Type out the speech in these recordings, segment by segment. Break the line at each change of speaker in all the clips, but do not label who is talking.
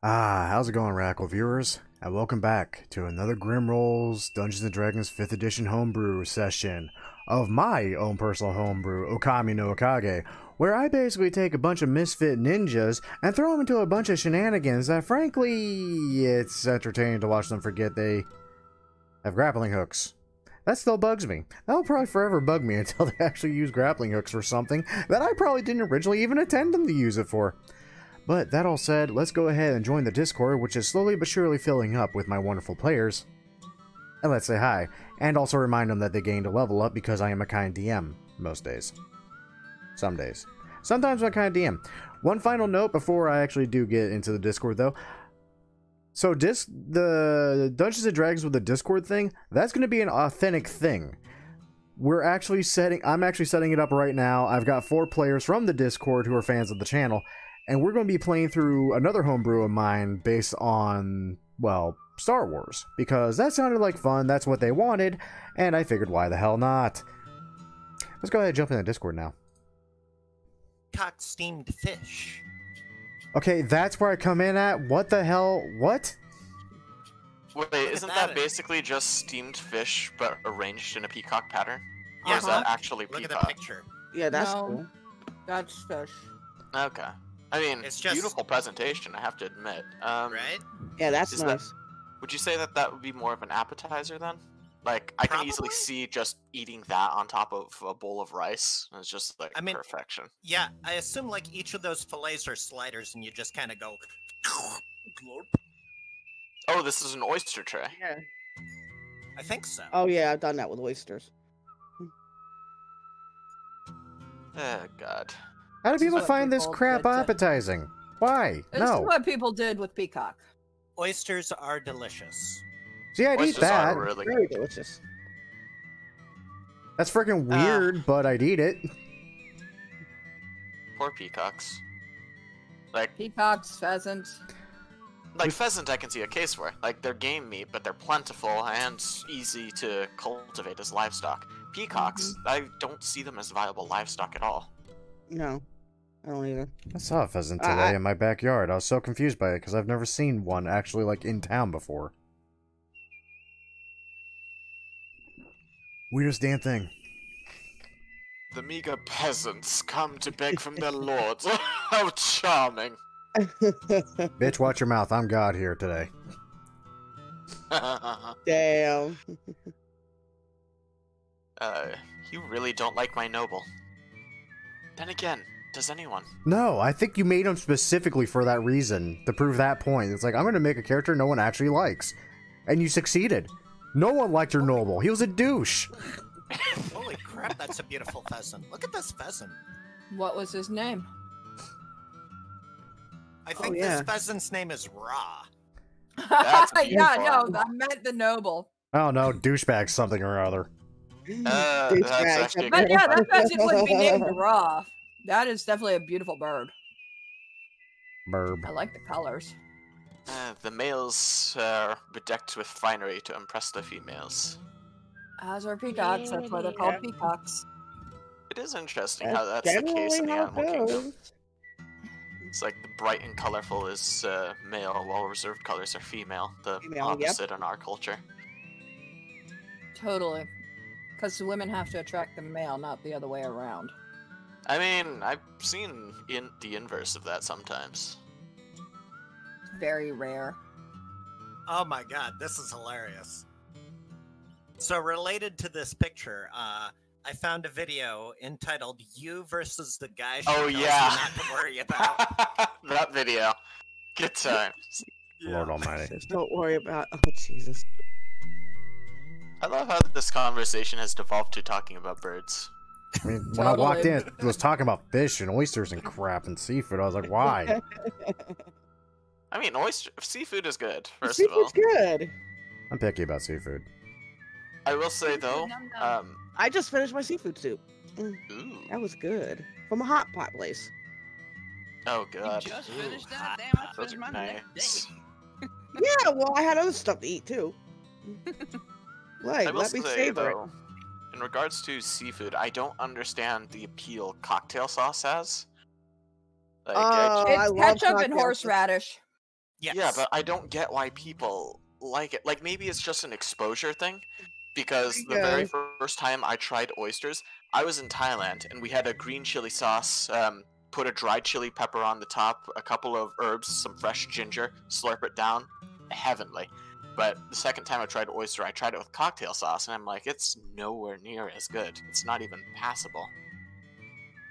How's it going, Rackle viewers? And welcome back to another Grim Rolls Dungeons & Dragons 5th edition homebrew session of my own personal homebrew, Okami No Kage, where I basically take a bunch of misfit ninjas and throw them into a bunch of shenanigans that, frankly, it's entertaining to watch them forget they have grappling hooks. That still bugs me. That'll probably forever bug me until they actually use grappling hooks for something that I probably didn't originally even intend them to use it for. But that all said, let's go ahead and join the Discord, which is slowly but surely filling up with my wonderful players. And let's say hi, and also remind them that they gained a level up because I am a kind DM most days. Some days. Sometimes I'm a kind DM. One final note before I actually do get into the Discord though. So the Dungeons & Dragons with the Discord thing, that's going to be an authentic thing. I'm actually setting it up right now. I've got 4 players from the Discord who are fans of the channel. And we're going to be playing through another homebrew of mine based on, well, Star Wars. Because that sounded like fun, that's what they wanted, and I figured why the hell not. Let's go ahead and jump in the Discord now.
Cock steamed fish.
Okay, that's where I come in at? What the hell? What?
Wait, isn't that basically just steamed fish, but arranged in a peacock pattern? Or is that actually peacock?
Look at the picture.
Yeah, that's cool.
That's fish.
Okay. I mean,
It's just-
beautiful presentation, I have to admit.
Right?
Yeah, that's
Is
nice.
Would you say that would be more of an appetizer then? Like, I can easily
Probably.
see just eating that on top of a bowl of rice. It's just like
I mean-
perfection.
Yeah, I assume like each of those fillets are sliders and you just kind of go...
Oh, this is an oyster tray.
Yeah.
I think so.
Oh yeah, I've done that with oysters.
Oh, God.
How do
This is
people
what
find this
people
crap
did to-
appetizing? Why?
This
No.
is what people did with peacock.
Oysters are delicious.
See, I'd eat
Oysters
that.
are really
Very delicious.
That's freaking weird, but I'd eat it.
Poor peacocks. Like,
Peacocks, pheasant.
pheasant I can see a case for. Like, they're game meat, but they're plentiful and easy to cultivate as livestock. Peacocks, I don't see them as viable livestock at all.
No, I don't either.
I saw a pheasant today in my backyard. I was so confused by it because I've never seen one actually like in town before. Weirdest damn thing.
The meager peasants come to beg from their lords. How charming!
Bitch, watch your mouth. I'm God here today.
Damn.
You really don't like my noble. Then again, does anyone?
No, I think you made him specifically for that reason, to prove that point. It's like, I'm gonna make a character no one actually likes. And you succeeded. No one liked your noble. He was a douche.
Holy crap, that's a beautiful pheasant. Look at this pheasant.
What was his name?
I think
yeah.
this pheasant's name is Ra.
That's
Yeah,
beautiful.
no, I meant the noble.
Oh no, douchebag something or other.
That's
Douchebag.
actually
But yeah, that pheasant would be named Ra. That is definitely a beautiful bird.
Burb.
I like the colors.
The males are bedecked with finery to impress the females.
As are peacocks, that's why they're called
Yeah.
peacocks.
It is interesting how that's the case in the animal kingdom. It's like the bright and colorful is male, while reserved colors are female. The
Female, yep.
opposite in our culture.
Totally. Because women have to attract the male, not the other way around.
I mean, I've seen the inverse of that sometimes.
Very rare.
Oh my god, this is hilarious. So related to this picture, I found a video entitled "You versus the guy she
Oh
tells you
yeah,
not to worry about."
that video. Good times.
Lord almighty.
Just don't worry about. Oh Jesus.
I love how this conversation has devolved to talking about birds.
I mean, when I walked in,
Totally.
it was talking about fish and oysters and crap and seafood. I was like, why?
I mean, seafood is good. First of all,
Seafood's good.
I'm picky about seafood.
I will say though,
I just finished my seafood soup.
ooh,
That was good. From a hot pot place.
oh god,
Just
Ooh,
finished that?
hot
Damn, I
pot. Those
finished
are
mine the next
nice.
day.
Yeah, well, I had other stuff to eat too. Like,
I will
let me
say
savor
though, in regards to seafood, I don't understand the appeal cocktail sauce has. Like,
Oh, I
It's
love
ketchup and
cocktails.
horseradish.
Yes.
Yeah, but I don't get why people like it. Like, maybe it's just an exposure thing. Because the very first time I tried oysters, I was in Thailand, and we had a green chili sauce, put a dried chili pepper on the top, a couple of herbs, some fresh ginger, slurp it down. Heavenly. But the second time I tried oyster, I tried it with cocktail sauce, and I'm like, it's nowhere near as good. It's not even passable.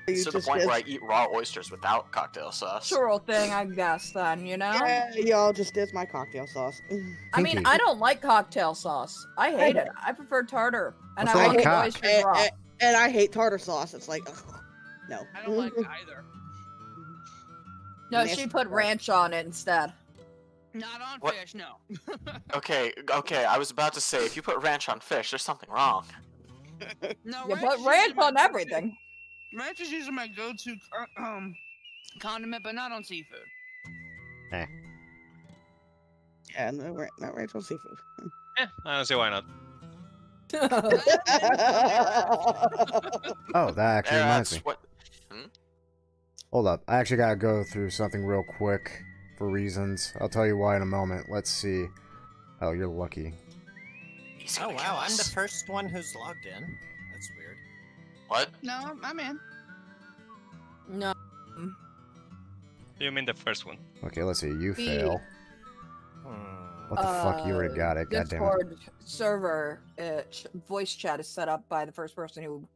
It's to the point where I eat raw oysters without cocktail sauce.
Natural thing, I guess, then, you know?
Yeah, y'all just is my cocktail sauce.
I mean, I don't like cocktail sauce. I hate it. I prefer tartar. And
What's
I
wrong
like
with cock?
oysters raw.
And I hate tartar sauce. It's like, ugh, no.
I don't like either.
No, she put ranch on it instead.
Not on
What?
fish, no.
Okay, I was about to say, if you put ranch on fish, there's something wrong.
No,
You
ranch
put
is
ranch
usually
on
my
everything.
go-to- Ranch is usually my go-to condiment, but not on seafood.
Yeah, no ranch on seafood.
I don't see why not.
Oh, that actually reminds me.
What...
Hold up. I actually gotta go through something real quick for reasons. I'll tell you why in a moment. Let's see. Oh, you're lucky.
Oh wow, I'm the first one who's logged in. That's weird.
What?
No, I'm in.
No.
You mean the first one?
Okay, let's see. You
The-
fail. What the fuck? You already got it. God damn it.
Discord server voice chat is set up by the first person who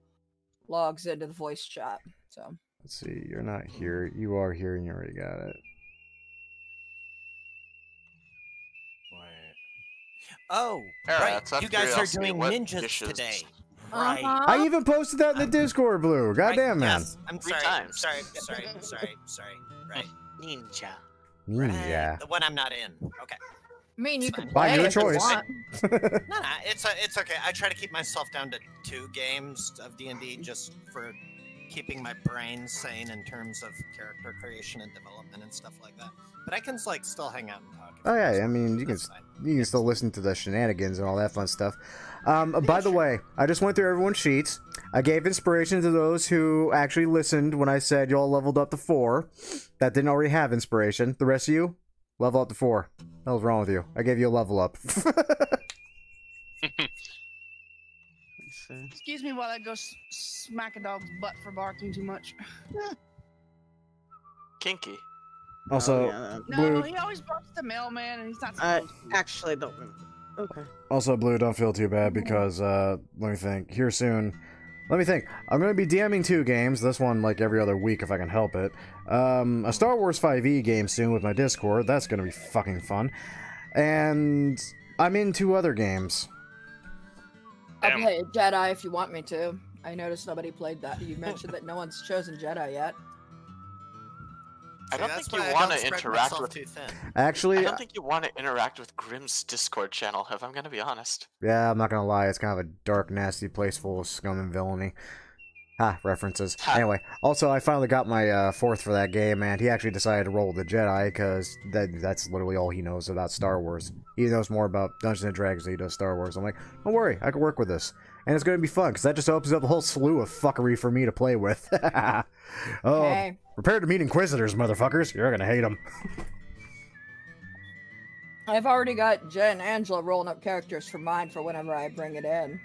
logs into the voice chat. So
Let's see. You're not here. You are here and you already got it.
Oh,
Yeah,
right.
that's out
You
of
guys are
curiosity,
doing
what
ninjas
dishes-
today. Right.
I even posted that in the Discord, Blue. God
Right,
damn, man.
Yes. I'm
3
sorry.
times.
Sorry. Right.
Ninja.
Ninja.
Right. The one I'm not in. Okay.
I mean, you
It's
can
fine.
play
By your
if you
choice.
want.
No, it's okay. I try to keep myself down to 2 games of D&D just for keeping my brain sane in terms of character creation and development and stuff like that. But I can like still hang out and talk.
Oh yeah, I mean
That's fine.
you can still listen to the shenanigans and all that fun stuff. By the way, I just went through everyone's sheets. I gave inspiration to those who actually listened when I said y'all leveled up to 4. That didn't already have inspiration. The rest of you, level up to 4. What the hell's wrong with you? I gave you a level up.
Excuse me while I go smack a dog's butt for barking too much.
Kinky.
Also,
No,
Blue.
he always barks at the mailman, and he's not supposed to.
Actually don't. Okay.
Also, Blue, don't feel too bad because, let me think. Here soon. Let me think. I'm going to be DMing 2 games. This one, like, every other week if I can help it. A Star Wars 5E game soon with my Discord. That's going to be fucking fun. And I'm in 2 other games.
I'll
Damn.
play Jedi if you want me to. I noticed nobody played that. You mentioned that no one's chosen Jedi yet.
I don't
that's
think you
why I
want
don't
to
spread
interact
myself
with.
too thin.
I
Actually,
don't think you want to interact with Grimm's Discord channel, if I'm gonna be honest.
yeah, I'm not going to lie. It's kind of a dark, nasty place full of scum and villainy. Ha, references.
Ha.
Anyway, also, I finally got my 4th for that game, and he actually decided to roll the Jedi, because that's literally all he knows about Star Wars. He knows more about Dungeons & Dragons than he does Star Wars. I'm like, don't worry, I can work with this. And it's going to be fun, because that just opens up a whole slew of fuckery for me to play with. Oh,
Hey.
prepare to meet Inquisitors, motherfuckers. You're going to hate them.
I've already got Jen and Angela rolling up characters for mine for whenever I bring it in.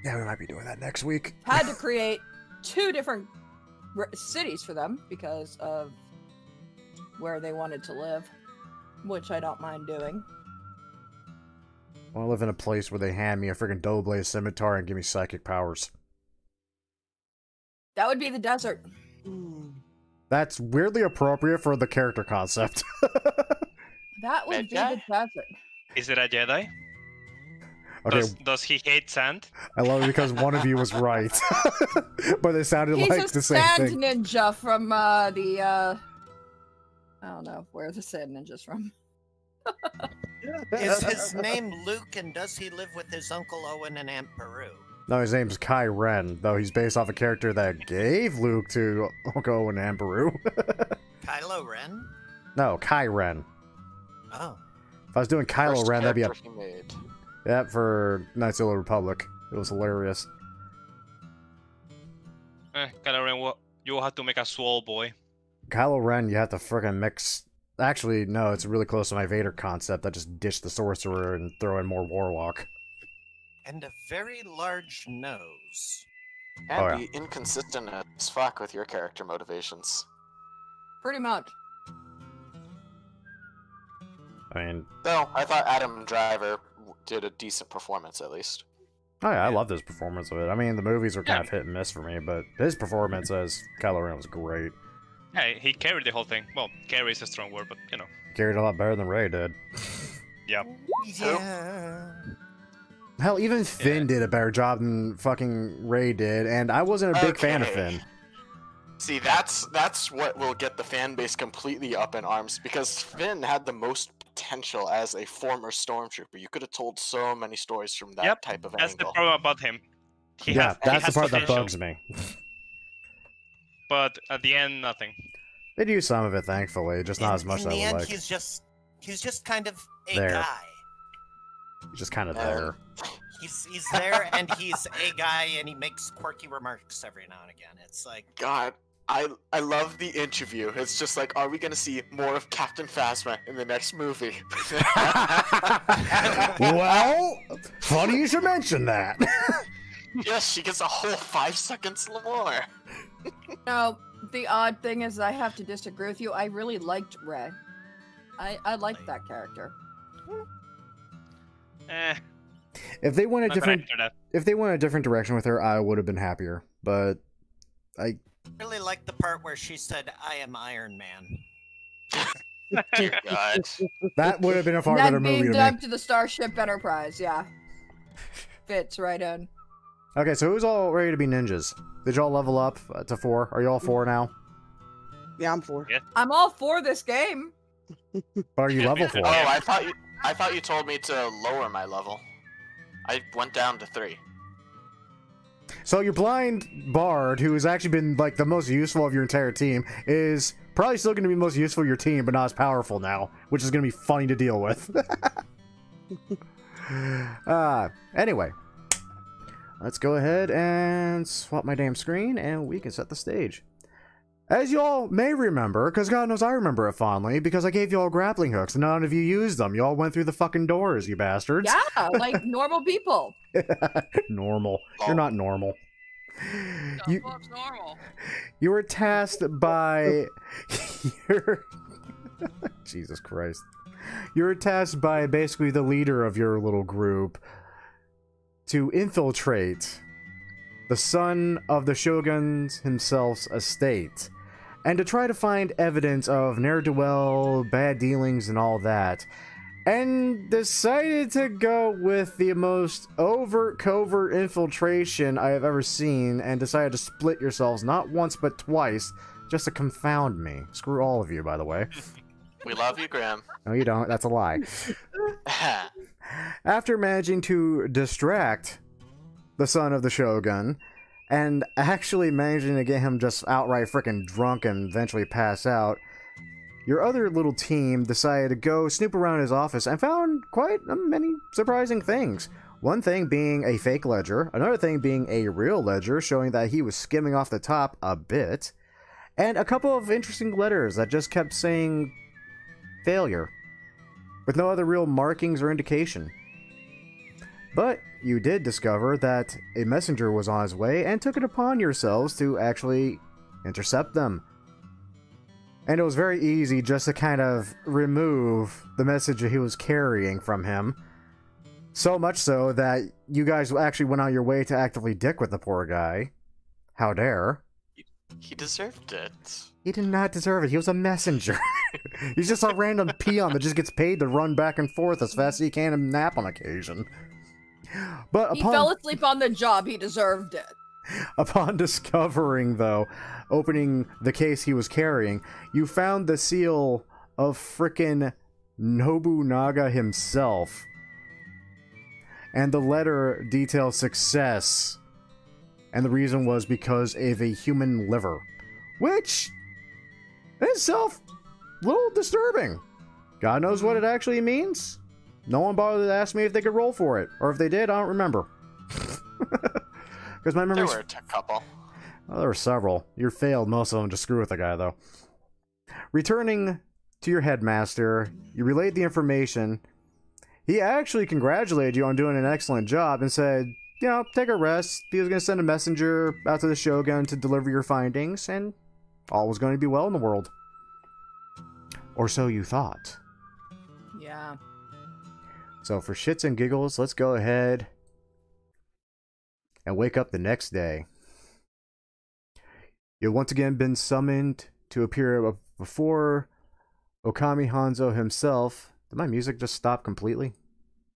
Yeah, we might be doing that next week.
Had to create 2 different cities for them because of where they wanted to live, which I don't mind doing.
I want to live in a place where they hand me a freaking double-blade scimitar and give me psychic powers.
That would be the desert.
That's weirdly appropriate for the character concept.
That would be
Jedi?
the desert.
Is it a Jedi?
Okay,
Does he hate sand?
I love it because one of you was right. But they sounded
He's
like
a
the same
sand
thing.
ninja from I don't know where the sand ninja's from.
Is his name Luke, and does he live with his Uncle Owen and Aunt Beru?
No, his name's Kai Ren, though he's based off a character that gave Luke to Uncle Owen and Amberu.
Kylo Ren?
No, Kai Ren.
Oh.
If I was doing Kylo
First
Ren, that'd be a...
character he made.
Yep, for Knights of the Old Republic. It was hilarious.
Kylo Ren, you will have to make a swole boy.
Kylo Ren, you have to frickin' mix actually, no, it's really close to my Vader concept. I just ditch the sorcerer and throw in more warlock.
And a very large nose.
And
Oh, yeah.
be inconsistent as fuck with your character motivations.
Pretty much.
I mean,
Though, I thought Adam Driver did a decent performance, at least.
oh yeah, I love his performance of it. I mean, the movies were kind of hit and miss for me, but his performance as Kylo Ren was great.
Yeah, he carried the whole thing. Well, carry is a strong word, but you know.
Carried a lot better than Rey did.
Yeah.
Yeah.
Hell, even Finn did a better job than fucking Rey did, and I wasn't a big fan of Finn.
See, that's what will get the fan base completely up in arms, because Finn had the most potential as a former stormtrooper. You could have told so many stories from that type of
That's
angle.
the problem about him.
Yeah, that's the part that
potential,
bugs me.
But at the end, nothing.
They do some of it, thankfully, just not as much as
in
I
the
would
end,
like.
he's just kind of a
There.
guy.
He's just kind of there.
He's there and he's a guy and he makes quirky remarks every now and again. It's like,
God, I love the interview. It's just like, are we gonna see more of Captain Phasma in the next movie?
Well, funny you should mention that.
Yes, she gets a whole 5 seconds more.
No, the odd thing is I have to disagree with you. I really liked Rey. I liked that character.
If they went a
not
different,
after that.
if they went a different direction with her, I would have been happier. But I
really like the part where she said, "I am Iron Man."
Dear God.
that would have been a far
That
better movie
beamed
to
up
me.
to the Starship Enterprise, yeah. Fits right in.
Okay, so who's all ready to be ninjas? Did y'all level up to 4? Are you all 4 now?
Yeah, I'm 4.
Yeah.
I'm all for this game.
But are you level 4?
Oh, I thought you told me to lower my level. I went down to 3.
So your blind bard, who has actually been like the most useful of your entire team, is probably still going to be most useful of your team, but not as powerful now, which is going to be funny to deal with. Anyway, let's go ahead and swap my damn screen, and we can set the stage. As y'all may remember, because God knows I remember it fondly, because I gave y'all grappling hooks, and none of you used them. Y'all went through the fucking doors, you bastards.
Yeah, like normal people.
Normal. You're not normal. You,
Fuck's normal.
you were tasked by your Jesus Christ. You were tasked by basically the leader of your little group to infiltrate the son of the shogun's himself's estate, and to try to find evidence of ne'er-do-well, bad dealings, and all that. And decided to go with the most overt, covert infiltration I have ever seen, and decided to split yourselves not once but twice, just to confound me. Screw all of you, by the way.
We love you, Graham.
No, you don't. That's a lie. After managing to distract the son of the shogun, and actually managing to get him just outright freaking drunk and eventually pass out, your other little team decided to go snoop around his office and found quite many surprising things. One thing being a fake ledger, another thing being a real ledger showing that he was skimming off the top a bit, and a couple of interesting letters that just kept saying failure, with no other real markings or indication. But you did discover that a messenger was on his way and took it upon yourselves to actually intercept them. And it was very easy just to kind of remove the message that he was carrying from him. So much so that you guys actually went out your way to actively dick with the poor guy. How dare.
He deserved it.
He did not deserve it. He was a messenger. He's just a random peon that just gets paid to run back and forth as fast as he can and nap on occasion. But
He fell asleep on the job. He deserved it.
Upon discovering, though, opening the case he was carrying, you found the seal of frickin' Nobunaga himself. And the letter details success. And the reason was because of a human liver. Which, in itself, a little disturbing. God knows what it actually means. No one bothered to ask me if they could roll for it. Or if they did, I don't remember. Because my
There
memory's...
were a couple.
Well, there were several. You failed most of them to screw with the guy, though. Returning to your headmaster. You relayed the information. He actually congratulated you on doing an excellent job and said, you know, take a rest. He was going to send a messenger out to the Shogun to deliver your findings, and all was going to be well in the world. Or so you thought.
Yeah.
So for shits and giggles, let's go ahead and wake up the next day. You've once again been summoned to appear before Okami Hanzo himself. Did my music just stop completely?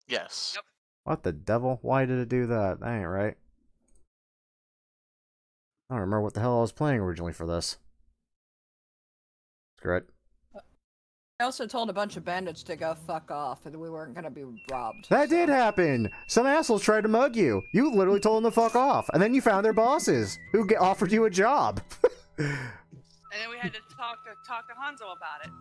Yes.
Yep.
What the devil? Why did it do that? That ain't right. I don't remember what the hell I was playing originally for this. Screw it.
I also told a bunch of bandits to go fuck off and we weren't gonna be robbed.
That did happen! Some assholes tried to mug you. You literally told them to fuck off. And then you found their bosses, who offered you a job.
And then we had to talk to Hanzo about it.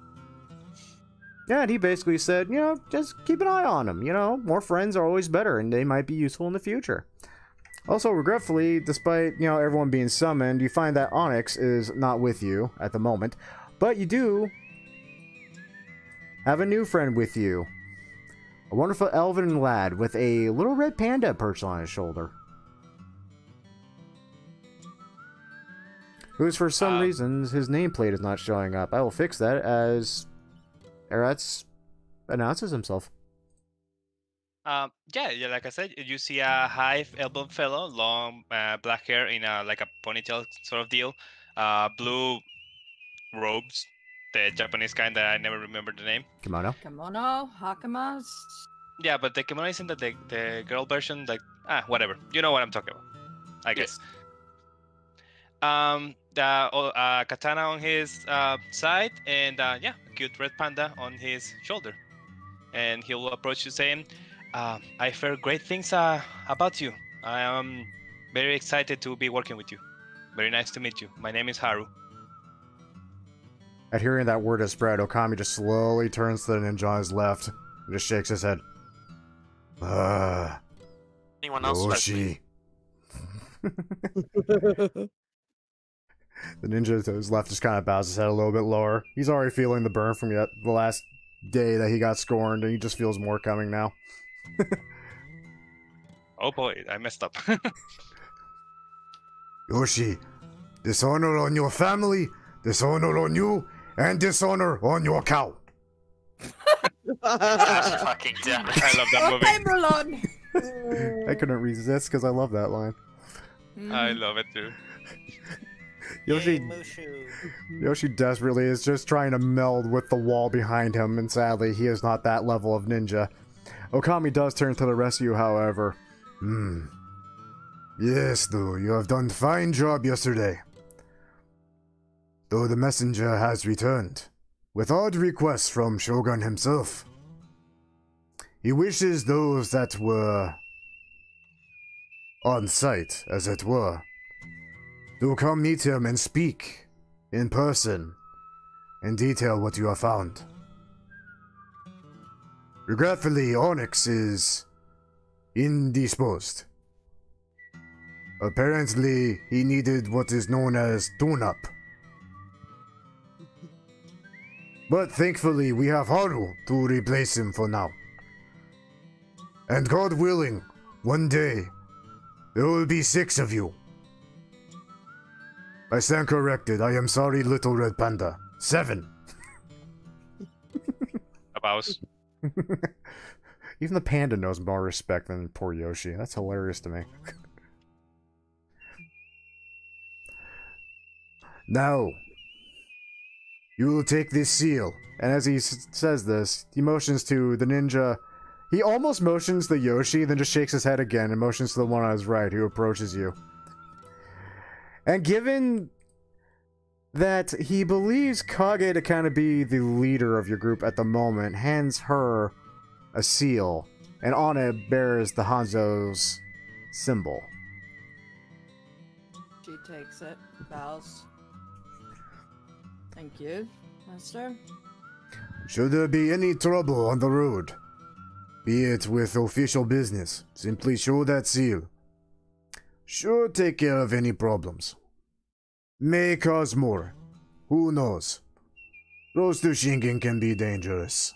Yeah, and he basically said, you know, just keep an eye on them. You know, more friends are always better, and they might be useful in the future. Also, regretfully, despite, you know, everyone being summoned, you find that Onyx is not with you at the moment. But you do have a new friend with you. A wonderful elven lad with a little red panda perched on his shoulder. Who's, for some reasons, his nameplate is not showing up. I will fix that as Eretz announces himself.
Yeah, like I said, you see a high elbow fellow, long black hair in like a ponytail sort of deal, blue robes, the Japanese kind that I never remember the name.
Kimono.
Kimono, hakamas.
Yeah, but the kimono isn't the girl version, like, whatever. You know what I'm talking about, I guess. The katana on his side, and yeah, a cute red panda on his shoulder. And he'll approach you saying, I've heard great things about you. I am very excited to be working with you. Very nice to meet you. My name is Haru.
At hearing that word has spread, Okami just slowly turns to the ninja on his left and just shakes his head.
Anyone else?
Yoshi. The ninja to his left just kind of bows his head a little bit lower. He's already feeling the burn from the last day that he got scorned, and he just feels more coming now.
Oh boy, I messed up.
Yoshi, dishonor on your family, dishonor on you, and dishonor on your cow.
God fucking damn it.
I love that movie.
Okay, Merlon.
I couldn't resist because I love that line.
I love it too.
Yoshi,
Yay, Mushu.
Yoshi desperately is just trying to meld with the wall behind him, and sadly, he is not that level of ninja. Okami does turn to the rescue, however. Yes, though, you have done a fine job yesterday. Though the messenger has returned, with odd requests from Shogun himself. He wishes those that were on site, as it were, to come meet him and speak in person and detail what you have found. Regretfully, Onyx is indisposed. Apparently, he needed what is known as tune-up. But thankfully, we have Haru to replace him for now. And God willing, one day, there will be 6 of you. I stand corrected. I am sorry, little red panda. 7.
About
Even the panda knows more respect than poor Yoshi. That's hilarious to me. Now, you will take this seal. And as he says this, he motions to the ninja. He almost motions to Yoshi, then just shakes his head again and motions to the one on his right who approaches you. And given that he believes Kage to kind of be the leader of your group at the moment, hands her a seal, and on it bears the Hanzo's symbol.
She takes it, bows. Thank you, Master.
Should there be any trouble on the road, be it with official business, simply show that seal. Sure take care of any problems. May cause more. Who knows? Roads to Shingen can be dangerous.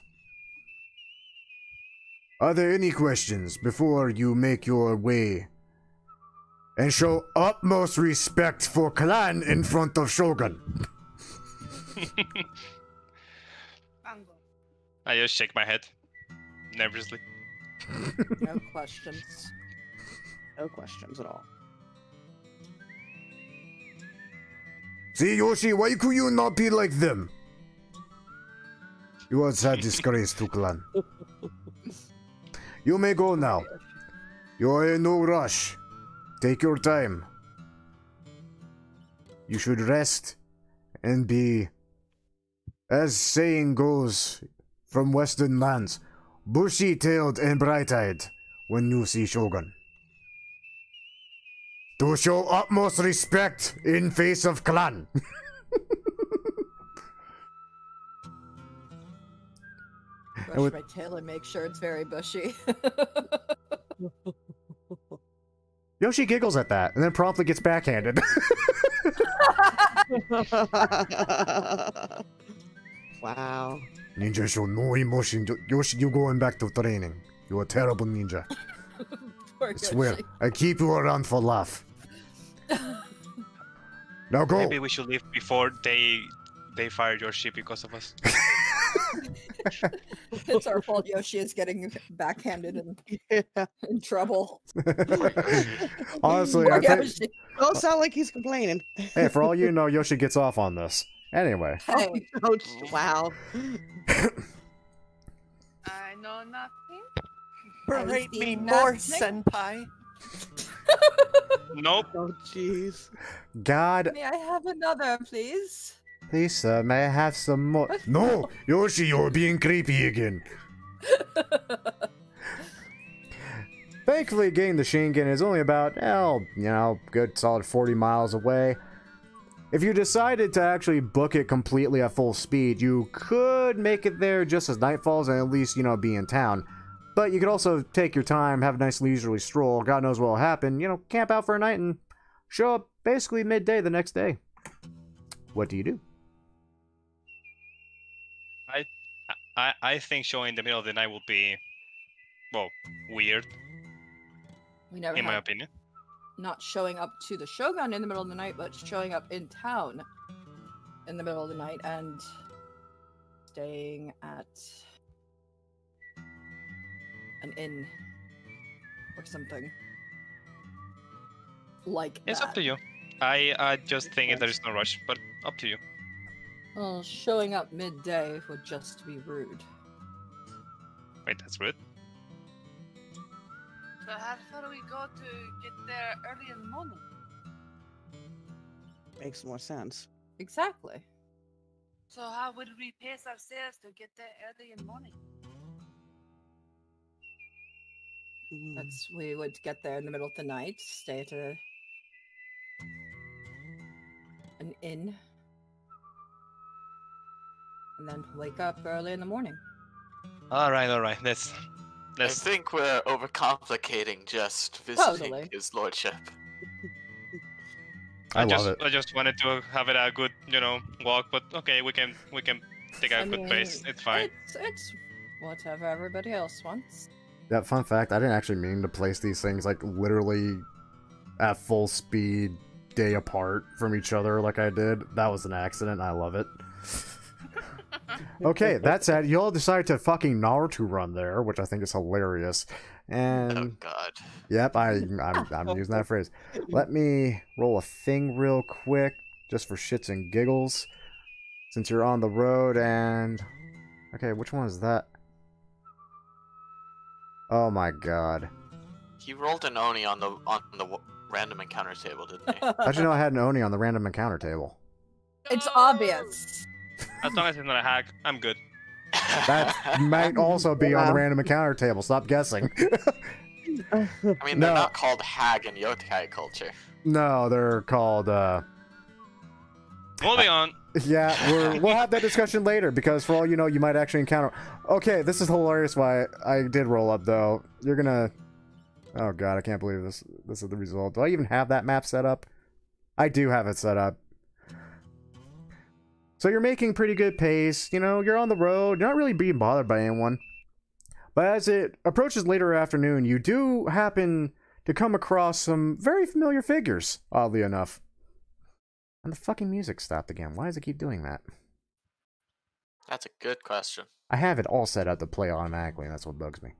Are there any questions before you make your way and show utmost respect for clan in front of Shogun?
Bango.
I just shake my head nervously.
No questions.
No questions at all.
See, Yoshi, why could you not be like them? You are a disgrace to clan. You may go now. You are in no rush. Take your time. You should rest and be, as saying goes from western lands, bushy-tailed and bright-eyed when you see Shogun. To show utmost respect in face of clan.
Brush my tail and make sure it's very bushy.
Yoshi giggles at that and then promptly gets backhanded.
Wow.
Ninja show no emotion. Yoshi, you going back to training. You're a terrible ninja.
Poor
I swear.
Yoshi.
I keep you around for laugh. Now go.
Maybe we should leave before they fire Yoshi because of us.
It's our fault Yoshi is getting backhanded and in trouble.
Honestly,
Poor
I think,
Yoshi.
Don't sound like he's complaining.
hey, for all you know, Yoshi gets off on this. Anyway.
Hey,
Oh, wow.
I know nothing.
Berate
see
me more,
nothing.
senpai.
Nope.
Oh, jeez.
God,
may I have another, please?
please, sir, may I have some more? No! Yoshi, you're being creepy again. Thankfully, getting the Shingen is only about, good solid 40 miles away. If you decided to actually book it completely at full speed, you could make it there just as night falls and at least, be in town. But you could also take your time, have a nice leisurely stroll, God knows what will happen, camp out for a night and show up basically midday the next day. What do you do?
I think showing in the middle of the night will be, well, weird,
We never
in my
had
opinion.
not showing up to the Shogun in the middle of the night, but showing up in town in the middle of the night and staying at an inn or something like
It's
that.
up to you. I just think if there is no rush, but up to you.
Well, showing up midday would just be rude.
Wait, that's rude.
So how far do we go to get there early in the morning?
Makes more sense.
Exactly.
So how would we pace ourselves to get there early in the morning?
We would get there in the middle of the night, stay at an inn, and then wake up early in the morning.
All right. Let's.
I think we're overcomplicating just visiting
Totally.
his lordship.
I love it.
I just wanted to have it a good, walk. But okay, we can take a good pace. It's fine.
It's whatever everybody else wants.
Yeah, fun fact, I didn't actually mean to place these things like literally at full speed, day apart from each other like I did. That was an accident. I love it. Okay, that said, you all decided to fucking Naruto run there, which I think is hilarious. And
Oh god.
yep, I'm using that phrase. Let me roll a thing real quick, just for shits and giggles, since you're on the road. And okay, which one is that? Oh my god!
He rolled an Oni on the random encounter table, didn't he?
How'd you know I had an Oni on the random encounter table?
It's obvious.
As long as it's not a hack, I'm good.
That might also be on the random encounter table. Stop guessing.
I mean,
No.
they're not called hag in Yokai culture.
No, they're called.
Moving on.
Yeah, we'll have that discussion later because for all you know, you might actually encounter. Okay, this is hilarious. Why I did roll up though. You're gonna. Oh god, I can't believe this. This is the result. Do I even have that map set up? I do have it set up. So you're making pretty good pace. You know, you're on the road. You're not really being bothered by anyone. But as it approaches later afternoon, you do happen to come across some very familiar figures, oddly enough. And the fucking music stopped again. Why does it keep doing that?
That's a good question.
I have it all set up to play automatically, and that's what bugs me.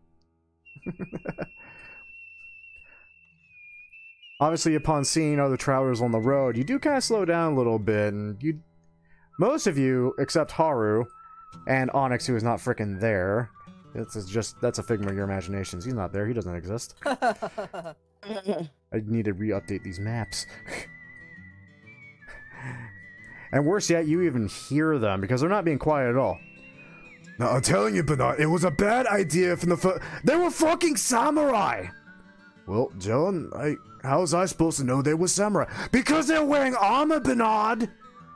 Obviously, upon seeing other travelers on the road, you do kind of slow down a little bit, and most of you, except Haru and Onyx, who is not frickin' there. That's a figment of your imaginations. He's not there. He doesn't exist. I need to re-update these maps. And worse yet, you even hear them, because they're not being quiet at all. No, I'm telling you, Bernard, it was a bad idea from the They were fucking samurai! Well, John, how was I supposed to know they were samurai? Because they're wearing armor, Bernard!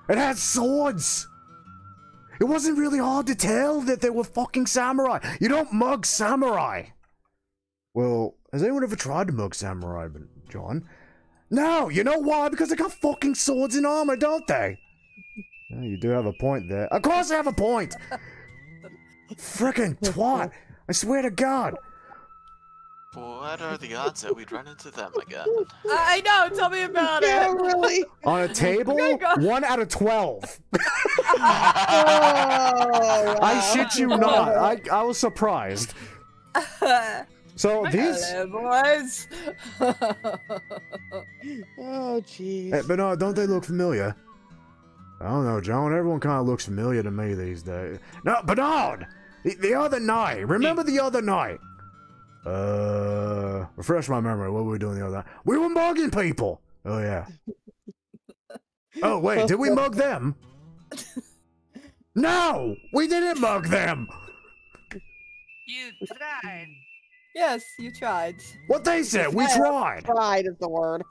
It had swords! It wasn't really hard to tell that they were fucking samurai! You don't mug samurai! Well, has anyone ever tried to mug samurai, John? No! You know why? Because they got fucking swords and armor, don't they? Yeah, you do have a point there. Of course I have a point! Frickin' twat! I swear to God!
What are the odds that we'd run into them again?
I know. Tell me about
Yeah,
it.
really?
On a table, 1 out of 12.
Oh, wow.
I shit you not. I was surprised. So these.
Hello, boys.
Oh, jeez.
Hey, Bernard, don't they look familiar? I don't know, John. Everyone kind of looks familiar to me these days. No, Bernard! The other night. Remember the other night? Refresh my memory. What were we doing the other night? We were mugging people! Oh, yeah. Oh, wait. Did we mug them? No! We didn't mug them!
You tried.
Yes, you tried.
What they said, we tried!
Pride is the word.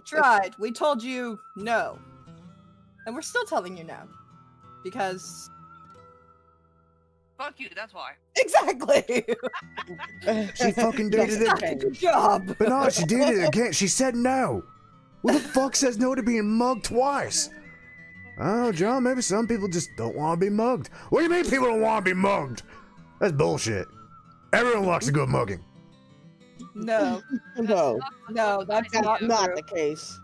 Tried. We told you no. And we're still telling you no. Because...
Fuck you, that's why.
Exactly!
She fucking did it again.
Good job!
But no, she did it again. She said no. Who the fuck says no to being mugged twice? Oh, John, maybe some people just don't want to be mugged. What do you mean people don't want to be mugged? That's bullshit. Everyone likes a good mugging.
No.
No,
No, that's
that's
not
not
true.
the case.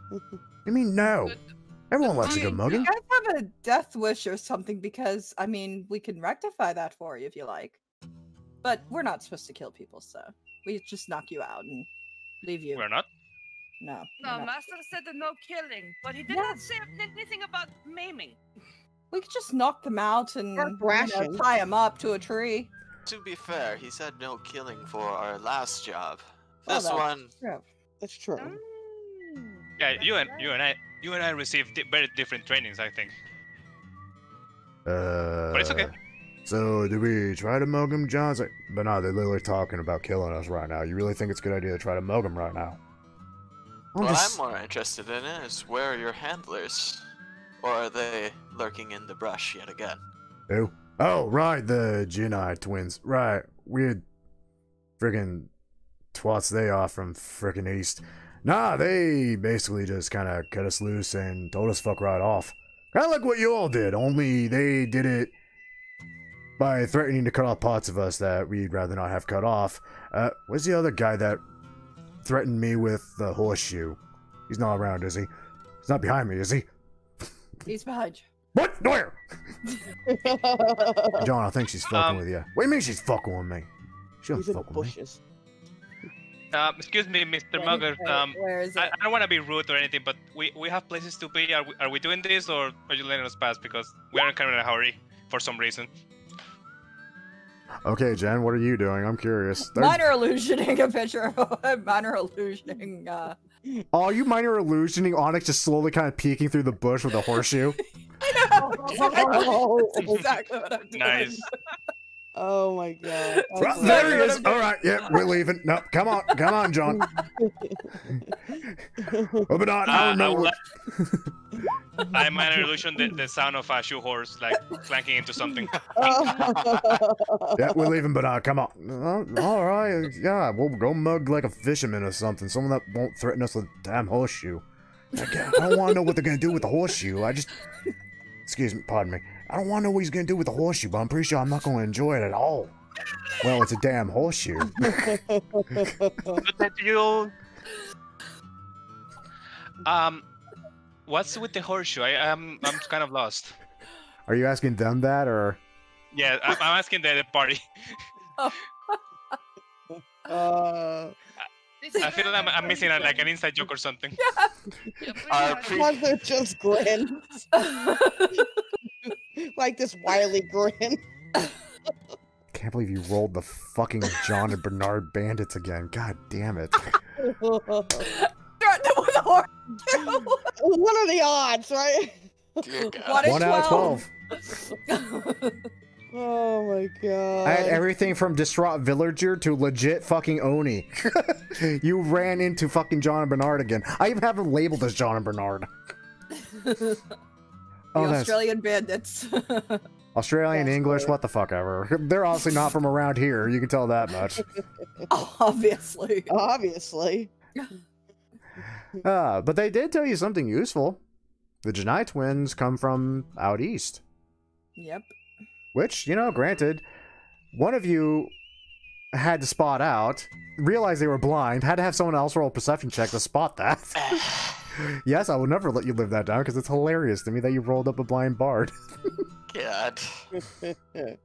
I mean, no. Everyone likes a good mugging.
You guys have a death wish or something because, I mean, we can rectify that for you if you like. But we're not supposed to kill people, so we just knock you out and leave you.
We're not.
No.
No,
we're not.
Master said the no killing, but he did
Yeah.
not say anything about maiming.
We could just knock them out and
Or thrashing.
tie them up to a tree.
To be fair, he said no killing for our last job.
Oh,
This
that's
one,
true.
That's true.
Yeah, you and I received very different trainings, I think. But it's okay.
So, did we try to mug him, John? It's like, but no, they're literally talking about killing us right now. You really think it's a good idea to try to mug him right now?
what I'm more interested in is where are your handlers? Or are they lurking in the brush yet again?
Who? Oh, right, the Jinai twins. Right, weird friggin' twats they are from frickin' East. Nah, they basically just kind of cut us loose and told us fuck right off. Kind of like what you all did, only they did it by threatening to cut off parts of us that we'd rather not have cut off. Where's the other guy that threatened me with the horseshoe? He's not around, is he? He's not behind me, is he?
He's behind you.
What? Where? John, I think she's fucking with you. What do you mean she's fucking with me? She don't
He's in the
fuck with me.
bushes.
Excuse me, Mr.
Yeah,
Mugger.
where is it?
I don't want to be rude or anything, but we have places to be. Are we doing this, or are you letting us pass? Because we are kind of in a hurry for some reason.
Okay, Jen, what are you doing? I'm curious.
Minor illusioning a picture of minor illusioning.
Oh, you minor illusioning Onyx just slowly kind of peeking through the bush with a horseshoe?
Oh,
Exactly what I'm doing.
Nice.
oh my god.
Well, there he is. All right, yeah, we're leaving. No, come on, John. Oh, but I don't know.
I minor illusion the sound of a shoe horse like clanking into something.
Yeah, we're leaving, but come on. All right, yeah, we'll go mug like a fisherman or something. Someone that won't threaten us with a damn horseshoe. I don't want to know what they're gonna do with the horseshoe. Excuse me, pardon me. I don't want to know what he's gonna do with the horseshoe, but I'm pretty sure I'm not gonna enjoy it at all. Well, it's a damn horseshoe.
Good night to you. What's with the horseshoe? I'm kind of lost.
Are you asking them that, or?
Yeah, I'm asking the party. I feel like I'm missing like an inside joke or something.
Was there just grin? Like this wily grin.
Can't believe you rolled the fucking John and Bernard bandits again. God damn it.
Threatened him with a horse.
What are the odds, right?
Dear God.
What is
1 out of 12.
Oh my god.
I had everything from distraught villager to legit fucking Oni. You ran into fucking John and Bernard again. I even have him labeled as John and Bernard.
The Australian bandits.
Australian, English, what the fuck ever. They're honestly not from around here, you can tell that much.
Obviously.
Obviously.
But they did tell you something useful. The Janai twins come from out east.
Yep.
Which, you know, granted, one of you had to spot out, realized they were blind, had to have someone else roll a perception check to spot that. Yes, I would never let you live that down, because it's hilarious to me that you rolled up a blind bard.
God.
The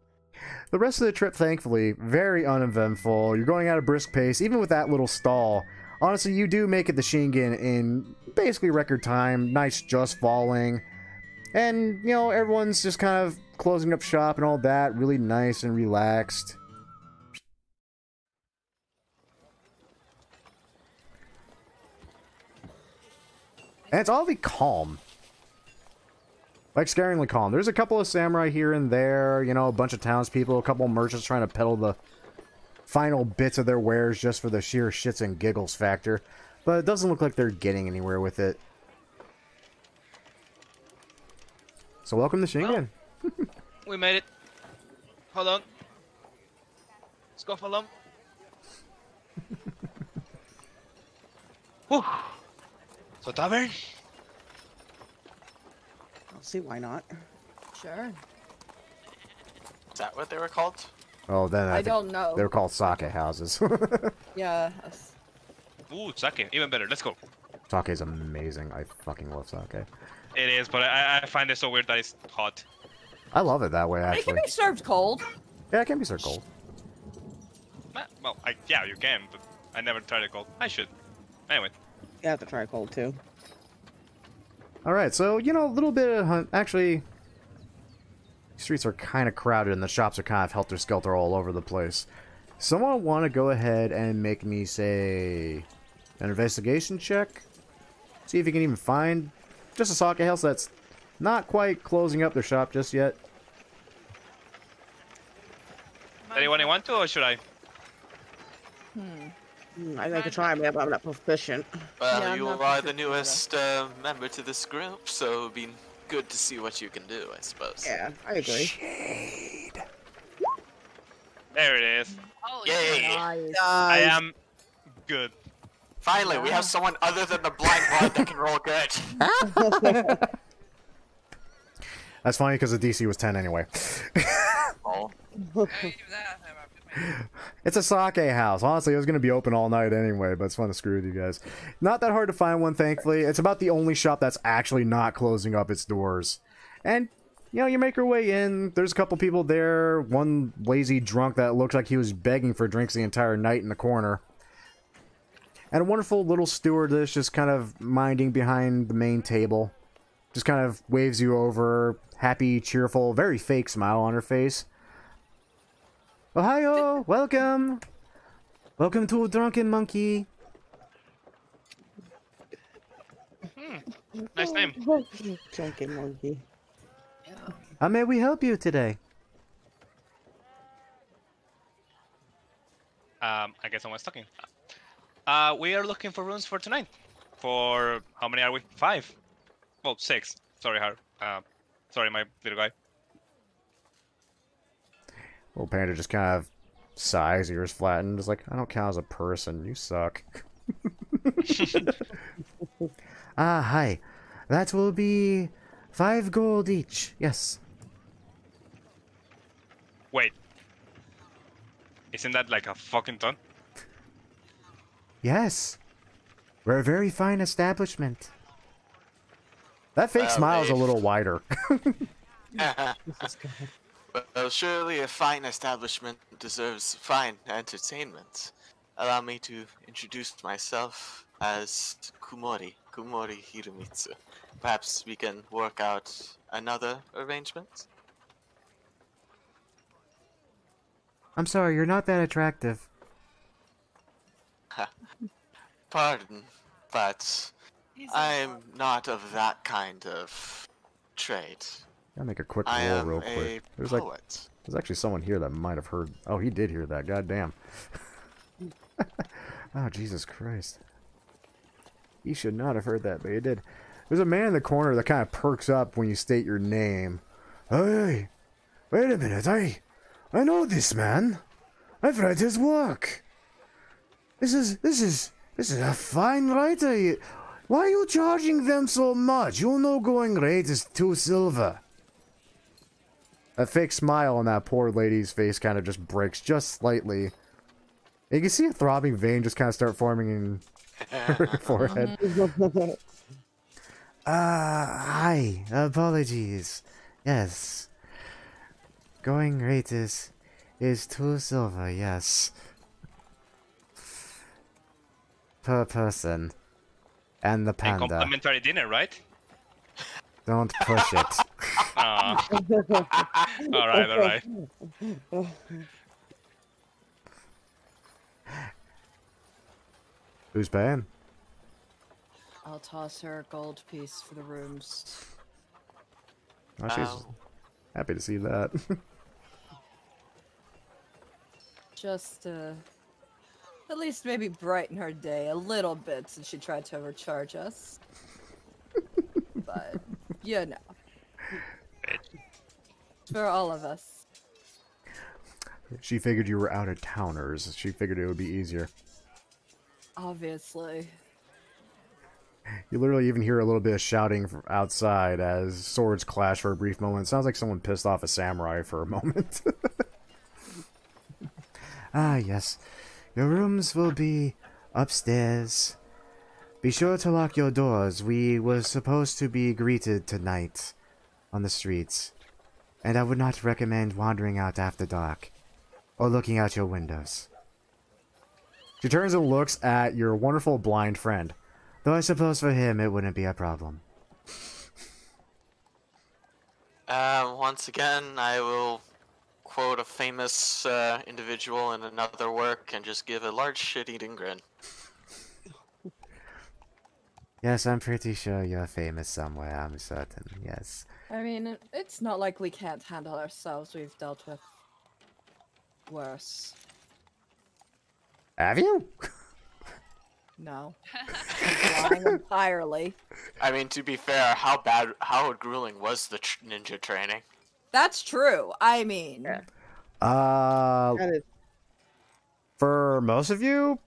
rest of the trip, thankfully, very uneventful. You're going at a brisk pace, even with that little stall. Honestly, you do make it to Shingen in basically record time. Nights just falling. And, you know, everyone's just kind of closing up shop and all that. Really nice and relaxed. And it's oddly calm. Like, scaringly calm. There's a couple of samurai here and there, you know, a bunch of townspeople, a couple of merchants trying to peddle the final bits of their wares just for the sheer shits and giggles factor. But it doesn't look like they're getting anywhere with it. So welcome to Shingen.
Well, we made it. Hold on. Let's go for long. Whew. So tavern?
I'll see why not.
Sure.
Is that what they were called?
Oh, then
I don't know.
They're called sake houses.
Yeah.
Ooh, sake. Even better. Let's go.
Sake is amazing. I fucking love sake.
It is, but I find it so weird that it's hot.
I love it that way,
It
actually.
can be served cold.
Yeah, it can be served cold.
Well, yeah, you can, but I never tried it cold. I should. Anyway.
You have to try cold too.
Alright, so, you know, a little bit of hunt. Actually, streets are kind of crowded and the shops are kind of helter-skelter all over the place. Someone want to go ahead and make me, say, an investigation check? See if you can even find just a sake house that's not quite closing up their shop just yet.
Anyone want to, or should I?
I could try, but I'm not proficient.
Well,
Yeah, I'm
you
not
are the
proficient
newest member to this group, so it'd be good to see what you can do, I suppose.
Yeah, I agree.
Shade.
There it is.
Oh,
Yay!
I am good.
Finally, we have someone other than the blind bard that can roll good.
That's funny because the DC was 10 anyway.
Oh.
It's a sake house. Honestly, it was going to be open all night anyway, but it's fun to screw with you guys. Not that hard to find one, thankfully. It's about the only shop that's actually not closing up its doors. And, you know, you make your way in. There's a couple people there. One lazy drunk that looks like he was begging for drinks the entire night in the corner. And a wonderful little stewardess just kind of minding behind the main table. Just kind of waves you over. Happy, cheerful, very fake smile on her face. Ohio! Welcome! Welcome to Drunken Monkey.
Nice name.
Drunken monkey.
How may we help you today?
I guess someone's talking. We are looking for rooms for tonight. For how many are we? 5. Well, 6. Sorry, sorry, my little guy.
Little panda just kind of sighs, ears flattened. Just like, I don't count as a person. You suck. Hi. That will be 5 gold each. Yes.
Wait. Isn't that like a fucking ton?
Yes. We're a very fine establishment. That fake smile is a little wider.
Well, surely a fine establishment deserves fine entertainment. Allow me to introduce myself as Kumori Hiromitsu. Perhaps we can work out another arrangement?
I'm sorry, you're not that attractive.
Pardon, but I'm not of that kind of trade.
Gotta make a quick
I
roll
am
real
a
quick.
poet.
There's actually someone here that might have heard. Oh, he did hear that. God damn. Oh, Jesus Christ. He should not have heard that, but he did. There's a man in the corner that kind of perks up when you state your name. Hey, wait a minute. I know this man. I've read his work. This is a fine writer. Why are you charging them so much? You know going rate is 2 silver. A fake smile on that poor lady's face kind of just breaks just slightly. You can see a throbbing vein just kind of start forming in her forehead. Hi. Apologies. Yes. Going rate is 2 silver, yes. Per person. And the
And
panda.
complimentary dinner, right?
Don't push it.
Alright.
Who's paying?
I'll toss her a gold piece for the rooms.
Oh, she's happy to see that.
Just at least maybe brighten her day a little bit since she tried to overcharge us. But, you know. It's for all of us.
She figured you were out of towners. She figured it would be easier.
Obviously.
You literally even hear a little bit of shouting from outside as swords clash for a brief moment. It sounds like someone pissed off a samurai for a moment. Ah, yes. Your rooms will be upstairs. Be sure to lock your doors. We were supposed to be greeted tonight on the streets. And I would not recommend wandering out after dark or looking out your windows. She turns and looks at your wonderful blind friend. Though I suppose for him it wouldn't be a problem.
Once again, I will quote a famous individual in another work and just give a large shit-eating grin.
Yes, I'm pretty sure you're famous somewhere, I'm certain, yes.
I mean, it's not like we can't handle ourselves. We've dealt with worse.
Have you?
No. I'm lying entirely.
I mean, to be fair, how grueling was the ninja training?
That's true. I mean...
That is-
For most of you,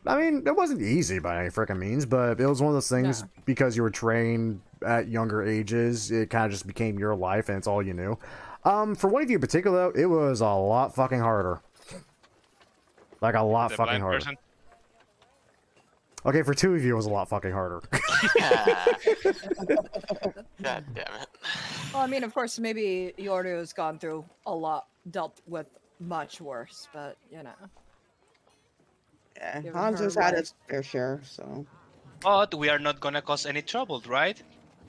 I mean, it wasn't easy by any freaking means, but it was one of those things, because you were trained at younger ages, it kind of just became your life and it's all you knew. For one of you in particular, it was a lot fucking harder. Like, a lot
The
fucking
blind
harder.
person?
Okay, for two of you, it was a lot fucking harder.
God damn it.
Well, I mean, of course, maybe Yorio's gone through a lot, dealt with much worse, but, you know.
Yeah,
Given
Hanzo's
her
had
life.
his fair share, so.
But we are not gonna cause any trouble, right?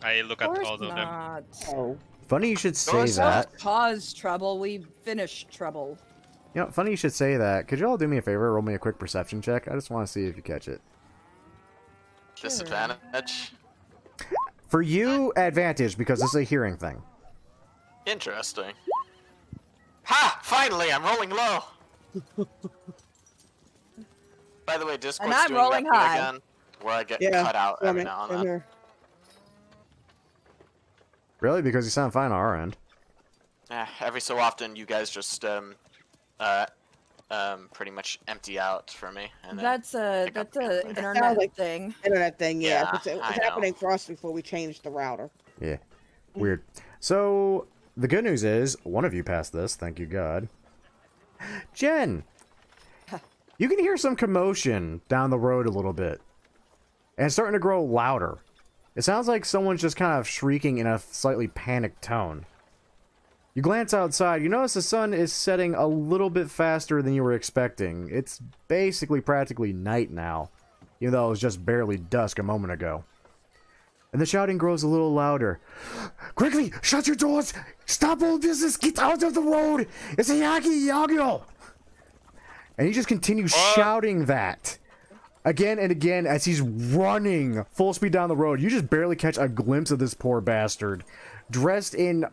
I look
Of
at
course
all of them.
not.
Oh.
Funny you should say
Those
that.
Don't cause trouble, we finish trouble.
You know, funny you should say that. Could you all do me a favor? Roll me a quick perception check. I just want to see if you catch it.
Disadvantage?
For you, advantage, because this is a hearing thing.
Interesting. Ha! Finally, I'm rolling low! By the way, Discord's
And I'm
doing
rolling
that thing
high.
again, where I get
Yeah.
cut out every
Same
now and then.
here.
Really? Because you sound fine on our end.
Every so often, you guys just pretty much empty out for me. And then
That's a
pick up
internet
Sounds like-
thing.
Internet thing, yeah.
Yeah,
It was
I know.
happening for us before we changed the router.
Yeah. Weird. So, the good news is, one of you passed this, thank you God. Jen! You can hear some commotion down the road a little bit. And it's starting to grow louder. It sounds like someone's just kind of shrieking in a slightly panicked tone. You glance outside, you notice the sun is setting a little bit faster than you were expecting. It's basically practically night now, even though it was just barely dusk a moment ago. And the shouting grows a little louder. Quickly, shut your doors! Stop all business! Get out of the road! It's a Yagi! And he just continues shouting that. Again and again as he's running full speed down the road. You just barely catch a glimpse of this poor bastard. Dressed in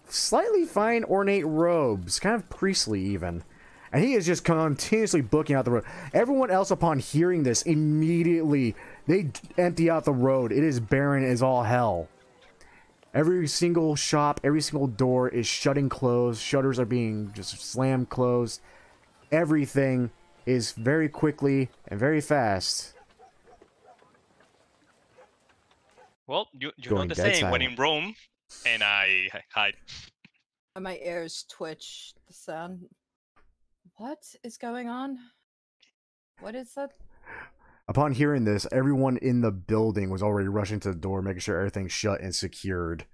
slightly fine ornate robes. Kind of priestly even. And he is just continuously booking out the road. Everyone else upon hearing this immediately, they empty out the road. It is barren as all hell. Every single shop, every single door is shutting closed. Shutters are being just slammed closed. Everything is very quickly and very fast.
Well, you know
Going
the
dead
saying, when
silent.
in Rome, and I hide.
My ears twitch. The sound. What is going on? What is that?
Upon hearing this, everyone in the building was already rushing to the door, making sure everything's shut and secured.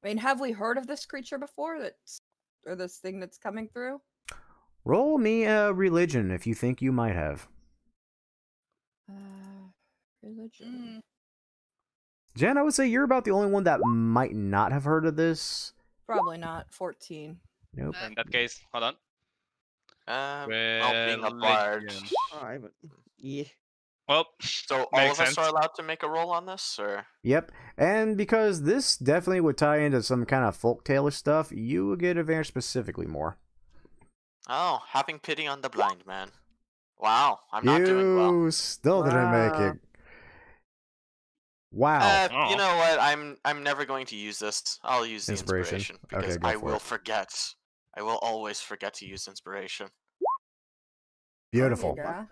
I mean, have we heard of this creature before? Or this thing that's coming through?
Roll me a religion if you think you might have.
Religion.
Jen, I would say you're about the only one that might not have heard of this.
Probably not. 14.
Nope.
In that case, hold on.
Well, being a bard.
Religion.
Yeah.
Well,
So all
makes
of us
sense.
are allowed to make a roll on this, or?
Yep. And because this definitely would tie into some kind of folktale stuff, you would get advantage specifically more.
Oh, having pity on the blind man. Wow, I'm not doing well.
You still didn't make it. Wow.
You know what? I'm never going to use this. I'll use the
Inspiration.
inspiration because
Okay, go
I
for
will
it.
forget. I will always forget to use inspiration.
Beautiful.
Yeah.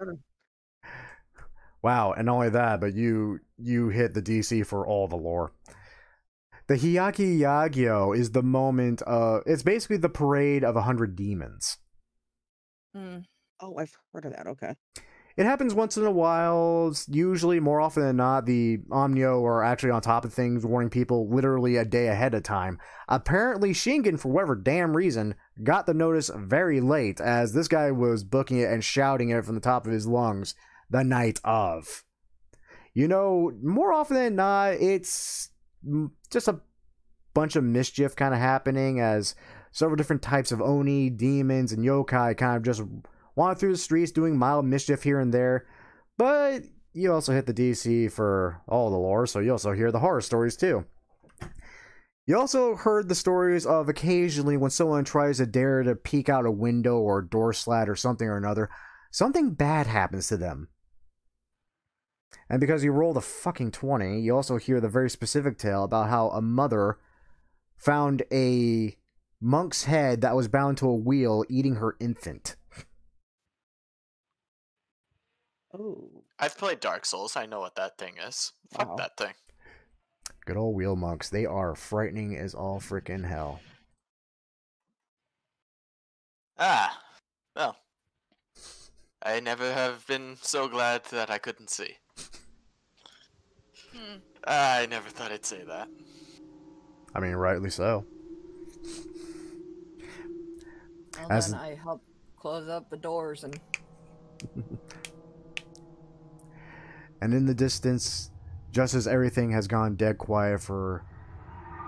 Wow, and not only that, but you hit the DC for all the lore. The Hiyaki Yagyo is the moment it's basically the parade of 100 demons.
Oh, I've heard of that. Okay.
It happens once in a while. It's usually, more often than not, the Omnio are actually on top of things, warning people literally a day ahead of time. Apparently, Shingen, for whatever damn reason, got the notice very late, as this guy was booking it and shouting it from the top of his lungs the night of. You know, more often than not, it's just a bunch of mischief kind of happening, as several different types of Oni, demons, and yokai kind of just wander through the streets doing mild mischief here and there. But you also hit the DC for all the lore, so you also hear the horror stories too. You also heard the stories of occasionally when someone tries to dare to peek out a window or door slat or something or another, something bad happens to them. And because you rolled a fucking 20, you also hear the very specific tale about how a mother found a monk's head that was bound to a wheel eating her infant.
Oh.
I've played Dark Souls. I know what that thing is. Fuck
Wow.
that thing.
Good old wheel monks. They are frightening as all frickin' hell.
Ah, well. I never have been so glad that I couldn't see. I never thought I'd say that.
I mean, rightly so.
Well,
As-
then I help close up the doors and...
And in the distance, just as everything has gone dead quiet for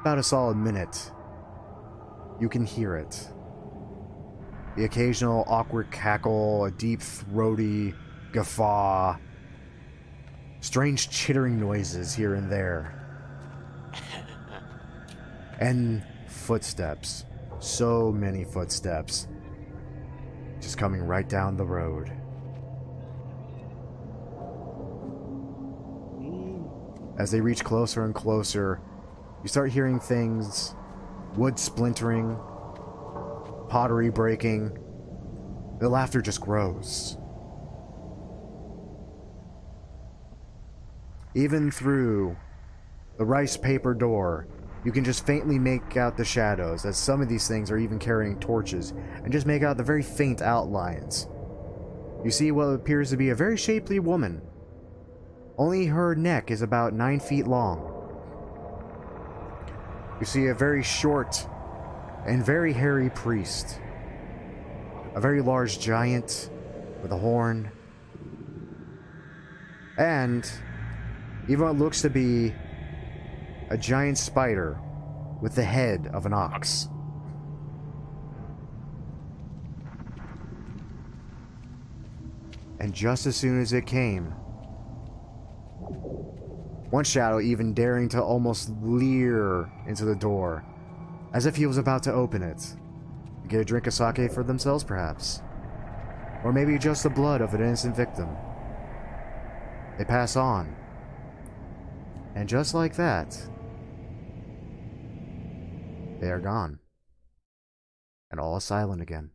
about a solid minute, you can hear it. The occasional awkward cackle, a deep throaty guffaw, strange chittering noises here and there. And footsteps. So many footsteps. Just coming right down the road. As they reach closer and closer, you start hearing things, wood splintering, pottery breaking. The laughter just grows. Even through the rice paper door, You can just faintly make out the shadows, as some of these things are even carrying torches, and just make out the very faint outlines. You see what appears to be a very shapely woman. Only her neck is about 9 feet long. You see a very short and very hairy priest. A very large giant with a horn. And even what looks to be a giant spider with the head of an ox. And just as soon as it came, one shadow even daring to almost leer into the door, as if he was about to open it. Get a drink of sake for themselves, perhaps. Or maybe just the blood of an innocent victim. They pass on. And just like that, they are gone. And all is silent again.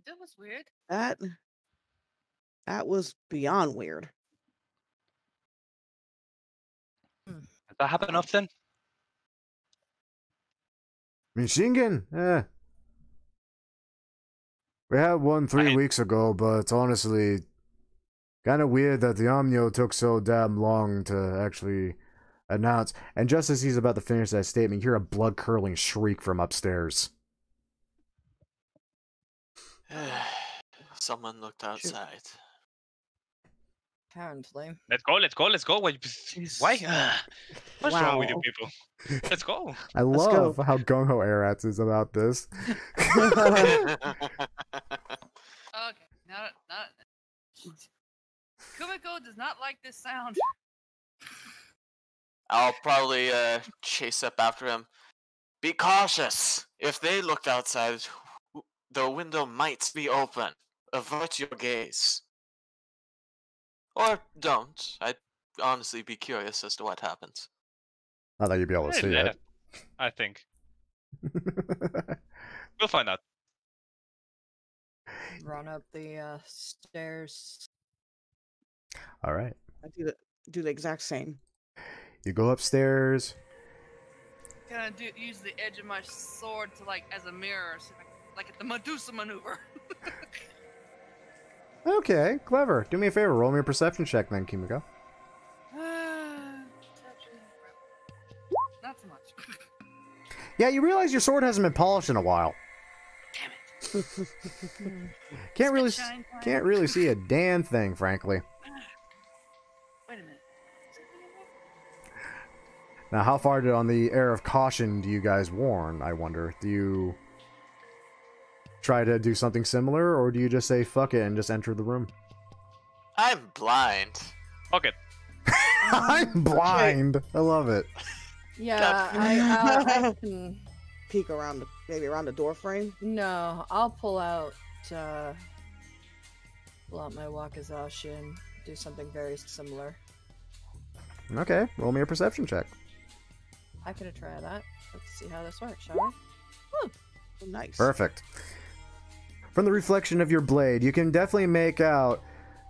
That was weird.
That was beyond weird.
Does that happen often?
I mean, Shingen, we had one 3 weeks ago, but honestly, kind of weird that the Omnio took so damn long to actually announce. And just as he's about to finish that statement, you hear a blood-curdling shriek from upstairs.
Someone looked outside.
Apparently.
Let's go. Why? What's wrong with you
Wow.
people? Let's go.
I
Let's
love
go.
how gung-ho Arats is about this.
Okay, not. Kumiko does not like this sound.
I'll probably chase up after him. Be cautious! If they looked outside, the window might be open. Avert your gaze. Or don't. I'd honestly be curious as to what happens.
Not that you'd be able to see it.
I think we'll find out.
Run up the stairs.
All right.
I do the exact same.
You go upstairs.
Gonna use the edge of my sword to as a mirror, so like at the Medusa maneuver.
Okay, clever. Do me a favor, roll me a perception check then, Kimiko.
Not so much.
Yeah, you realize your sword hasn't been polished in a while.
Damn it.
Can't really
Shine time.
can't really see a damn thing, frankly.
Wait a minute.
Now, how far on the air of caution do you guys warn, I wonder? Do you try to do something similar, or do you just say fuck it and just enter the room?
I'm blind.
Okay.
I'm blind. I love it.
Yeah, I can...
Peek around, maybe around the door frame.
No, I'll pull out my wakizashi and do something very similar.
Okay, roll me a perception check.
I could try that. Let's see how this works, shall we? Woo.
Oh, nice.
Perfect. From the reflection of your blade, you can definitely make out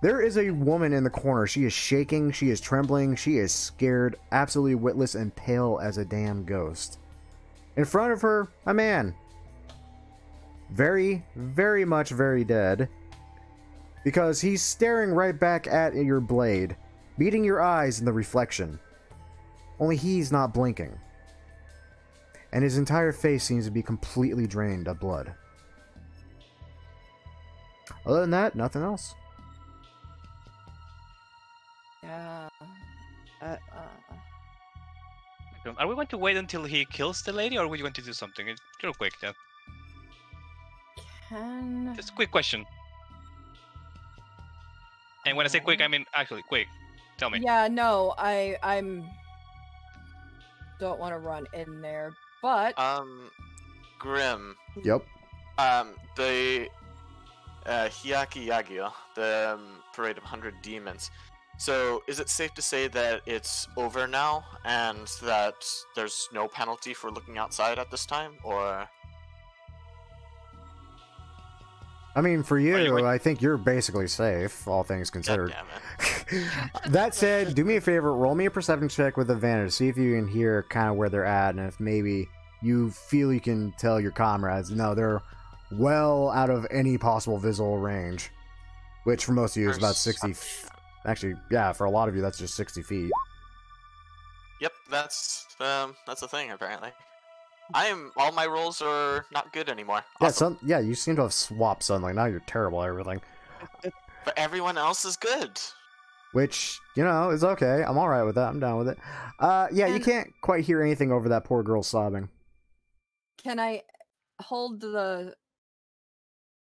there is a woman in the corner. She is shaking, she is trembling, she is scared, absolutely witless and pale as a damn ghost. In front of her, a man. Very, very much very dead. Because he's staring right back at your blade, meeting your eyes in the reflection. Only he's not blinking. And his entire face seems to be completely drained of blood. Other than that, nothing else.
Yeah.
Are we going to wait until he kills the lady, or are we going to do something? It's real quick, yeah.
Can...
Just a quick question. And when I say quick, I mean actually quick. Tell me.
Yeah, no, I'm... don't want to run in there, but...
Grim.
Yep.
The Hyaki Yagyo, the Parade of 100 Demons. So, is it safe to say that it's over now, and that there's no penalty for looking outside at this time, or...?
I mean, for
you
you,
went-
I think you're basically safe, all things
God
considered.
damn it.
That said, do me a favor, roll me a perception check with advantage. See if you can hear kind of where they're at, and if maybe you feel you can tell your comrades. No, they're well out of any possible visual range, which for most of you is about 60. Actually, yeah, for a lot of you, that's just 60 feet.
Yep, that's the thing apparently. All my rolls are not good anymore. Awesome.
Yeah, you seem to have swapped suddenly. Now you're terrible at everything.
But everyone else is good.
Which, you know, is okay. I'm alright with that. I'm down with it. Yeah, you
And-
can't quite hear anything over that poor girl sobbing.
Can I hold the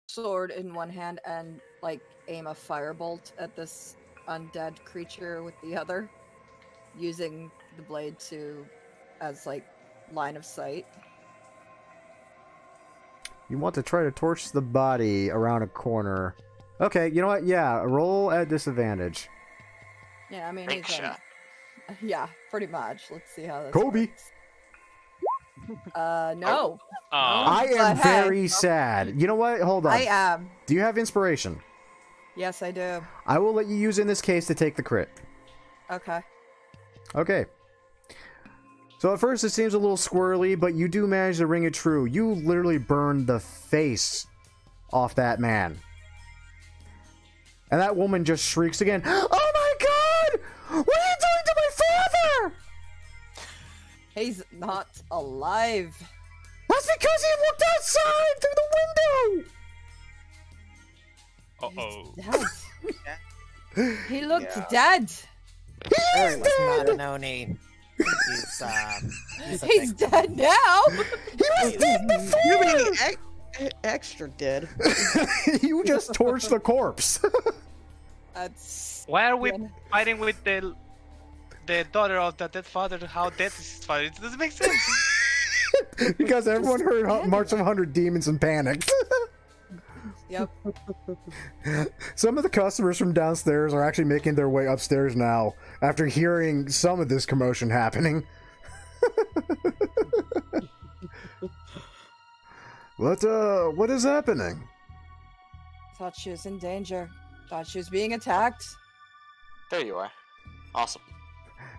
sword in one hand and like aim a firebolt at this undead creature with the other, using the blade as like line of sight?
You want to try to torch the body around a corner. Okay, you know what? Yeah, roll at disadvantage.
Yeah, I mean,
Big
he's
shot.
yeah, pretty much. Let's see how this
Kobe.
works. No.
I
But
am
hey.
very sad. You know what? Hold on.
I am.
Do you have inspiration?
Yes, I do.
I will let you use in this case to take the crit.
Okay.
Okay. So at first it seems a little squirrely, but you do manage to ring it true. You literally burned the face off that man. And that woman just shrieks again, "Oh my god! What are you doing to my father?"
He's not alive.
That's because he looked outside through the window!
Uh-oh.
Dead. He looked
Yeah.
dead.
Very
It's
much
not
dead.
an Oni. He's a
He's
victim.
dead now.
He was dead before!
You're being extra dead.
You just torched the corpse.
That's
Why are we
Yeah.
fighting with the daughter of the dead father? How dead is his father? It doesn't make sense.
Because everyone heard March of 100 Demons and panicked.
yep.
Some of the customers from downstairs are actually making their way upstairs now after hearing some of this commotion happening. What is happening?
Thought she was in danger. Thought she was being attacked.
There you are. Awesome.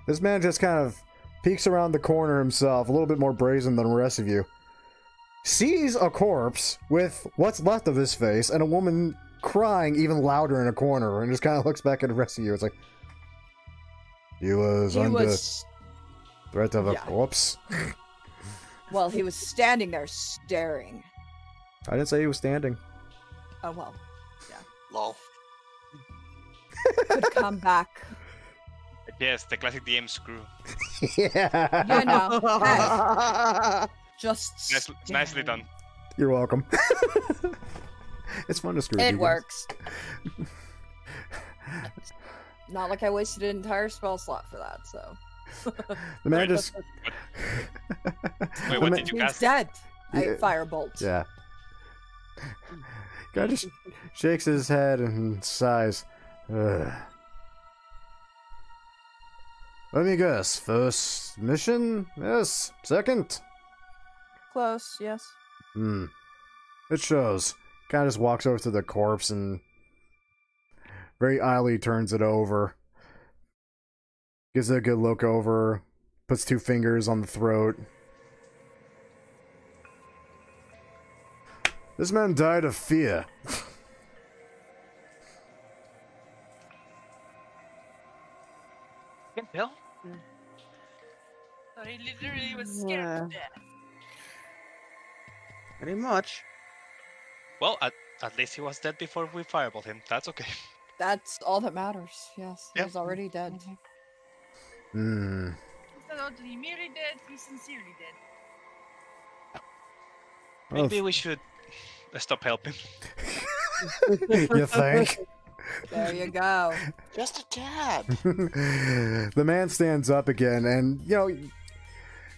This man just kind of peeks around the corner himself, a little bit more brazen than the rest of you. Sees a corpse with what's left of his face and a woman crying even louder in a corner, and just kind of looks back at the rest of you. It's like, he was
He
under
was
threat of a
yeah.
corpse.
well. He was standing there staring.
I didn't say he was standing.
Oh well.
Lol.
Could come back.
Yes, the classic DM screw.
Yeah.
You know. Hey, just
Nicely done.
You're welcome. It's fun to screw with
It
you guys.
works. Not like I wasted an entire spell slot for that. So
The man
Wait,
just.
Wait,
The
what
ma-
did you
he's
cast?
dead.
Yeah.
Firebolt.
Yeah. Guy just shakes his head and sighs. Ugh. Let me guess. First mission? Yes. Second?
Close. Yes.
It shows. Guy just walks over to the corpse and very idly turns it over. Gives it a good look over. Puts 2 fingers on the throat. This man died of fear.
Can tell.
So he literally was scared to death.
Pretty much.
Well, at least he was dead before we fireballed him. That's okay.
That's all that matters. Yes. He
Yep.
was already dead.
Hmm.
He's not only merely dead, he's sincerely dead.
Well,
Maybe we should stop helping.
you think?
There you go.
Just a tad.
The man stands up again, and, you know,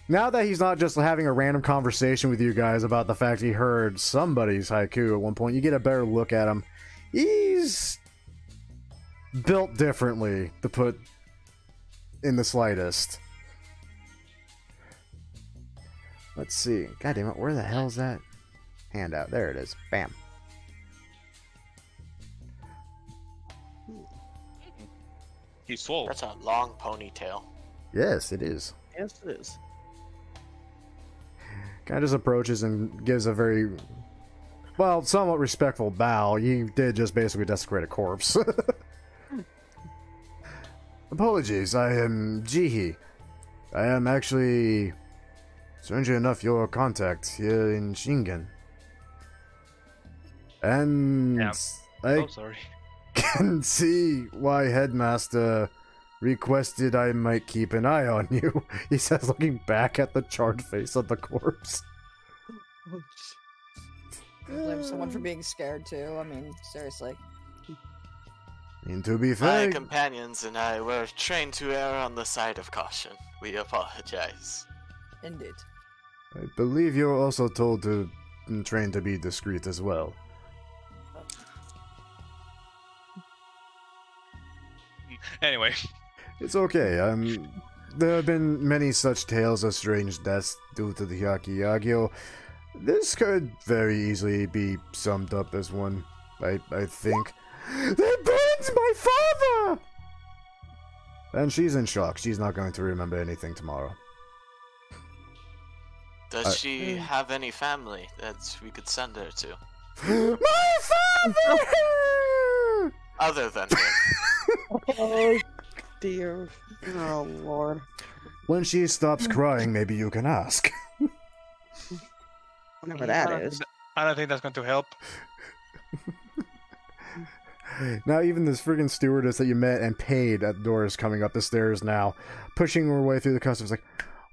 now that he's not just having a random conversation with you guys about the fact he heard somebody's haiku at one point, you get a better look at him. He's built differently, to put in the slightest. Let's see. God damn it, where the hell's that handout? There it is. Bam.
He's swole.
That's a long ponytail.
Yes, it is.
Yes, it is.
Kind of just approaches and gives a very, well, somewhat respectful bow. You did just basically desecrate a corpse. Apologies, I am Jihi. I am actually, strangely enough, your contact here in Shingen. And
Yeah.
I
Oh, sorry.
can see why Headmaster requested I might keep an eye on you, he says, looking back at the charred face of the corpse.
Blame someone for being scared too. I mean, seriously.
And to be
My
fair,
companions and I were trained to err on the side of caution. We apologize.
Indeed.
I believe you're also told to and trained to be discreet as well.
Anyway,
It's okay. There have been many such tales of strange deaths due to the Hyakki-Yagyo. This could very easily be summed up as one. I think. They burned my father! And she's in shock. She's not going to remember anything tomorrow.
Does she have any family that we could send her to?
My father!
Other than him?
Oh, dear. Oh, Lord.
When she stops crying, maybe you can ask.
Whatever that is.
I don't think that's going to help.
Now even this friggin' stewardess that you met and paid at the door is coming up the stairs now, pushing her way through the customs like,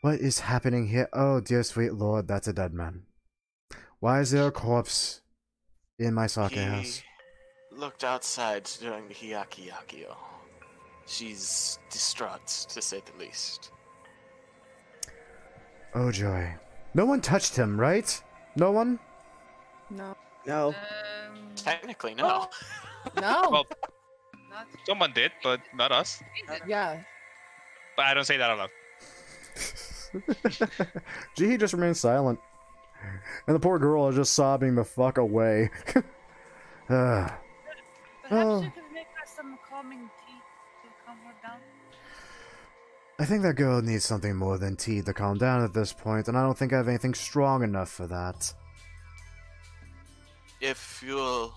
what is happening here? Oh, dear sweet lord, that's a dead man. Why is there a corpse in my sake house?
He looked outside during the Hyakki-Yagyo. She's distraught, to say the least.
Oh, joy. No one touched him, right? No one?
No.
No.
Technically, no.
No.
Well,
Not
someone did, but not us.
Yeah.
But I don't say that out loud.
Jihi just remains silent. And the poor girl is just sobbing the fuck away.
Perhaps
Oh.
you could make her some calming tea to calm her down.
I think that girl needs something more than tea to calm down at this point, and I don't think I have anything strong enough for that.
If you'll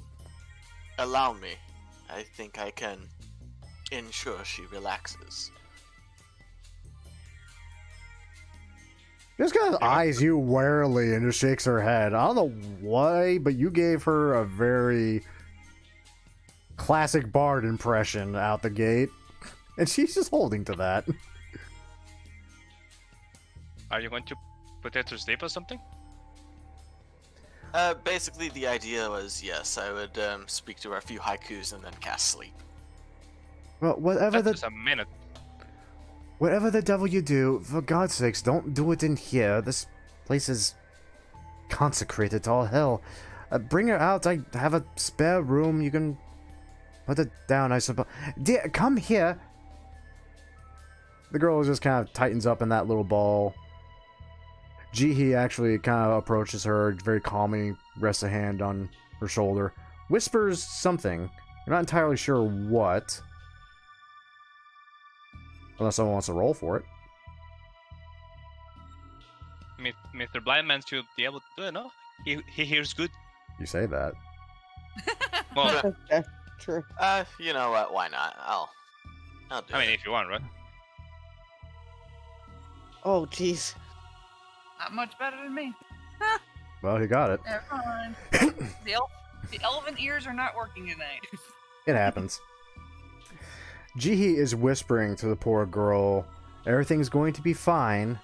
allow me, I think I can ensure she relaxes.
Just kind of eyes you warily and just shakes her head. I don't know why, but you gave her a very classic bard impression out the gate. And she's just holding to that.
Are you going to put her to sleep or something?
Basically the idea was, yes, I would speak to her a few haikus and then cast sleep.
Well,
That's just a minute.
whatever the devil you do, for God's sakes, don't do it in here. This place is consecrated to all hell. Bring her out. I have a spare room. You can put it down, I suppose. Dear, come here. The girl just kind of tightens up in that little ball. Jihi actually kind of approaches her, very calmly, rests a hand on her shoulder, whispers something. You're not entirely sure what. Unless someone wants to roll for it.
Mr. Blindman should be able to do it, no? He hears good.
You say that.
Well,
Okay, true.
You know what, why not? I'll do
I mean,
it.
if you want, right?
Oh, jeez.
Not much better than me.
Well, he got it.
Never mind. The elven ears are not working tonight.
It happens. Jihi is whispering to the poor girl, everything's going to be fine.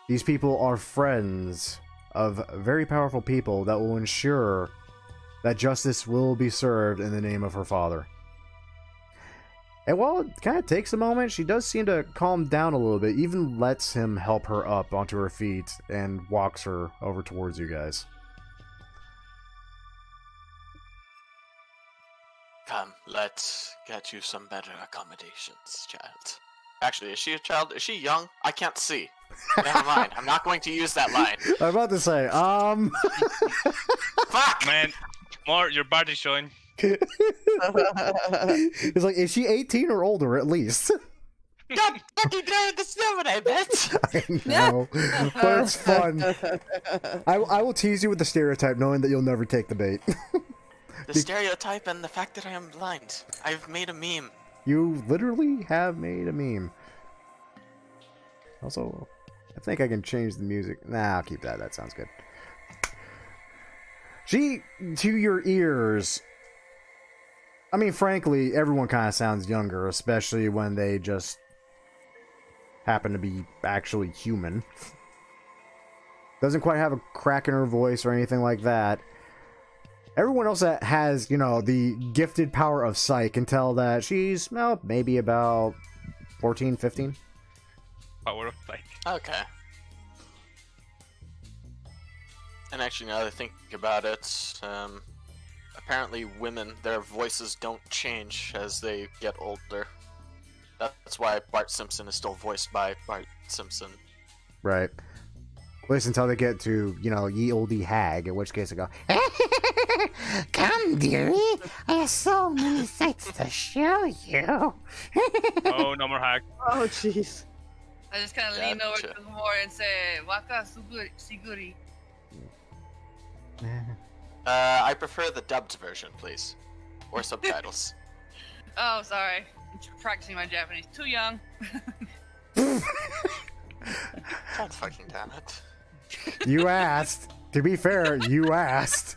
These people are friends of very powerful people that will ensure that justice will be served in the name of her father. And while it kind of takes a moment, she does seem to calm down a little bit, even lets him help her up onto her feet and walks her over towards you guys.
Come, let's get you some better accommodations, child. Actually, is she a child? Is she young? I can't see. Never mind. I'm not going to use that line.
I'm about to say,
Fuck!
Man, more, your body is showing.
It's like, is she 18 or older at least?
God fucking damn it, that's not what I meant!
I know, but it's fun. I will tease you with the stereotype, knowing that you'll never take the bait.
The stereotype and the fact that I am blind. I've made a meme.
You literally have made a meme. Also, I think I can change the music. Nah, I'll keep that. That sounds good. She, to your ears, I mean, frankly, everyone kind of sounds younger, especially when they just happen to be actually human. Doesn't quite have a crack in her voice or anything like that. Everyone else that has, you know, the gifted power of sight can tell that she's, well, maybe about 14, 15.
Power of sight.
Okay. And actually, now that I think about it, apparently women, their voices don't change as they get older. That's why Bart Simpson is still voiced by Bart Simpson.
Right. At least until they get to, you know, ye olde hag, in which case they go, come, dearie, I have so many sights to show you.
Oh, no more hack.
Oh, jeez.
I just kind of lean over
Gotcha.
to the board and say, Waka Siguri.
I prefer the dubbed version, please. Or subtitles.
Oh, sorry. I'm practicing my Japanese. Too young.
God fucking damn it.
You asked. To be fair, you asked.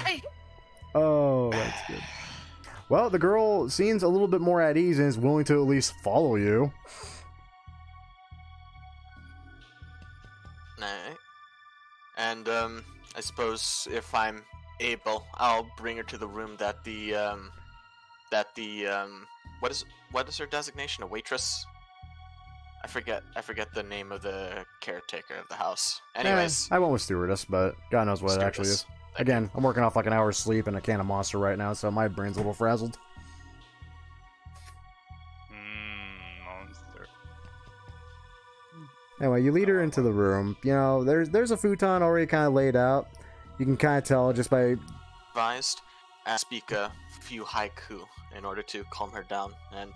Hey.
Oh, that's good. Well, the girl seems a little bit more at ease and is willing to at least follow you.
Alright. And, I suppose if I'm able, I'll bring her to the room that what is her designation? A waitress? I forget the name of the caretaker of the house. Anyways,
I went with stewardess, but God knows what it actually is.
Stewardess.
Again, I'm working off like an hour's sleep and a can of Monster right now, so my brain's a little frazzled.
Monster.
Anyway, you lead her into the room. You know, there's a futon already kind of laid out. You can kind of tell just by...
advised, I speak a few haiku in order to calm her down. And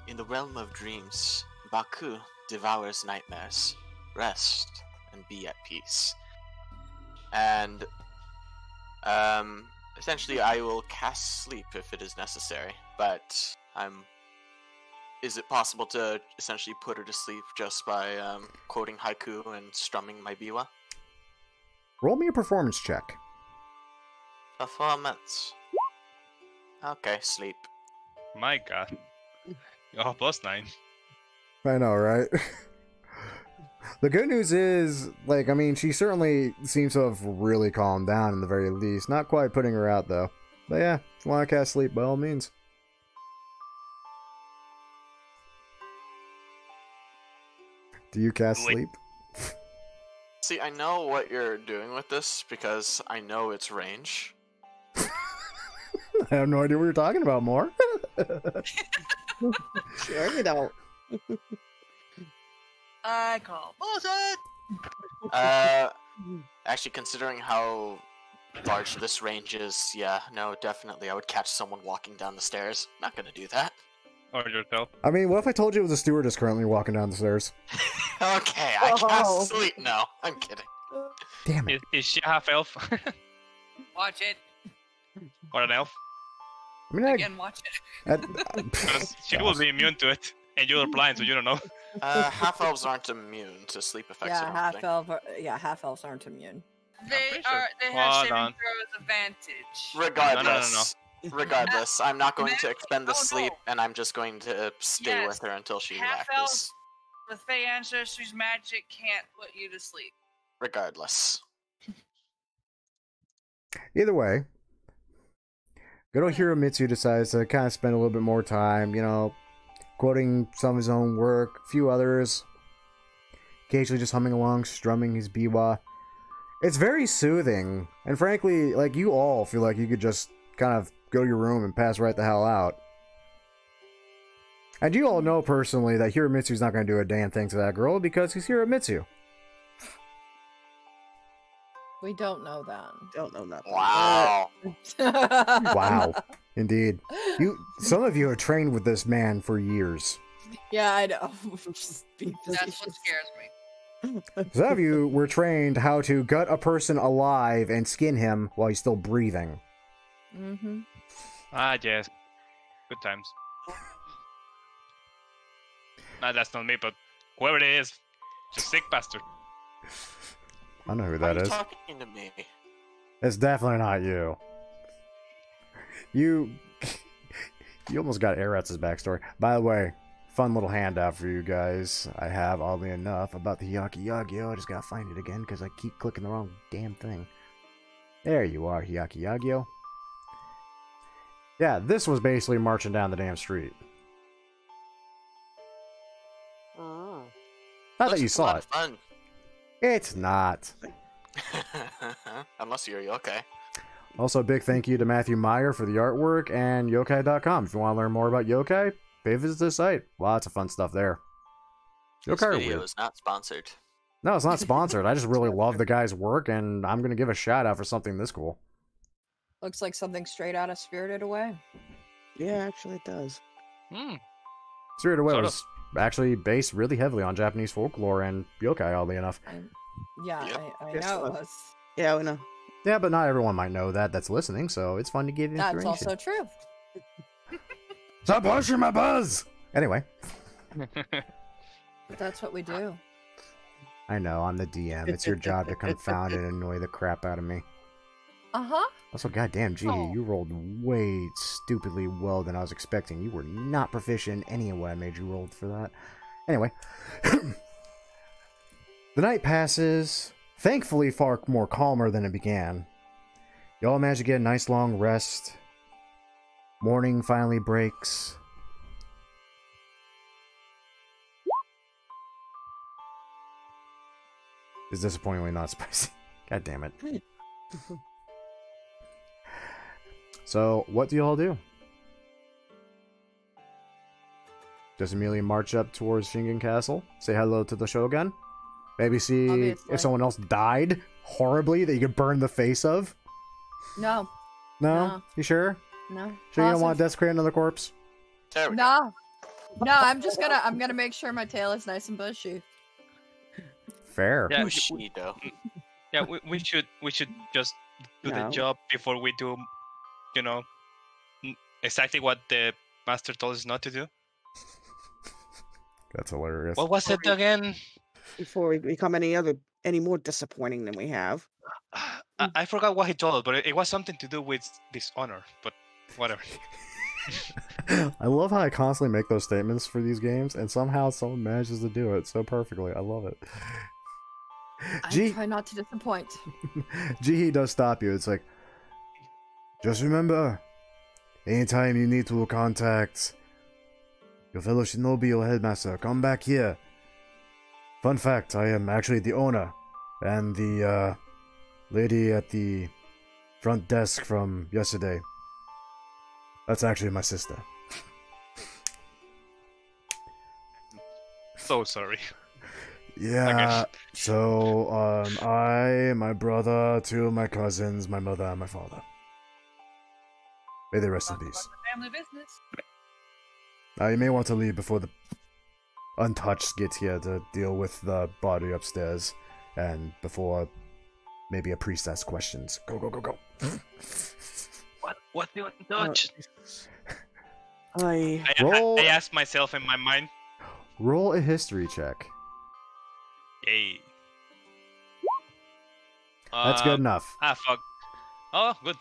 in the realm of dreams, Baku devours nightmares. Rest and be at peace. And essentially, I will cast sleep if it is necessary. But is it possible to essentially put her to sleep just by quoting haiku and strumming my biwa?
Roll me a performance check.
Performance. Okay, sleep.
My god. Oh, +9.
I know, right? The good news is, like, I mean, she certainly seems to have really calmed down in the very least. Not quite putting her out, though. But yeah, if you want to cast sleep, by all means. Do you cast sleep?
See, I know what you're doing with this because I know its range.
I have no idea what you're talking about, more.
Sure you don't.
I call bullshit.
Actually, considering how large this range is, yeah, no, definitely, I would catch someone walking down the stairs. Not gonna do that.
Or yourself.
I mean, what if I told you it was a stewardess currently walking down the stairs?
Okay, I
Oh.
cast sleep now. I'm kidding.
Damn it.
Is she a half elf?
Watch it.
Or an elf?
I mean,
Again, watch it.
Because she will be immune to it. And you're blind, so you don't know.
Half elves aren't immune to sleep effects. I
Yeah,
don't
half
think.
elf. Half elves aren't immune.
They
pretty sure.
are. They have
Hold
saving
on.
throws advantage.
Regardless, regardless, I'm not going to expend the
Oh, no.
sleep, and I'm just going to stay
Yes,
with her until she
half
relaxes.
elves with Fey ancestors magic can't put you to sleep.
Regardless.
Either way, good old Hiromitsu decides to kind of spend a little bit more time, you know, quoting some of his own work, a few others, occasionally just humming along, strumming his biwa. It's very soothing, and frankly, like, you all feel like you could just kind of go to your room and pass right the hell out. And you all know personally that Hiromitsu's not going to do a damn thing to that girl because he's Hiromitsu.
We don't know that.
Don't know nothing.
Wow.
Wow. Indeed. Some of you are trained with this man for years.
Yeah, I know. Just be
That's what
facetious.
scares me.
Some of you were trained how to gut a person alive and skin him while he's still breathing.
Mm-hmm.
Ah, yes. Good times. Nah, that's not me, but whoever it is, just sick bastard.
I know who
Why
that
are you
is.
talking to me?
It's definitely not you. You almost got Aratz's backstory. By the way, fun little handout for you guys. I have, oddly enough, about the Hyakki-Yagyo. I just gotta find it again because I keep clicking the wrong damn thing. There you are, Hyakki-Yagyo. Yeah, this was basically marching down the damn street.
Oh.
Not that you saw it.
Fun.
It's not.
Unless you're yokai.
Also, a big thank you to Matthew Meyer for the artwork and yokai.com. If you want to learn more about yokai, pay a visit to the site. Lots of fun stuff there.
This
Yokai are
video
weird.
is not sponsored.
No, it's not sponsored. I just really love the guy's work, and I'm going to give a shout out for something this cool.
Looks like something straight out of Spirited Away.
Yeah, actually it does.
Hmm.
Spirited Away
Sort
was actually based really heavily on Japanese folklore and yokai, oddly enough.
Yeah,
Yep.
I
Yes,
know
it
it
was.
was.
Yeah, we know.
Yeah, but not everyone might know that that's listening, so it's fun to give
That's
information.
also true.
Stop pushing my buzz! Anyway,
But that's what we do.
I know, I'm the DM. It's your job to confound and annoy the crap out of me.
Uh-huh.
Also, goddamn, Gee,
Oh.
you rolled way stupidly well than I was expecting. You were not proficient in any of what I made you roll for that. Anyway. The night passes, thankfully far more calmer than it began. Y'all manage to get a nice long rest. Morning finally breaks. It's disappointingly not spicy. God damn it. So, what do y'all do? Does Amelia march up towards Shingen Castle? Say hello to the Shogun? Maybe see
Obviously.
if someone else died horribly that you could burn the face of?
No.
No?
No.
You sure?
No.
Sure you don't want to
Positive.
desecrate another corpse?
There we go.
No. No, I'm gonna make sure my tail is nice and bushy.
Fair.
Yeah,
Bushido.
Yeah, we should just do the
No.
job before we do, exactly what the master told us not to do.
That's hilarious.
What was it again?
Before we become any more disappointing than we have.
I forgot what he told us, but it was something to do with dishonor. But whatever.
I love how I constantly make those statements for these games, and somehow someone manages to do it so perfectly. I love it.
I try not to disappoint.
Jihi does stop you. It's like, just remember, anytime you need to contact your fellow shinobi or headmaster, come back here. Fun fact, I am actually the owner, and the lady at the front desk from yesterday. That's actually my sister.
So sorry.
Yeah, so, I, my brother, two of my cousins, my mother, and my father. May they rest in peace.
Family business.
You may want to leave before the Untouched gets here to deal with the body upstairs, and before maybe a priest asks questions. Go, go, go, go.
What do you touch?
I
Roll-
I asked myself in my mind.
Roll a history check.
Yay.
That's good enough.
Fuck. Oh, good.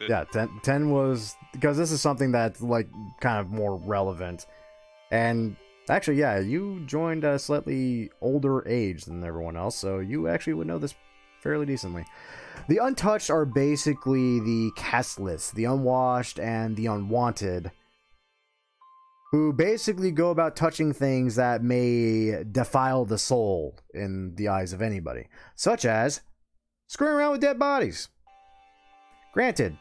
Yeah, 10 was... Because this is something that's, like, kind of more relevant. And, actually, yeah, you joined a slightly older age than everyone else, so you actually would know this fairly decently. The Untouched are basically the casteless, the unwashed, and the unwanted, who basically go about touching things that may defile the soul in the eyes of anybody, such as screwing around with dead bodies. Granted,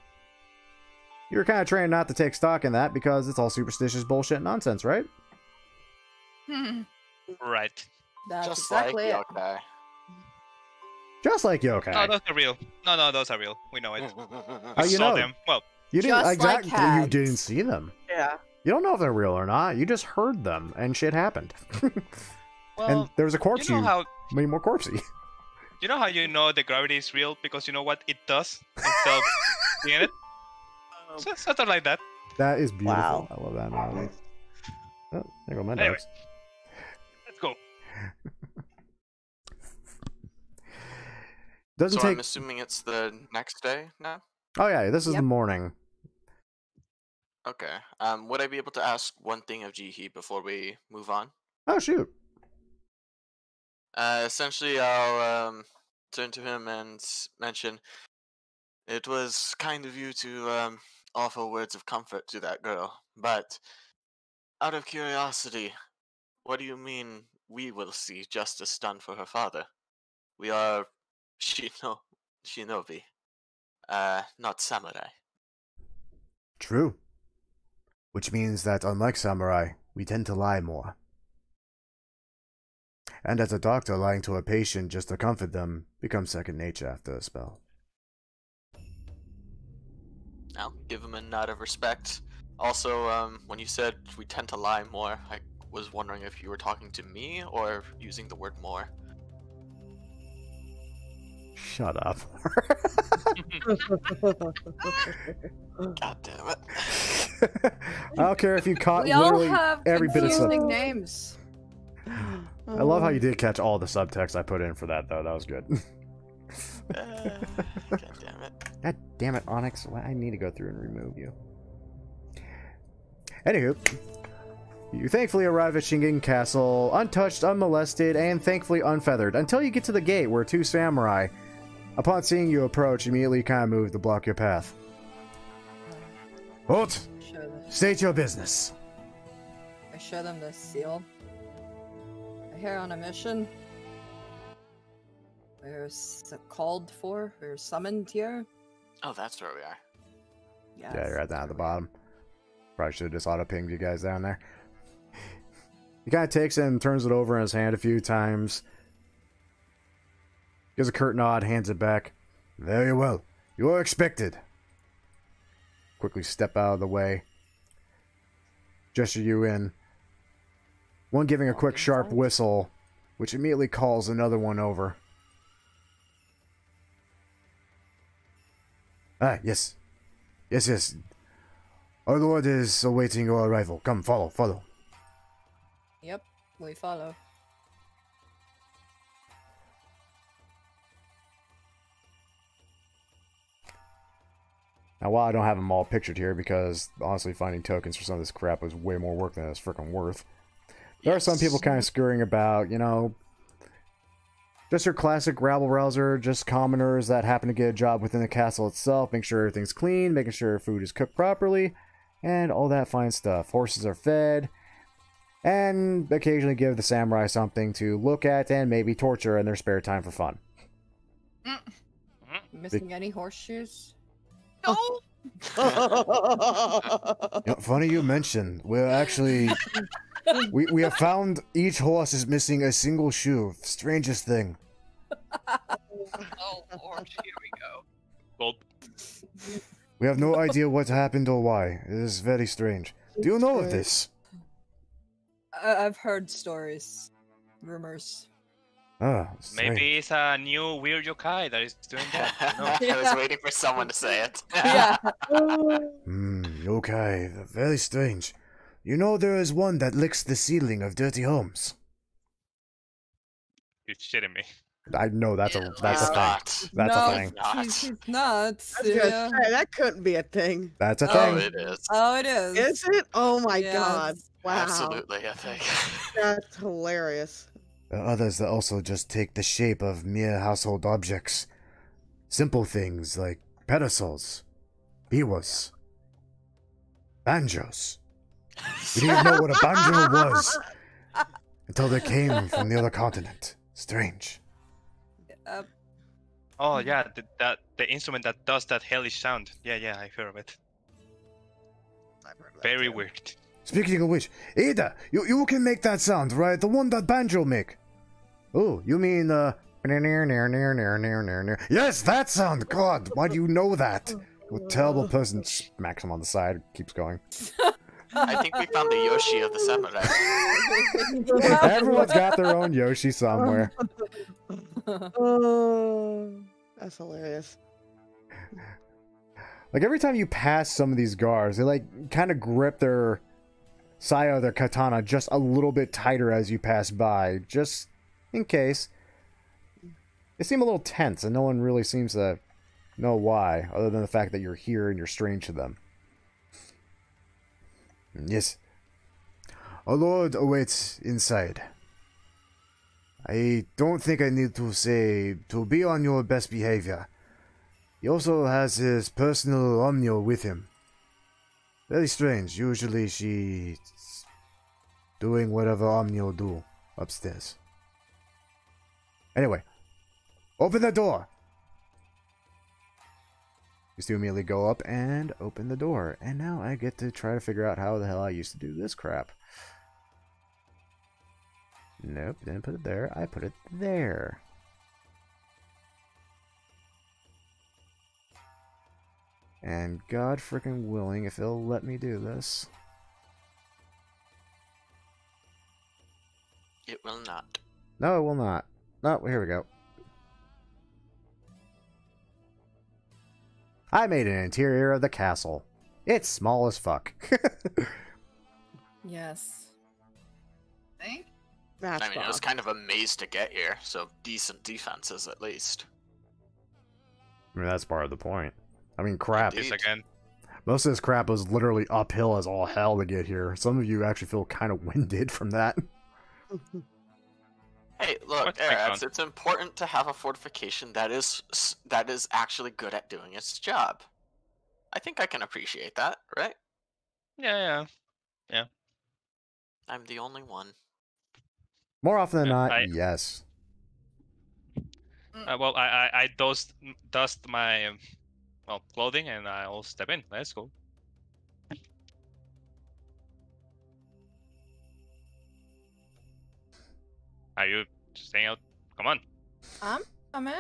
you were kind of trained not to take stock in that because it's all superstitious bullshit nonsense, right?
Hmm.
Right.
That's
Just
exactly
like
it.
yokai.
Just like yokai.
No, those are real. No, those are real. We know it.
How
We
you
saw
know?
them. Well,
You didn't
Just like
exactly. You
hags.
didn't see them.
Yeah.
You don't know if they're real or not. You just heard them, and shit happened.
well,
and there was a corpse.
you know how
made more corpsey.
you know how you know the gravity is real because you know what it does instead of seeing it. So, something like that.
That is beautiful.
Wow.
I love that analogy. Oh, there go my
Anyway.
notes.
Let's go.
Doesn't
So
take.
I'm assuming it's the next day now?
Oh yeah, this is
Yep.
the morning.
Okay. Would I be able to ask one thing of Jihi before we move on?
Oh shoot.
Essentially, I'll turn to him and mention, it was kind of you to offer words of comfort to that girl, but out of curiosity, what do you mean we will see justice done for her father? We are shinobi, not samurai.
True. Which means that, unlike samurai, we tend to lie more. And as a doctor, lying to a patient just to comfort them becomes second nature after a spell.
I'll give him a nod of respect. Also, when you said we tend to lie more, I was wondering if you were talking to me or using the word more.
Shut up.
God damn it.
I don't care if you caught
We all
literally
have
every bit of
confusing names.
I love how you did catch all the subtext I put in for that, though. That was good.
God damn it.
God damn it, Onyx. Why I need to go through and remove you. Anywho, you thankfully arrive at Shingen Castle, untouched, unmolested, and thankfully unfeathered, until you get to the gate where two samurai, upon seeing you approach, immediately kind of move to block your path. Halt! State your business.
I show them the seal. We're here on a mission. We're called for. We're summoned here.
Oh, that's where we are.
Yes.
Yeah, you're right down at the bottom. Probably should have just auto-pinged you guys down there. He kind of takes it and turns it over in his hand a few times. Gives a curt nod, hands it back. Very well. You are expected. Quickly step out of the way. Gesture you in. One giving a quick sharp whistle, which immediately calls another one over. Ah, yes. Yes. Our lord is awaiting your arrival. Come, follow.
Yep, we follow.
Now, while I don't have them all pictured here, because honestly finding tokens for some of this crap was way more work than it's freaking worth. There are some people kind of scurrying about, you know, just your classic rabble-rouser, just commoners that happen to get a job within the castle itself, make sure everything's clean, making sure food is cooked properly, and all that fine stuff. Horses are fed, and occasionally give the samurai something to look at and maybe torture in their spare time for fun.
Missing any horseshoes?
No.
You know, funny you mentioned. We're actually... we have found each horse is missing a single shoe. Strangest thing.
Oh Lord, here we go.
Well,
We have no idea what happened or why. It is very strange. Do you know of this?
I've heard stories. Rumors.
Ah, strange.
maybe it's a new weird yokai that is doing that.
I was waiting for someone to say it.
Yeah.
Okay. Very strange. You know there is one that licks the ceiling of dirty homes.
You're shitting me.
I know that's a
It's
thing.
not.
That's
No.
a thing.
Not.
He's nuts.
I was gonna
Yeah.
say, that couldn't be a thing.
That's a
Oh,
thing.
it is.
Oh, it is.
Is it? Oh my
Yes.
god. Wow.
Absolutely, I think.
That's hilarious.
There are others that also just take the shape of mere household objects. Simple things like pedestals, biwas, banjos. We didn't even know what a banjo was until they came from the other continent. Strange.
Oh yeah, the instrument that does that hellish sound. Yeah, I heard of it.
I've heard of that
Very
too.
weird.
Speaking of which, Ada, you can make that sound, right? The one that banjo make. Oh, you mean Yes, that sound. God, why do you know that? What terrible person smacks him on the side. Keeps going.
I think we found the Yoshi of the samurai.
Everyone's got their own Yoshi somewhere.
Oh, that's hilarious.
Like every time you pass some of these guards, they like kind of grip their saya or their katana just a little bit tighter as you pass by, just in case. They seem a little tense, and no one really seems to know why, other than the fact that you're here and you're strange to them. Yes. A lord awaits inside. I don't think I need to say to be on your best behavior. He also has his personal omnio with him. Very strange. Usually she's doing whatever omnio do upstairs. Anyway, open the door! Used to immediately go up and open the door. And now I get to try to figure out how the hell I used to do this crap. Nope, didn't put it there. I put it there. And God freaking willing, if it'll let me do this.
It will not.
No, it will not. No, here we go. I made an interior of the castle. It's small as fuck.
Yes.
Think?
That's
I mean, it was kind of a maze to get here, so decent defenses at least.
I mean, that's part of the point. I mean, crap.
Indeed.
This again.
Most of this crap was literally uphill as all hell to get here. Some of you actually feel kind of winded from that.
Hey, look,
What's
Arax,
that
it's important to have a fortification that is actually good at doing its job. I think I can appreciate that, right?
Yeah.
I'm the only one.
More often than not,
I-
yes.
Well, I dust my clothing and I'll step in. Let's go. Are you staying out? Come on.
I'm in.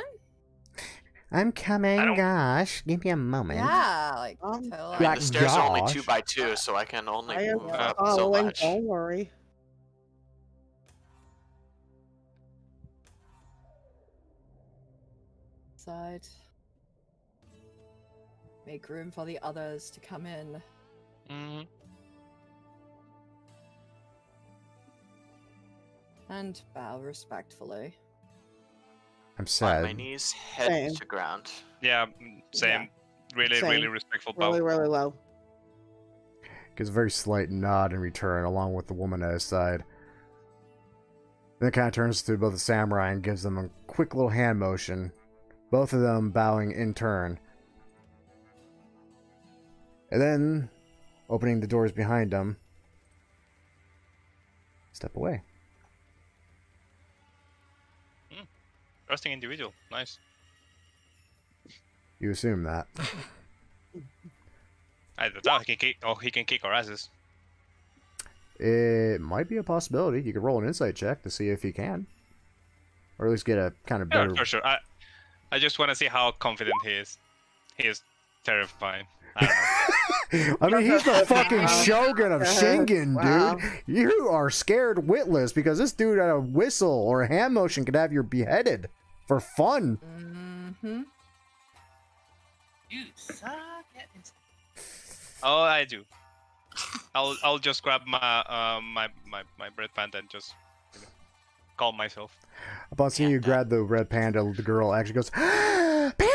I'm coming,
I don't-
gosh. Give me a moment.
Yeah, like
I mean,
totally.
Like,
the stairs are only
gosh.
2 by 2, so I can only
I am
move up so
following,
much.
don't worry.
Side. Make room for the others to come in.
Mm-hmm.
And bow respectfully.
I'm
On
sad.
my knees, head
Same.
to ground.
Yeah, same. Really,
Same.
really respectful bow.
Really, really low.
Gives a very slight nod in return, along with the woman at his side. Then it kind of turns to both the samurai and gives them a quick little hand motion. Both of them bowing in turn. And then, opening the doors behind them, step away.
Trusting individual. Nice.
You assume that.
I don't know. He can kick our asses.
It might be a possibility. You could roll an insight check to see if he can. Or at least get a kind of
Yeah,
better...
for sure. I just want to see how confident he is. He is terrifying. I don't know.
I mean, he's the fucking shogun of Shingen,
Wow.
dude. You are scared witless because this dude at a whistle or a hand motion could have you beheaded for fun.
Mm-hmm.
You suck at it.
Oh, I do. I'll just grab my my bread panda and just calm myself.
Upon seeing you grab the red panda, the girl actually goes, Panda!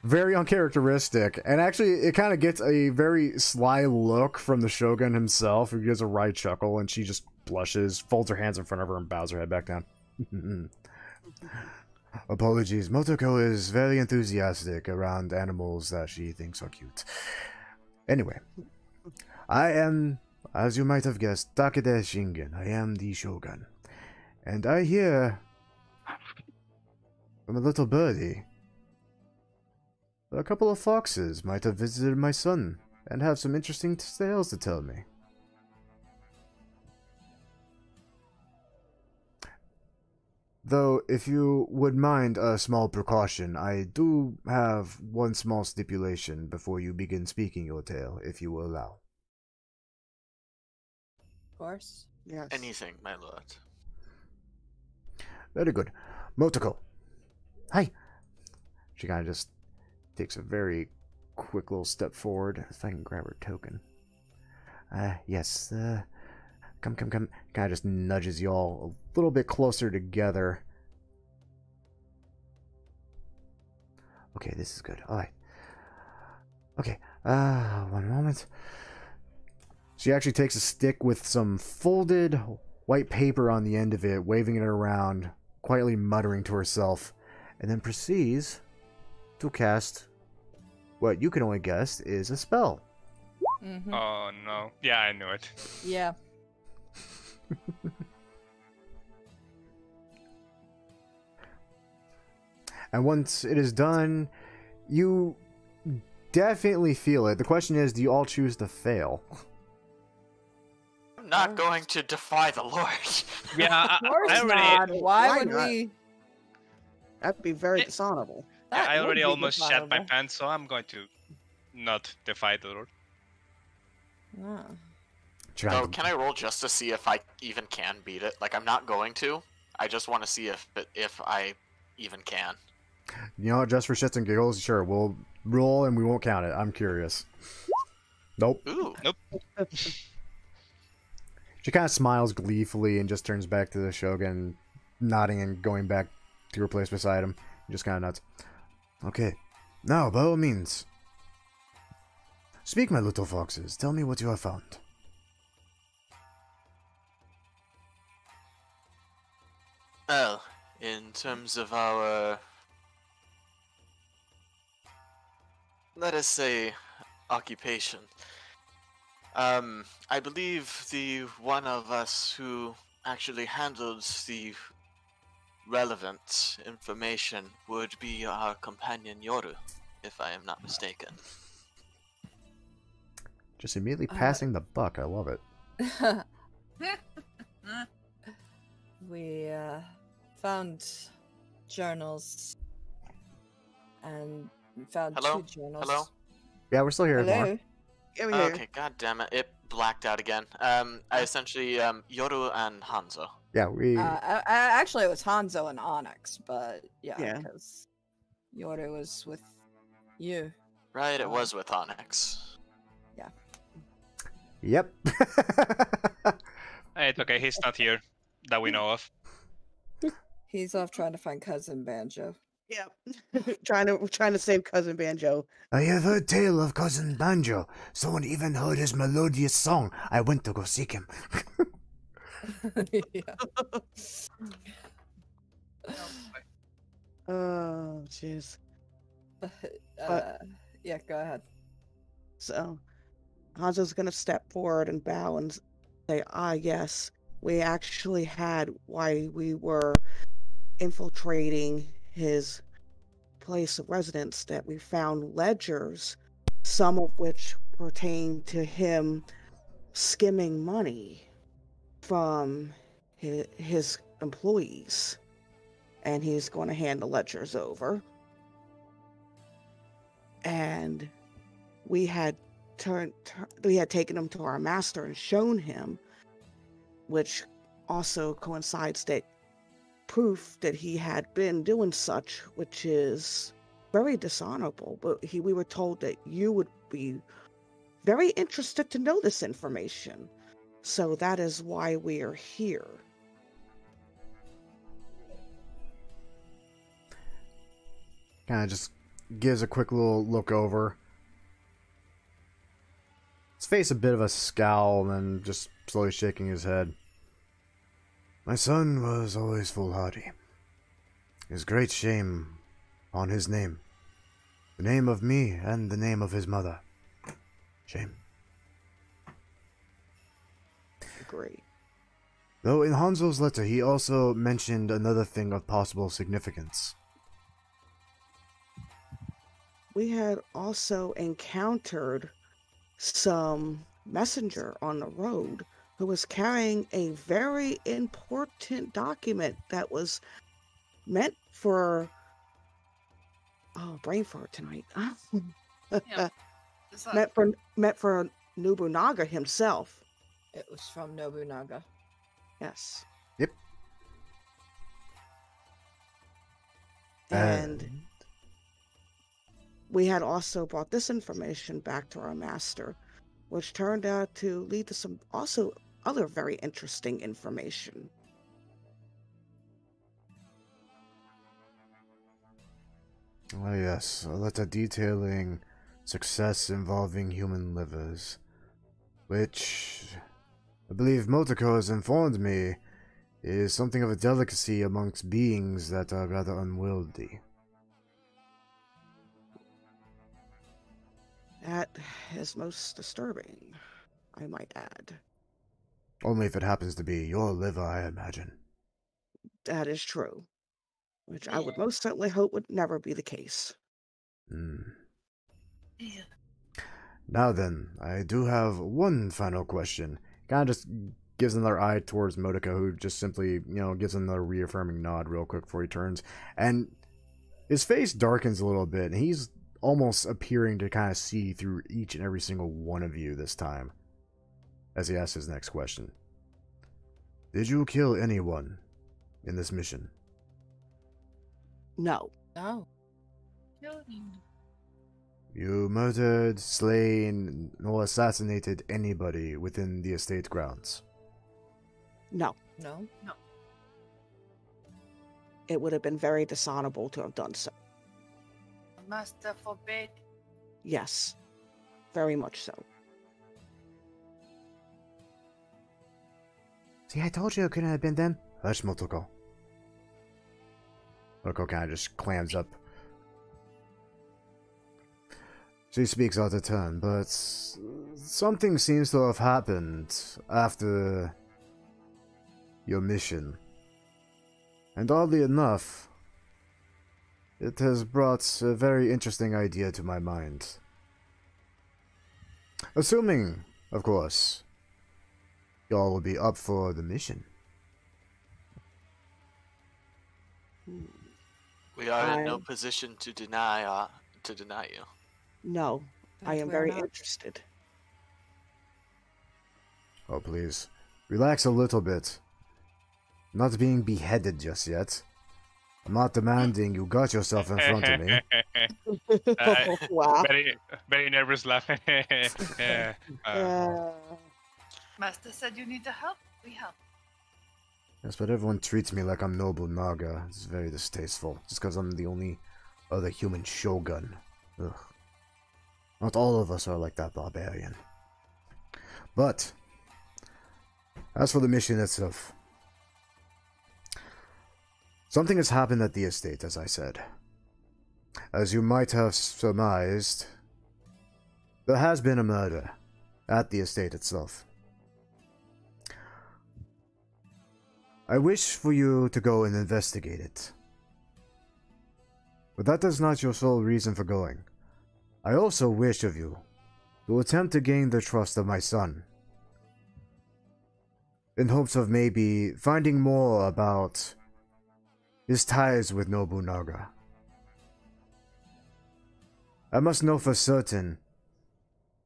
Very uncharacteristic. And actually, it kind of gets a very sly look from the shogun himself, who gives a wry chuckle, and she just blushes, folds her hands in front of her, and bows her head back down. Apologies. Motoko is very enthusiastic around animals that she thinks are cute. Anyway, I am, as you might have guessed, Takeda Shingen. I am the shogun. And I hear from a little birdie that a couple of foxes might have visited my son and have some interesting tales to tell me. Though, if you would mind a small precaution, I do have one small stipulation before you begin speaking your tale, if you will allow.
Of course.
Yes.
Anything, my lord.
Very good. Motoko. Hi. She kind of just takes a very quick little step forward. If I can grab her token. Yes, come. Kind of just nudges y'all a little bit closer together. Okay, this is good. Alright. Okay, one moment. She actually takes a stick with some folded white paper on the end of it, waving it around, quietly muttering to herself, and then proceeds to cast what you can only guess is a spell.
Mm-hmm.
Oh no. Yeah, I knew it.
Yeah.
And once it is done, you definitely feel it. The question is, do you all choose to fail?
I'm not going to defy the Lord.
Yeah,
Of course
I already,
not. Why
Why
would
not?
we?
That'd be very
It-
dishonorable.
yeah,
That
I
would
already
be
almost shat my
dishonorable.
pants, so I'm going to not defy the Lord.
Ah.
So can I roll just to see if I even can beat it? Like, I'm not going to. I just want to see if I even can.
You know what, just for shits and giggles, sure, we'll roll and we won't count it. I'm curious. Nope.
Ooh.
She kind of smiles gleefully and just turns back to the Shogun, nodding and going back to her place beside him. Just kind of nods. Okay. Now, by all means. Speak, my little foxes. Tell me what you have found.
Well, in terms of our, let us say, occupation, I believe the one of us who actually handles the relevant information would be our companion Yoru, if I am not mistaken.
Just immediately passing the buck. I love it.
We found journals and we found
Hello?
2 journals.
Hello?
Yeah, we're still here. More.
Hello.
Give me here.
Okay, god damn it, it blacked out again. I essentially, Yoru and Hanzo.
Yeah, we.
Actually, it was Hanzo and Onyx, but yeah,
Yeah.
because Yoru was with you.
Right, it was with Onyx.
Yep.
It's okay, he's not here that we know of.
He's off trying to find cousin Banjo.
Yep. trying to save cousin Banjo.
I have heard tale of cousin Banjo. Someone even heard his melodious song. I went to go seek him.
Yeah.
Oh, jeez.
Yeah, go ahead.
So, Hanzo's gonna step forward and bow and say, yes, we actually had, while we were infiltrating his place of residence, that we found ledgers, some of which pertain to him skimming money from his employees. And he's going to hand the ledgers over. And we had taken them to our master and shown him, which also coincides that proof that he had been doing such, which is very dishonorable. But we were told that you would be very interested to know this information, so that is why we are here.
Kind of just gives a quick little look over. His face a bit of a scowl, and then just slowly shaking his head. My son was always foolhardy. His great shame on his name. The name of me and the name of his mother. Shame.
Great.
Though in Hanzo's letter he also mentioned another thing of possible significance.
We had also encountered some messenger on the road who was carrying a very important document that was meant for brain fart tonight.
Yeah. It's
meant for Nobunaga himself.
It was from Nobunaga.
Yes.
Yep.
And we had also brought this information back to our master, which turned out to lead to some also other very interesting information.
Oh yes, a letter detailing success involving human livers, which I believe Motoko has informed me is something of a delicacy amongst beings that are rather unwieldy.
That is most disturbing, I might add.
Only if it happens to be your liver, I imagine.
That is true. Which I would most certainly hope would never be the case.
Yeah.
Now then, I do have one final question. Kind of just gives another eye towards Motoko, who just simply, gives another reaffirming nod real quick before he turns. And his face darkens a little bit, and he's almost appearing to kind of see through each and every single one of you this time, as he asks his next question. Did you kill anyone in this mission?
No.
No.
You murdered, slain, or assassinated anybody within the estate grounds?
No.
No.
No.
It would have been very dishonorable to have done so.
Master forbid.
Yes. Very much so.
See, I told you it couldn't have been them. Hush, Motoko. Motoko kind of just clams up. She speaks out of turn, but something seems to have happened after your mission. And oddly enough, it has brought a very interesting idea to my mind. Assuming, of course, y'all will be up for the mission.
We are in no position to deny you.
No, I am very interested.
Oh, please. Relax a little bit. I'm not being beheaded just yet. I'm not demanding you got yourself in front of me.
Wow.
Very, very nervous laugh. Yeah.
Master said you need the help. We help.
Yes, but everyone treats me like I'm Nobunaga. It's very distasteful. Just because I'm the only other human shogun. Ugh. Not all of us are like that barbarian. But, as for the mission itself, something has happened at the estate, as I said. As you might have surmised, there has been a murder at the estate itself. I wish for you to go and investigate it. But that is not your sole reason for going. I also wish of you to attempt to gain the trust of my son, in hopes of maybe finding more about his ties with Nobunaga. I must know for certain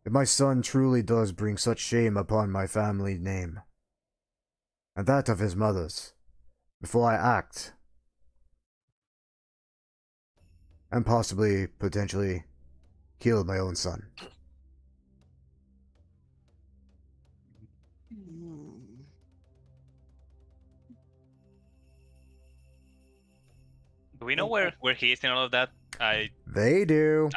if my son truly does bring such shame upon my family name, and that of his mother's, before I act, and possibly, potentially, kill my own son.
Do we know where he is and all of that?
They do.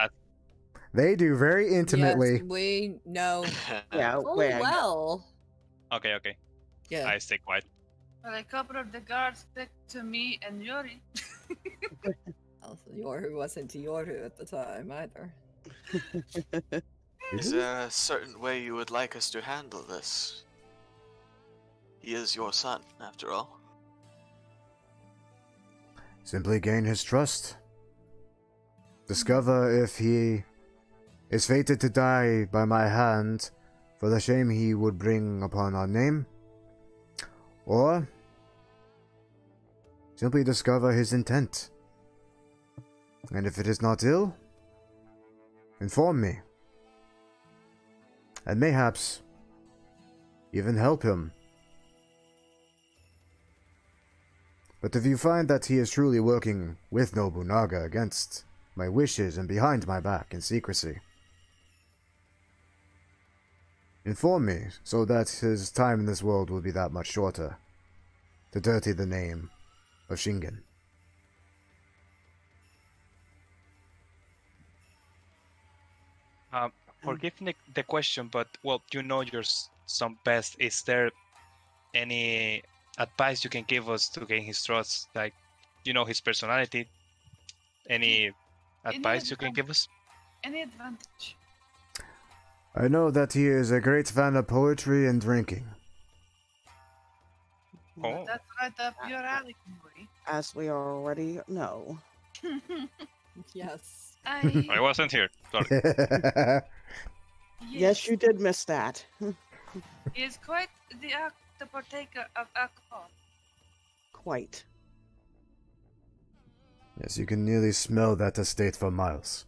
They do very intimately.
Yes, we know.
Yeah,
Oh,
where?
well.
Okay.
Yeah.
I stay quiet.
Well, a couple of the guards picked to me and Yuri.
Also, Yoru wasn't Yoru at the time either.
Is there a certain way you would like us to handle this? He is your son, after all.
Simply gain his trust. Discover if he is fated to die by my hand for the shame he would bring upon our name, or simply discover his intent. And if it is not ill, inform me. And mayhaps even help him. But if you find that he is truly working with Nobunaga against my wishes and behind my back in secrecy, inform me so that his time in this world will be that much shorter to dirty the name of Shingen.
Forgive me the question, but well, you know your son best. Is there any advice you can give us to gain his trust? Like, you know his personality. Any advice you can give us?
Any advantage?
I know that he is a great fan of poetry and drinking.
Oh,
That's right up your alley, boy.
As we already know.
Yes.
I wasn't here. Sorry.
Yes, you did miss that.
He is quite the partaker of alcohol.
Quite.
Yes, you can nearly smell that estate for miles.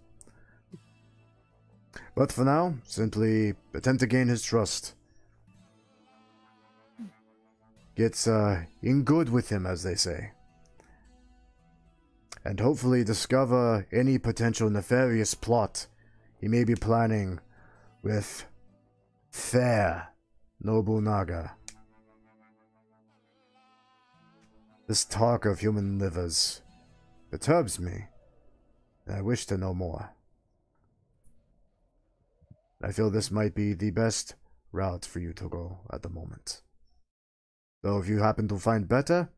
But for now, simply attempt to gain his trust. Get in good with him, as they say. And hopefully discover any potential nefarious plot he may be planning with fair Nobunaga. This talk of human livers perturbs me, and I wish to know more. I feel this might be the best route for you to go at the moment. Though if you happen to find better,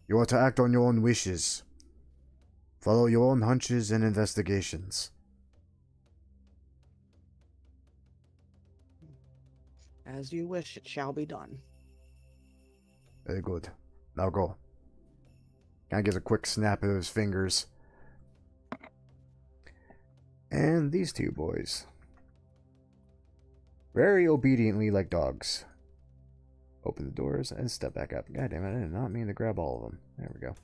you are to act on your own wishes. Follow your own hunches and investigations.
As you wish, it shall be done.
Very good. Now go. Kind of gives a quick snap of his fingers. And these two boys, very obediently like dogs, open the doors and step back up. God damn it, I did not mean to grab all of them. There we go.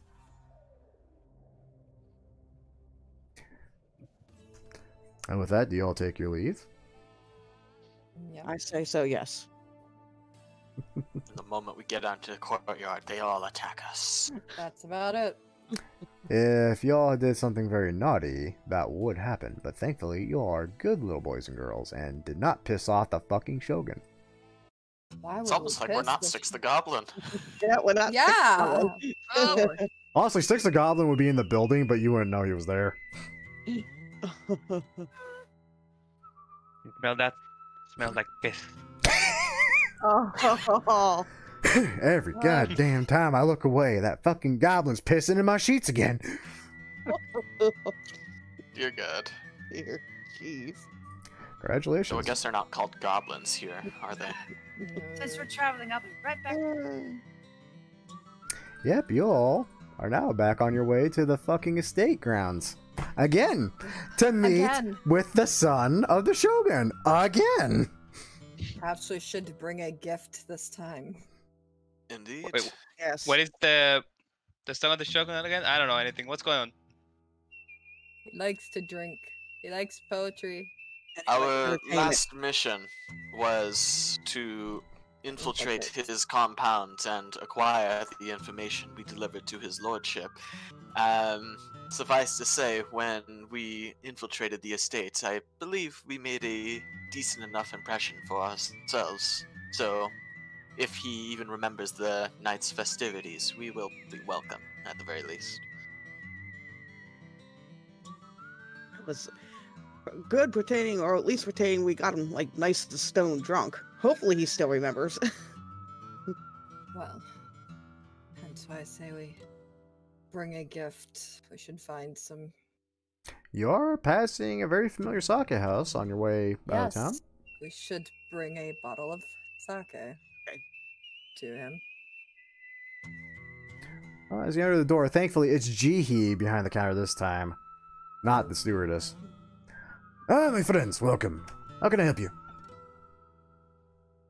And with that, do you all take your leave?
Yeah.
I say so, yes.
The moment we get onto the courtyard, they all attack us.
That's about it.
If y'all did something very naughty, that would happen. But thankfully, you all are good little boys and girls and did not piss off the fucking Shogun.
Why
It's
would
almost
we
like we're
piss
not
the
Six the Goblin.
Yeah, we're not.
Yeah.
Oh, boy.
Honestly, Six the Goblin would be in the building, but you wouldn't know he was there.
you smell that? Smells like piss.
Oh.
Every goddamn time I look away, that fucking goblin's pissing in my sheets again.
Dear God.
Dear, jeez.
Congratulations.
So I guess they're not called goblins here, are they?
Since we're traveling, I'll be right back.
Yep, you all are now back on your way to the fucking estate grounds. Again! To meet
Again.
with the son of the Shogun. Again!
Perhaps we should bring a gift this time.
Indeed.
Wait,
Yes.
what is the son of the Shogun again? I don't know anything. What's going on?
He likes to drink. He likes poetry.
Our last mission was to infiltrate his compound and acquire the information we delivered to his lordship. Suffice to say, when we infiltrated the estate, I believe we made a decent enough impression for ourselves. So, if he even remembers the night's festivities, we will be welcome, at the very least.
It was good pretending, or at least pretending we got him, like, nice and stone drunk. Hopefully he still remembers.
Well, hence why I say we bring a gift. We should find some.
You're passing a very familiar sake house on your way out of town.
We should bring a bottle of sake to him.
As you enter the door, thankfully it's Jihi behind the counter this time, not the stewardess. Ah, my friends, welcome. How can I help you?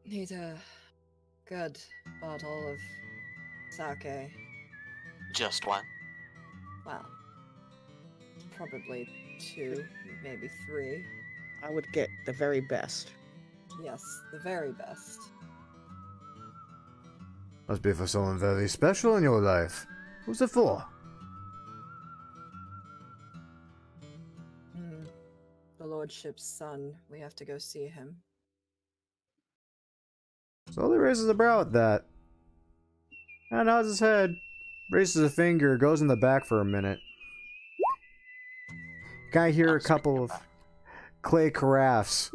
Need a good bottle of sake.
Just one.
Well, probably 2, maybe 3.
I would get the very best.
Yes, the very best.
Must be for someone very special in your life. Who's it for?
The lordship's son. We have to go see him.
Slowly raises a brow at that. And nods his head. Raises a finger. Goes in the back for a minute. Guy hear a couple of clay carafes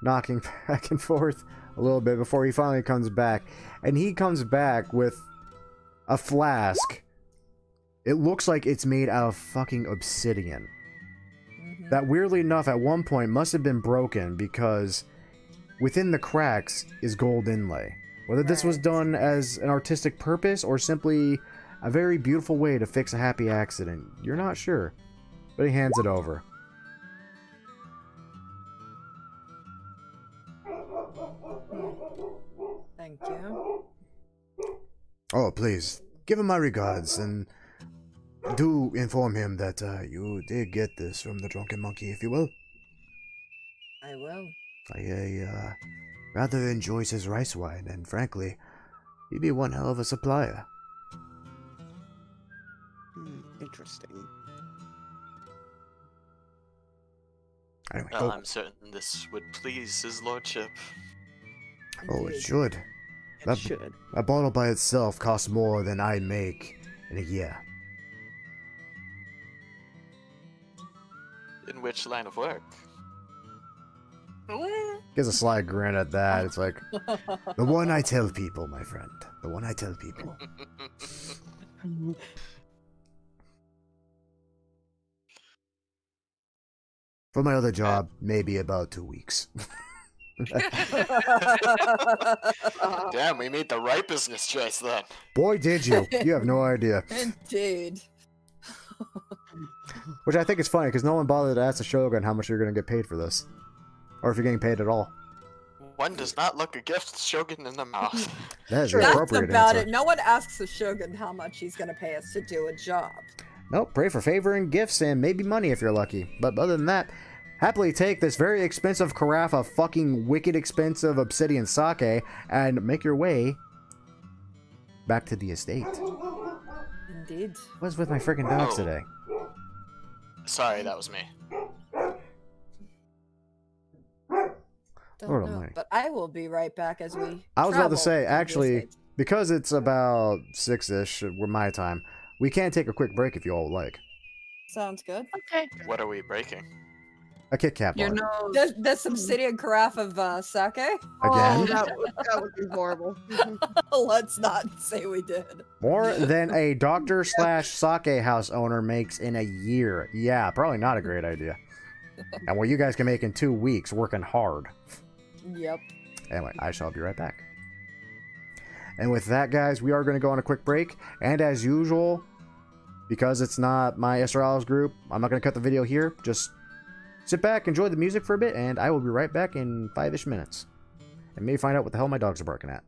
knocking back and forth a little bit before he finally comes back. And he comes back with a flask. It looks like it's made out of fucking obsidian. That weirdly enough at one point must have been broken because within the cracks is gold inlay. Whether this was done as an artistic purpose or simply a very beautiful way to fix a happy accident, you're not sure. But he hands it over.
Thank you.
Oh, please, give him my regards, and do inform him that you did get this from the drunken monkey, if you will.
I will.
I rather enjoys his rice wine, and frankly, he'd be one hell of a supplier.
Interesting.
Anyway,
Well, I'm certain this would please his lordship.
Oh, it
Indeed.
should.
It should.
A bottle by itself costs more than I make in a year.
In which line of work?
Ooh.
Gives a sly grin at that. It's like, the one I tell people, my friend. The one I tell people. For my other job, maybe about 2 weeks.
Damn, we made the right business choice then.
Boy, did you. You have no idea.
Indeed.
Which I think is funny, because no one bothered to ask the Shogun how much you're going to get paid for this. Or if you're getting paid at all.
One does not look a gift Shogun in the mouth.
That is the
That's
appropriate
about
answer.
it. No one asks the Shogun how much he's going to pay us to do a job.
Nope, pray for favor and gifts and maybe money if you're lucky. But other than that, happily take this very expensive carafe of fucking wicked expensive obsidian sake and make your way back to the estate.
Indeed.
What's with my freaking dogs
Oh.
today?
Sorry, that was me.
Don't
Lord
know,
almighty.
but I will be right back as we
I was about to
travel
say,
the
actually,
estate.
because it's about 6-ish, with my time, we can take a quick break if you all would like.
Sounds good.
Okay.
What are we breaking?
A Kit Kat bar.
Your nose.
This obsidian carafe of sake?
Again?
Oh, that would be horrible.
Let's not say we did.
More than a doctor slash sake house owner makes in a year. Yeah, probably not a great idea. And what you guys can make in 2 weeks working hard.
Yep.
Anyway, I shall be right back. And with that, guys, we are going to go on a quick break. And as usual, because it's not my Estrals group, I'm not going to cut the video here. Just sit back, enjoy the music for a bit, and I will be right back in 5-ish minutes. And maybe find out what the hell my dogs are barking at.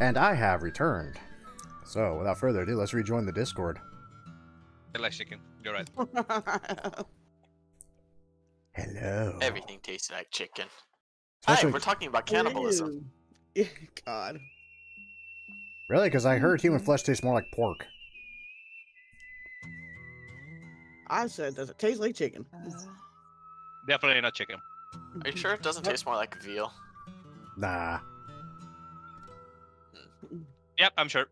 And I have returned. So, without further ado, let's rejoin the Discord.
I like chicken. You're right.
Hello.
Everything tastes like chicken.
Especially-
Hi, we're talking about cannibalism.
Ew. God.
Really? Because I heard human flesh tastes more like pork.
I said, does it taste like chicken?
Definitely not chicken.
Are you sure it doesn't taste more like veal?
Nah.
Yep, I'm sure.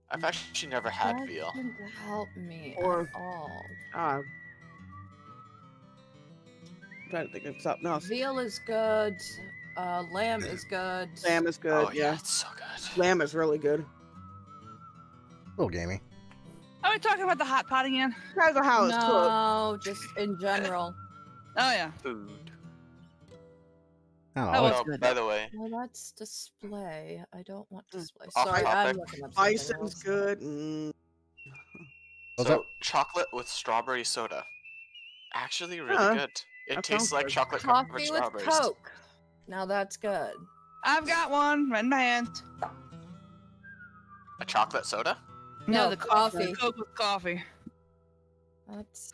I've actually never had
That
veal.
didn't help me
Or-
at all.
I'm trying to think of something else.
Veal is good. Lamb is good.
Lamb is good,
Oh
yeah.
it's so good.
Lamb is really good.
A little gamey.
Are we talking about the hot pot again?
Depends on how it's cooked.
No, just in general.
Oh yeah.
Food.
I don't
That
know.
was
Oh,
good.
by the way,
Well, that's display. I don't want display.
Off
Sorry,
topic.
I'm looking up something
Bison's
else.
good.
What's
so
up?
chocolate with strawberry soda. Actually really
Huh.
good. It
That
tastes
sounds
like
good.
chocolate covered
Coffee with
strawberries.
Coke. Now that's good.
I've got one right in my hand.
A chocolate soda?
No,
the
coffee.
Coke with coffee.
That's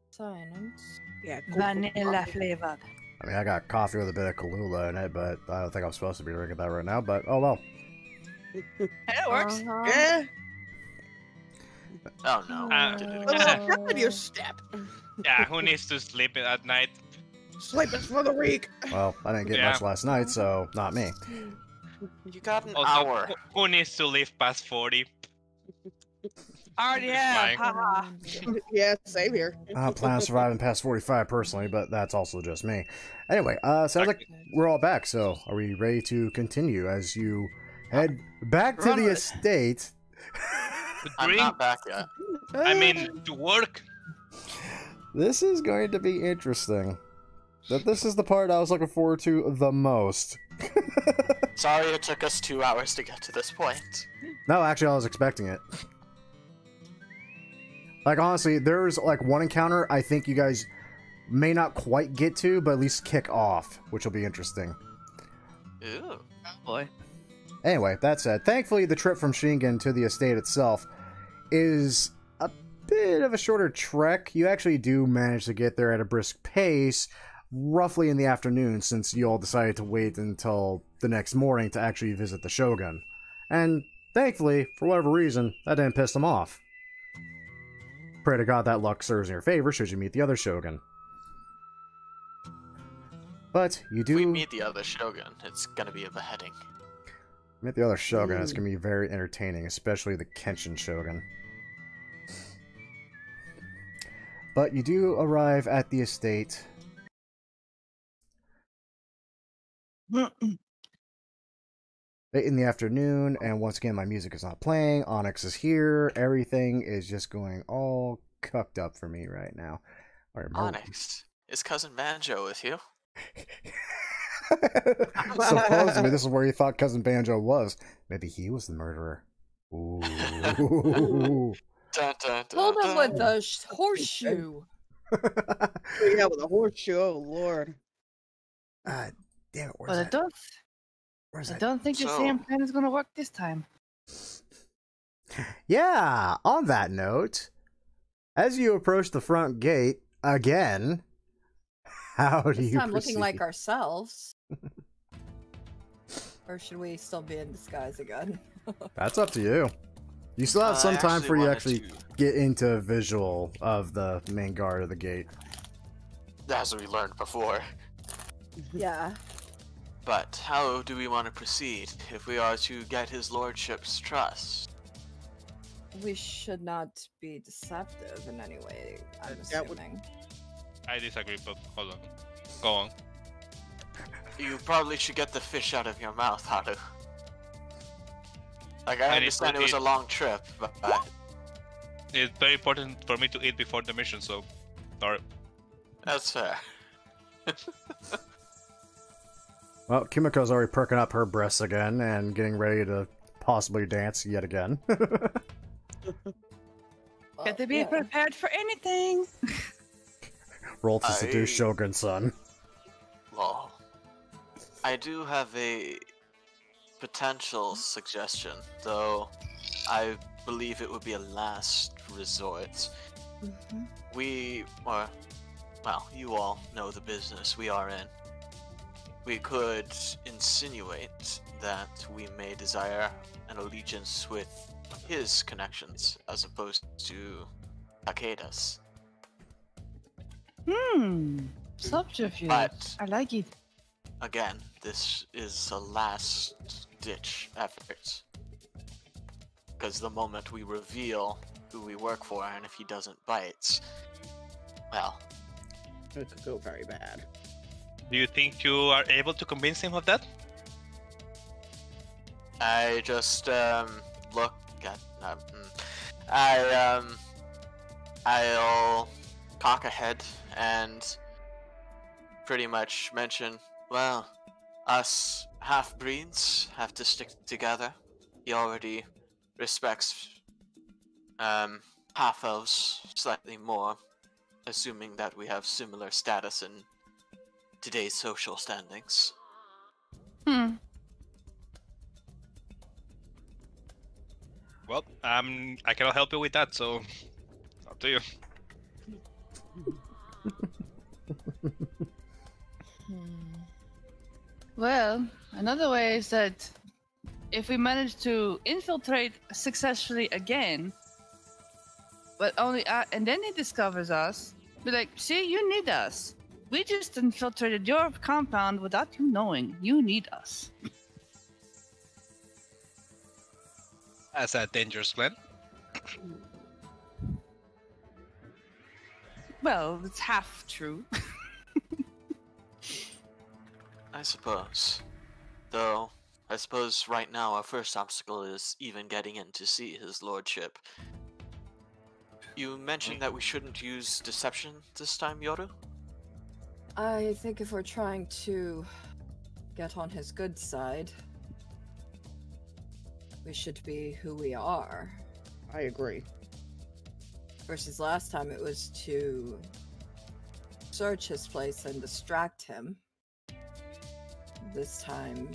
silence.
Yeah,
Vanilla flavored.
I mean, I got coffee with a bit of Kahlua in it, but I don't think I'm supposed to be drinking that right now, but oh well.
Hey, it works.
Uh-huh.
Yeah.
Oh no.
Uh,
Did it
A little
again.
pep in your step.
Yeah, who needs to sleep at night?
Sleeping for the week.
Well, I didn't get
Yeah.
much last night, so not me.
You got an
Also,
hour.
who needs to live past 40?
Already have.
Fine.
Haha.
Yeah, same here.
I don't plan on surviving past 45 personally, but that's also just me. Anyway, sounds like we're all back, so are we ready to continue as you head back to
Run
the
with it.
estate?
To
I'm
drink?
not back yet.
I mean, to work?
This is going to be interesting. This is the part I was looking forward to the most.
Sorry it took us 2 hours to get to this point.
No, actually, I was expecting it. Like, honestly, there's, like, one encounter I think you guys may not quite get to, but at least kick off, which will be interesting.
Ooh.
Oh boy.
Anyway, that said, thankfully the trip from Shingen to the estate itself is a bit of a shorter trek. You actually do manage to get there at a brisk pace, roughly in the afternoon, since you all decided to wait until the next morning to actually visit the Shogun. And thankfully, for whatever reason, that didn't piss them off. Pray to God that luck serves in your favor should you meet the other Shogun. But you do
If we meet the other Shogun, it's gonna be a beheading.
meet the other Shogun. It's going to be very entertaining, especially the Kenshin Shogun. But you do arrive at the estate. Late in the afternoon, and once again, my music is not playing. Onyx is here. Everything is just going all cucked up for me right now. I remember-
Onyx, is Cousin Banjo with you?
Supposedly, this is where you thought Cousin Banjo was. Maybe he was the murderer. Ooh.
Dun, dun,
Hold
dun,
him with
dun.
the horseshoe.
Yeah, with a horseshoe. Oh, Lord.
Damn it, where's
But I
that?
don't.
Where's
I
that?
don't think the
So-
same plan is gonna work this time.
Yeah, on that note, as you approach the front gate again, how do
This
you
time
proceed?
looking like ourselves. Or should we still be in disguise again?
That's up to you. You still have some
I
time for you to
wanted
actually
to-
get into visual of the main guard of the gate.
As we learned before.
Yeah.
But how do we want to proceed if we are to get his lordship's trust?
We should not be deceptive in any way, I'm
That would-
assuming.
I disagree, but hold on. Go on.
You probably should get the fish out of your mouth, Haru. Like, I
I need
understand
to
it was a
eat.
long trip, but
It's very important for me to eat before the mission, so... Sorry.
that's fair.
Well, Kimiko's already perking up her breasts again and getting ready to possibly dance yet again.
Got to be
Yeah.
prepared for anything.
Roll to seduce
I-
Shogun, son.
Well, I do have a potential suggestion, though I believe it would be a last resort. You all know the business we are in. We could insinuate that we may desire an allegiance with his connections as opposed to Takeda's.
Subterfuge.
But
I like it.
again, this is a last-ditch effort. Because the moment we reveal who we work for, and if he doesn't bite, well,
It could go very bad.
Do you think you are able to convince him of that?
I just look at. I'll cock a head and pretty much mention, well, us half-breeds have to stick together. He already respects half-elves slightly more, assuming that we have similar status in today's social standings.
Well, I cannot help you with that, so up to you.
Well, another way is that if we manage to infiltrate successfully again, but only and then he discovers us, be like, see, you need us. We just infiltrated your compound without you knowing. You need us.
That's a dangerous plan.
Well, it's half true.
I suppose. Though, I suppose right now our first obstacle is even getting in to see his lordship. You mentioned that we shouldn't use deception this time, Yoru?
I think if we're trying to get on his good side, we should be who we are.
I agree.
Versus last time it was to search his place and distract him. This time,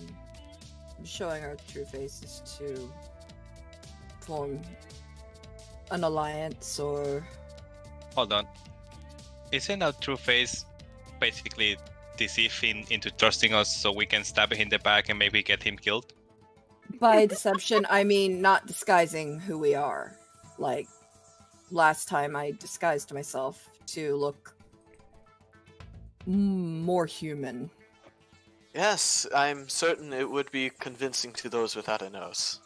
showing our true faces to form an alliance or...
Hold on. Isn't our true face basically deceive him into trusting us so we can stab him in the back and maybe get him killed?
By deception, I mean not disguising who we are. Like, last time I disguised myself to look more human.
Yes, I'm certain it would be convincing to those without a nose.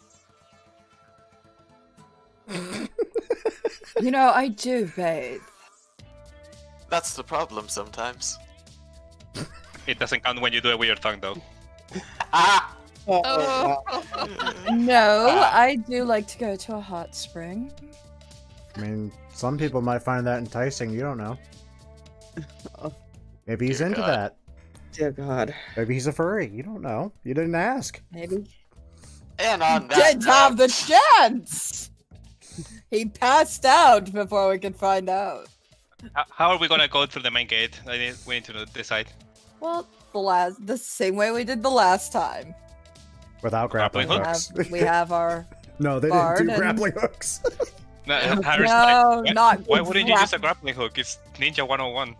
You know, I do bathe.
That's the problem sometimes.
It doesn't count when you do it with your tongue, though.
Ah!
Oh.
No, I do like to go to a hot spring.
I mean, some people might find that enticing. You don't know. Maybe he's into
God.
that.
Dear God.
Maybe he's a furry. You don't know. You didn't ask.
Maybe.
And on that
Didn't have the
note-
chance! He passed out before we could find out.
How are we gonna go through the main gate? We need to decide.
Well, the same way we did the last time.
Without grappling
Grappling
hooks.
We have our...
No, they
Bard
didn't do
and-
grappling hooks.
No, Harry's
No,
like,
not
why wouldn't you use a
grappling.
grappling hook? It's Ninja 101.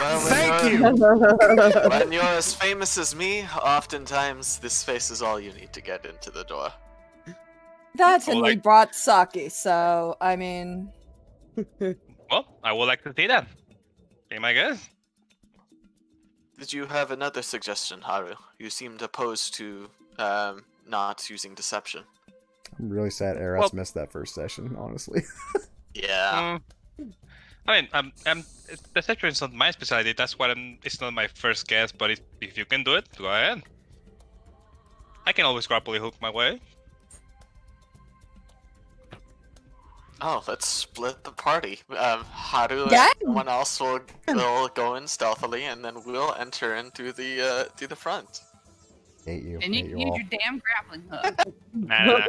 Well, when
Thank
you're-
you!
When you're as famous as me, oftentimes this face is all you need to get into the door.
That and
Well,
we brought sake, so, I mean...
Well, I would like to see that. Be my guess.
Did you have another suggestion, Haru? You seemed opposed to not using deception.
I'm really sad Eros
Well-
missed that first session, honestly.
Yeah.
I mean, deception is not my specialty. That's what it's not my first guess. But if you can do it, go ahead. I can always grappling hook my way.
Oh, let's split the party. Haru
Yeah.
and someone else will go in stealthily, and then we'll enter in through the front.
Hate you.
And you
Hate
can
you
use
all.
your damn grappling hook.
Nah.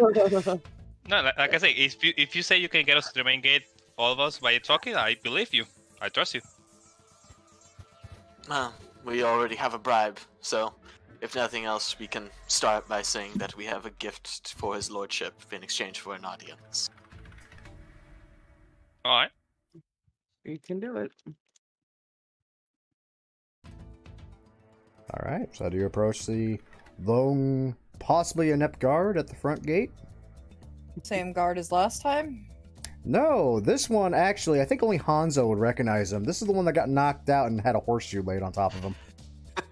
No, like I say, if you say you can get us to the main gate, all of us by talking, I believe you. I trust you.
We already have a bribe, so if nothing else, we can start by saying that we have a gift for his lordship in exchange for an audience.
All right.
You can do it.
All right. So do you approach the lone, possibly inept guard at the front gate?
Same guard as last time?
No, this one actually, I think only Hanzo would recognize him. This is the one that got knocked out and had a horseshoe laid on top of him.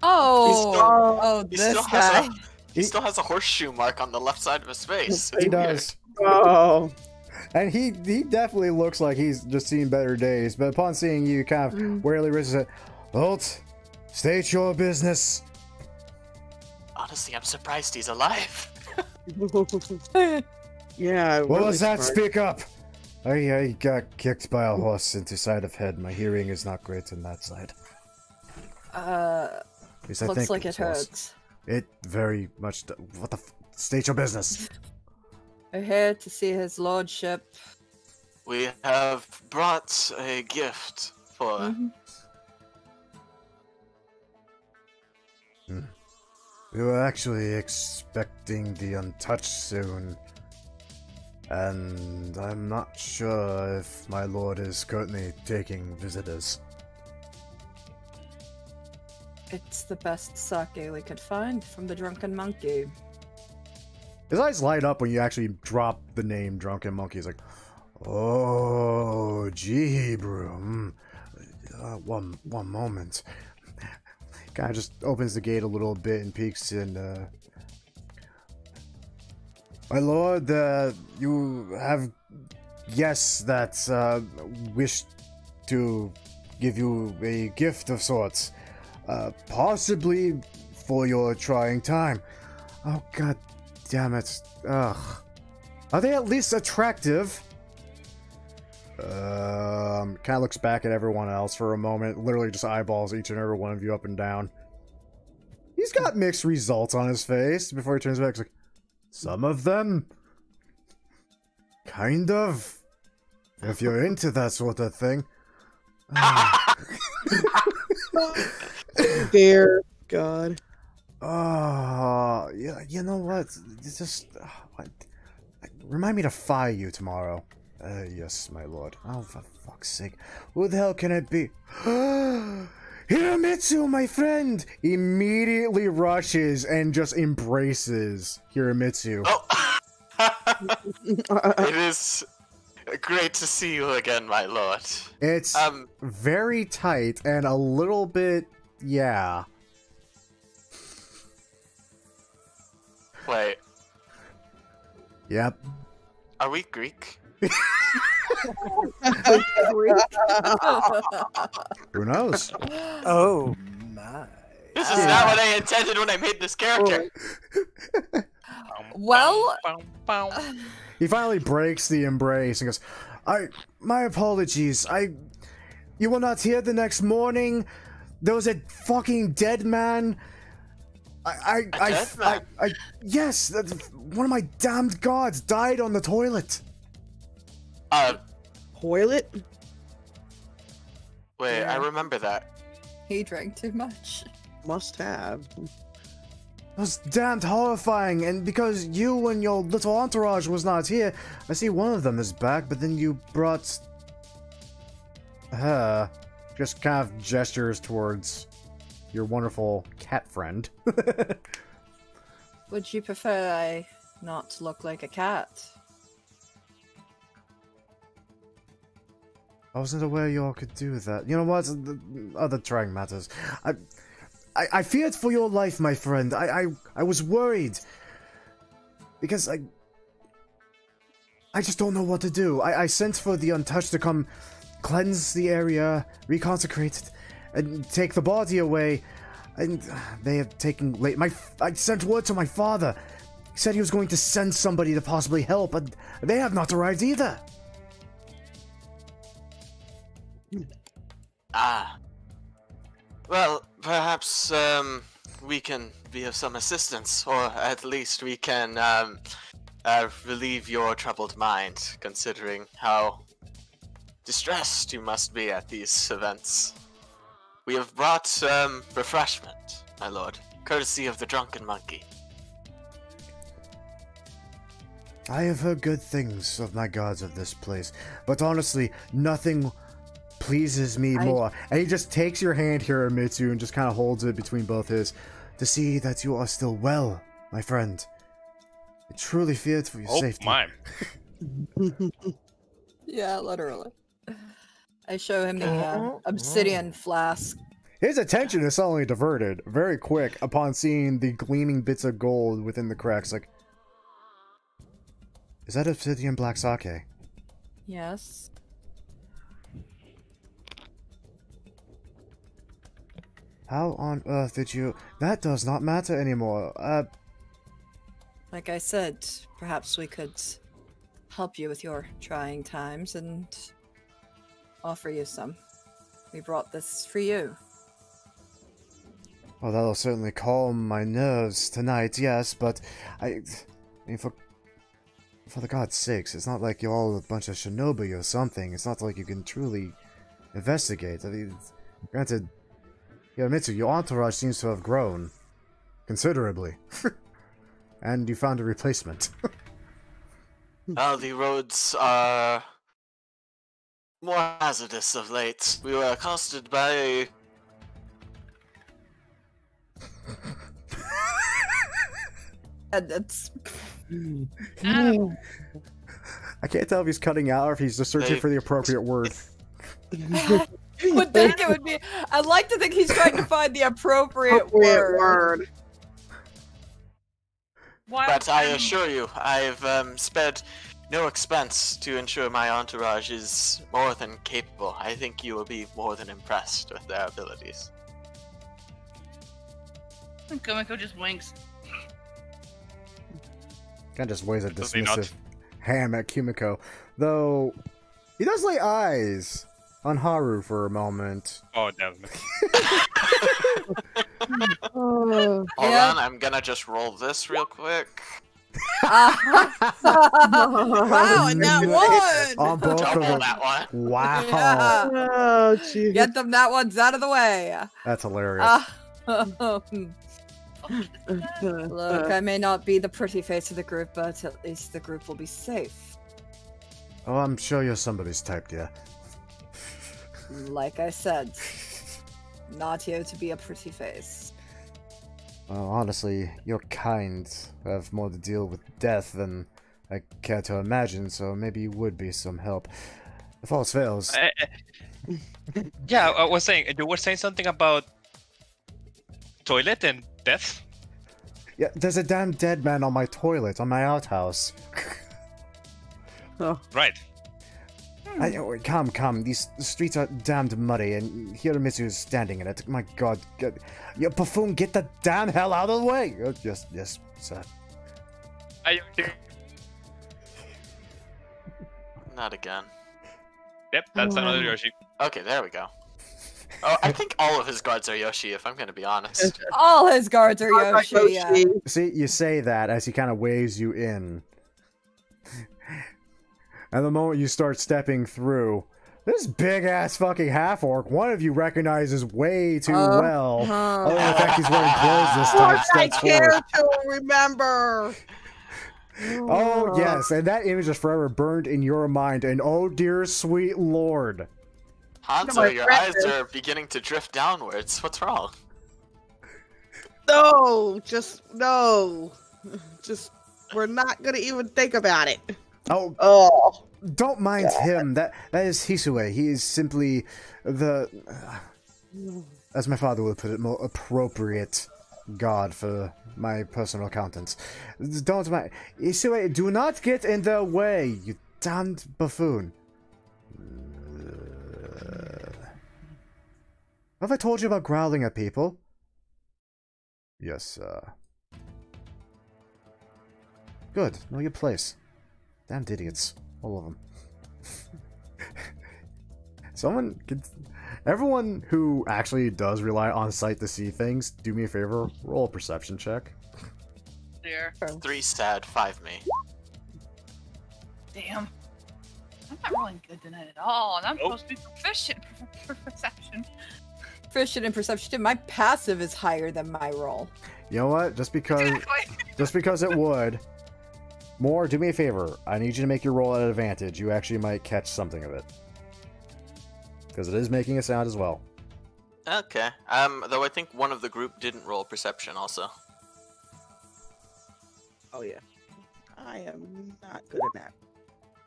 Oh,
He
this
still
guy.
has he still has a horseshoe mark on the left side of his face.
He
It's
does.
Oh.
And he definitely looks like he's just seen better days. But upon seeing you, kind of warily raises it. Holt, state your business.
Honestly, I'm surprised he's alive.
Yeah.
What was that?
smart.
Speak up. I got kicked by a horse into side of head. My hearing is not great on that side. At least I
Looks
think
like it
was.
hurts.
It very much. What the? State your business.
We're here to see his lordship.
We have brought a gift for.
Mhm.
We were actually expecting the Untouched soon. And I'm not sure if my lord is currently taking visitors.
It's the best sake we could find from the Drunken Monkey.
His eyes light up when you actually drop the name Drunken Monkey. He's like, oh, gee, bro. One moment. Kind of just opens the gate a little bit and peeks in. My lord, you have guests that wish to give you a gift of sorts. Possibly for your trying time. Oh, god damn it. Ugh. Are they at least attractive? Kind of looks back at everyone else for a moment, literally just eyeballs each and every one of you up and down. He's got mixed results on his face before he turns back. He's like, some of them? Kind of. If you're into that sort of thing.
Dear God.
Oh, yeah, you know what? It's just... remind me to fire you tomorrow. Yes, my lord. Oh, for fuck's sake. Who the hell can it be? Hiramitsu, my friend! Immediately rushes and just embraces Hiramitsu.
Oh. It is great to see you again, my lord.
It's very tight and a little bit... yeah.
Wait,
Yep.
are we Greek?
Who knows?
Oh my.
This is not what I intended when I made this character.
Well,
He finally breaks the embrace and goes, my apologies. You were not here the next morning. There was a fucking dead man. Yes, one of my damned gods died on the toilet.
Toilet?
Wait,
Yeah.
I remember that.
he drank too much.
Must have.
It was damned horrifying, and because you and your little entourage was not here, I see one of them is back, but then you brought her. Just kind of gestures towards your wonderful cat friend.
Would you prefer I not look like a cat?
I wasn't aware y'all could do that. You know what? Other trying matters. I feared for your life, my friend. I was worried. Because I just don't know what to do. I sent for the Untouched to come cleanse the area, reconsecrate it, and take the body away. And they have taken late. I sent word to my father. He said he was going to send somebody to possibly help, but they have not arrived either.
Well, perhaps we can be of some assistance, or at least we can relieve your troubled mind, considering how distressed you must be at these events. We have brought refreshment, my lord. courtesy of the drunken monkey.
I have heard good things of my gods of this place, but honestly, nothing pleases me more. And he just takes your hand here, Mitsu, and just kind of holds it between both his, to see that you are still well, my friend. I truly feared for your safety.
Oh, my.
Yeah, literally. I show him the obsidian flask.
His attention is suddenly diverted very quick upon seeing the gleaming bits of gold within the cracks. Like, is that obsidian black sake?
Yes.
How on earth did you... That does not matter anymore.
Like I said, perhaps we could help you with your trying times and offer you some. We brought this for you.
Well, that'll certainly calm my nerves tonight, yes, but I mean, for the god's sakes, it's not like you're all a bunch of shinobi or something. It's not like you can truly investigate. I mean, granted, Mitsu, your entourage seems to have grown considerably. And you found a replacement.
The roads are more hazardous of late. We were accosted by a...
That's...
I can't tell if he's cutting out or if he's just searching for the appropriate word.
would think it would be. I'd like to think he's trying to find the appropriate word.
But I assure you, I've spared no expense to ensure my entourage is more than capable. I think you will be more than impressed with their abilities.
Komiko just winks.
Kind of just waves a dismissive ham at Kumiko. Though, he does lay eyes on Haru for a moment.
Oh, definitely.
Hold on, I'm gonna just roll this real quick.
Wow, and that one!
On both of
Double
them.
that one.
Wow.
Yeah.
Oh, jeez.
Get them that one's out of the way.
That's hilarious.
Look, I may not be the pretty face of the group, but at least the group will be safe.
Oh, I'm sure you're somebody's type, dear.
Like I said, not here to be a pretty face.
Well, honestly, your kind have more to deal with death than I care to imagine, so maybe you would be some help. If all else fails...
Yeah, I was saying, you were saying something about toilet and death?
Yeah, there's a damn dead man on my toilet, on my outhouse.
Oh.
Right.
Come, these streets are damned muddy, and Hiromitsu is standing in it. My god, you buffoon, get the damn hell out of the way! Yes, sir.
Not again.
Yep, that's another Yoshi.
Okay, there we go. Oh, I think all of his guards are Yoshi, if I'm gonna be honest.
All his guards are Yoshi. Yeah.
See, you say that as he kind of waves you in. And the moment you start stepping through, this big-ass fucking half-orc, one of you recognizes way too well. Other than the fact he's wearing clothes this time.
I care to remember.
Oh, yes, and that image is forever burned in your mind, and oh dear sweet lord.
Hanzo, your eyes are beginning to drift downwards. What's wrong?
No, no. Just, we're not gonna even think about it.
Oh, don't mind him. That is Hisue. He is simply the, as my father would put it, more appropriate god for my personal accountants. Don't mind. Hisue, do not get in their way, you damned buffoon. Have I told you about growling at people? Yes, Good. Know your place. Damned idiots. All of them. Everyone who actually does rely on sight to see things, do me a favor, roll a perception check.
There.
3 sad, 5 me.
Damn. I'm not rolling good tonight at all, and I'm supposed to be proficient for perception.
Proficient in perception. My passive is higher than my roll.
You know what? Just because it would. More, do me a favor. I need you to make your roll at advantage. You actually might catch something of it. Because it is making a sound as well.
Okay. Though I think one of the group didn't roll perception also.
Oh yeah. I am not good at that.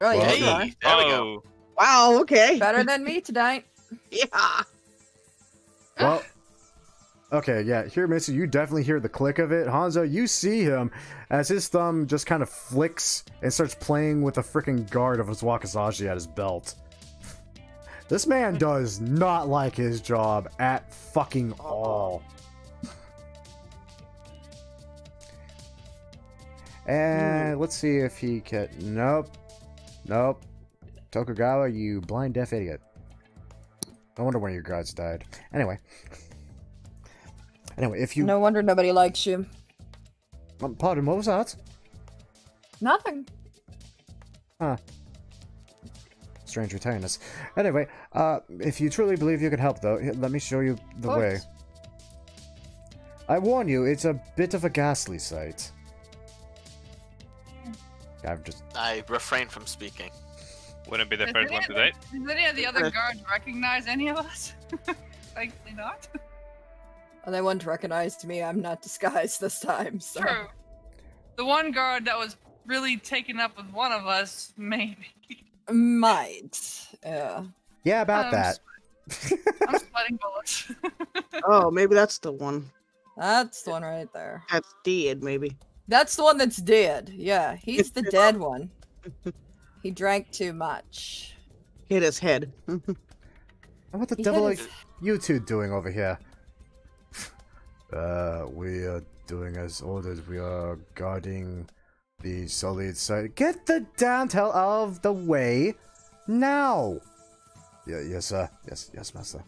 Oh, yeah,
Well,
you are.
Hey, there we go.
Wow, okay.
Better than me tonight.
Yeah.
Well, okay, yeah. Here, Missy, you definitely hear the click of it. Hanzo, you see him as his thumb just kind of flicks and starts playing with a freaking guard of his wakizashi at his belt. This man does not like his job at fucking all. And let's see if he can... Nope. Nope. Tokugawa, you blind deaf idiot. No wonder one of your guards died. Anyway, if you...
No wonder nobody likes you.
Pardon, what was that?
Nothing.
Huh. Strange returness. Anyway, if you truly believe you can help, though, here, let me show you the way. I warn you, it's a bit of a ghastly sight.
I refrain from speaking.
Wouldn't be the
Does
first one to die.
Does any of the other guards recognize any of us? Thankfully not.
Well, they wouldn't recognize me. I'm not disguised this time, so...
True. The one guard that was really taken up with one of us, maybe.
Might. Yeah.
Yeah, about that.
I'm sweating bullets.
Oh, maybe that's the one.
That's the one right there.
That's dead, maybe.
That's the one that's dead. Yeah, he's the dead one. He drank too much.
Hit his head.
What the
He
devil are
hit his-
you two doing over here? We are doing as ordered. We are guarding the solid site. Get the damn hell out of the way now! Yeah, yes, sir. Yes, master.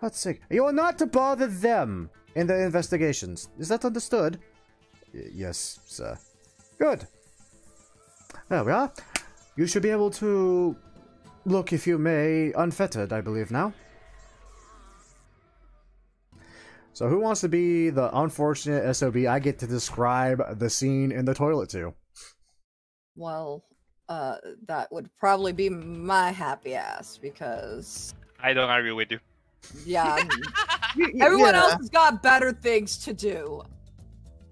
God's sake. You are not to bother them in the investigations. Is that understood? Yes, sir. Good. There we are. You should be able to look, if you may, unfettered, I believe, now. So who wants to be the unfortunate SOB I get to describe the scene in the toilet to?
Well, that would probably be my happy ass, because...
I don't argue with you.
Yeah, everyone
Yeah.
else has got better things to do.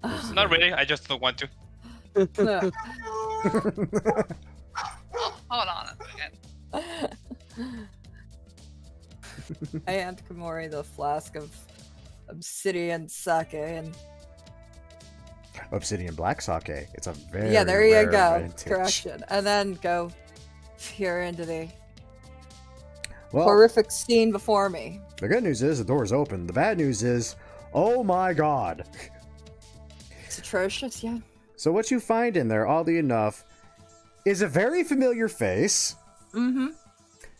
Not really. I just don't want to.
Ugh.
Hold on a second.
I hand Komori the flask of obsidian sake, and
Obsidian black sake. It's a very
yeah, there you
rare
go.
vintage.
Correction. And then go peer into the
Well,
horrific scene before me.
the good news is the door is open. The bad news is, oh my god.
It's atrocious, yeah.
So what you find in there, oddly enough, is a very familiar face.
Mm-hmm.